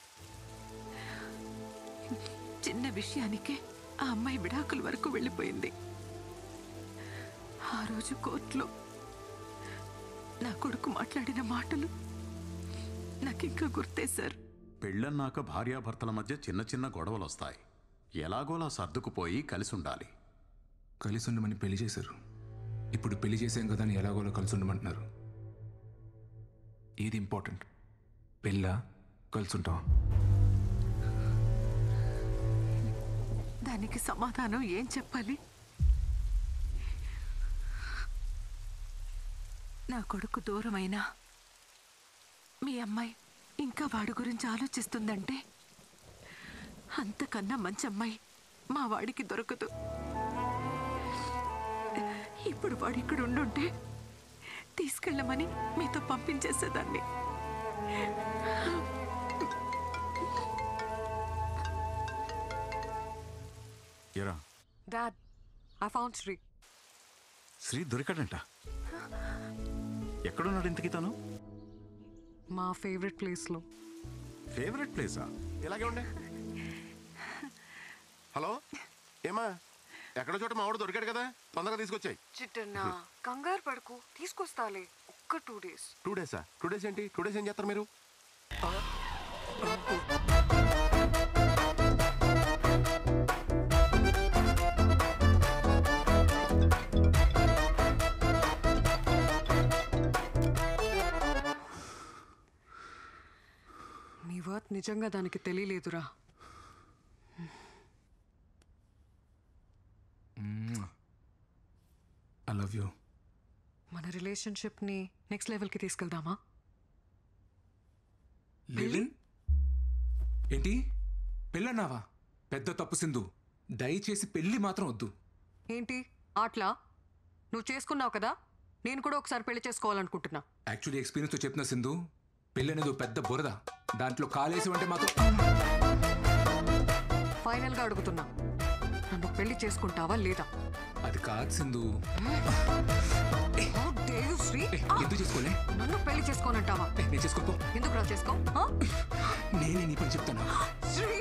చిన్న విషయానికే ఆ అమ్మాయి విడాకుల వరకు వెళ్ళిపోయింది. ఆ రోజు కోర్టులో నా కొడుకు మాట్లాడిన మాటలు నాకింకా గుర్తే సార్. పెళ్ళన్నాక భార్యాభర్తల మధ్య చిన్న చిన్న గొడవలు వస్తాయి. ఎలాగోలా సర్దుకుపోయి కలిసి ఉండాలి. కలిసి ఉండమని పెళ్లి చేశారు. ఇప్పుడు పెళ్లి చేసాం కదా అని ఎలాగోలా కలిసి ఉండమంటున్నారు. ఏది ఇంపార్టెంట్? పెళ్ళా, కలిసి ఉంటాం? దానికి సమాధానం ఏం చెప్పాలి? నా కొడుకు దూరమైనా మీ అమ్మాయి ఇంకా వాడి గురించి ఆలోచిస్తుందంటే అంతకన్నా మంచి అమ్మాయి మా వాడికి దొరకదు. ఇప్పుడు వాడు ఇక్కడ ఉండుంటే తీసుకెళ్ళమని మీతో పంపించేసేదాన్ని. ఎరా Dad, I found Shri. Shri దొరికాడంట. ఎక్కడున్నాడు ఇంతకీ తను? మా ఫేవరెట్ ప్లేస్లో. ఫేవరెట్ ప్లేసా? ఇలాగే ఉండే. హలో ఏమా ఎక్కడో చోట మా వాడు దొరికాడు కదా, తొందరగా తీసుకొచ్చాయి. చిట్టన్నా కంగారు పడుకు, తీసుకొస్తాలే. ఒక్క 2 days. 2 days? 2 days ఏంటి? 2 days ఏం చేస్తారు మీరు? నీ వర్త్ నిజంగా దానికి తెలియలేదురా. I love you. మన రిలేషన్షిప్ని నెక్స్ట్ లెవెల్కి తీసుకెళ్దామా? లివిన్? ఏంటి పెళ్ళన్నావా? పెద్ద తప్పు సింధు. దయచేసి పెళ్లి మాత్రం వద్దు. ఏంటి ఆట్లా? నువ్వు చేసుకున్నావు కదా, నేను కూడా ఒకసారి పెళ్లి చేసుకోవాలనుకుంటున్నా. యాక్చువల్లీ ఎక్స్పీరియన్స్తో చెప్పిన సింధు, పెళ్ళి అనేది పెద్ద బురద. దాంట్లో కాలేసి అంటే మాత్రం. ఫైనల్గా అడుగుతున్నా, నన్ను పెళ్లి చేసుకుంటావా లేదా? అది కాదు సింధు. శ్రీ, ఎందుకు చేసుకోలే? నన్ను పెళ్లి చేసుకోనంటావా? నేను చేసుకోపో. ఎందుకు రా చేసుకో? నేనే నీ పని చెప్తాను. శ్రీ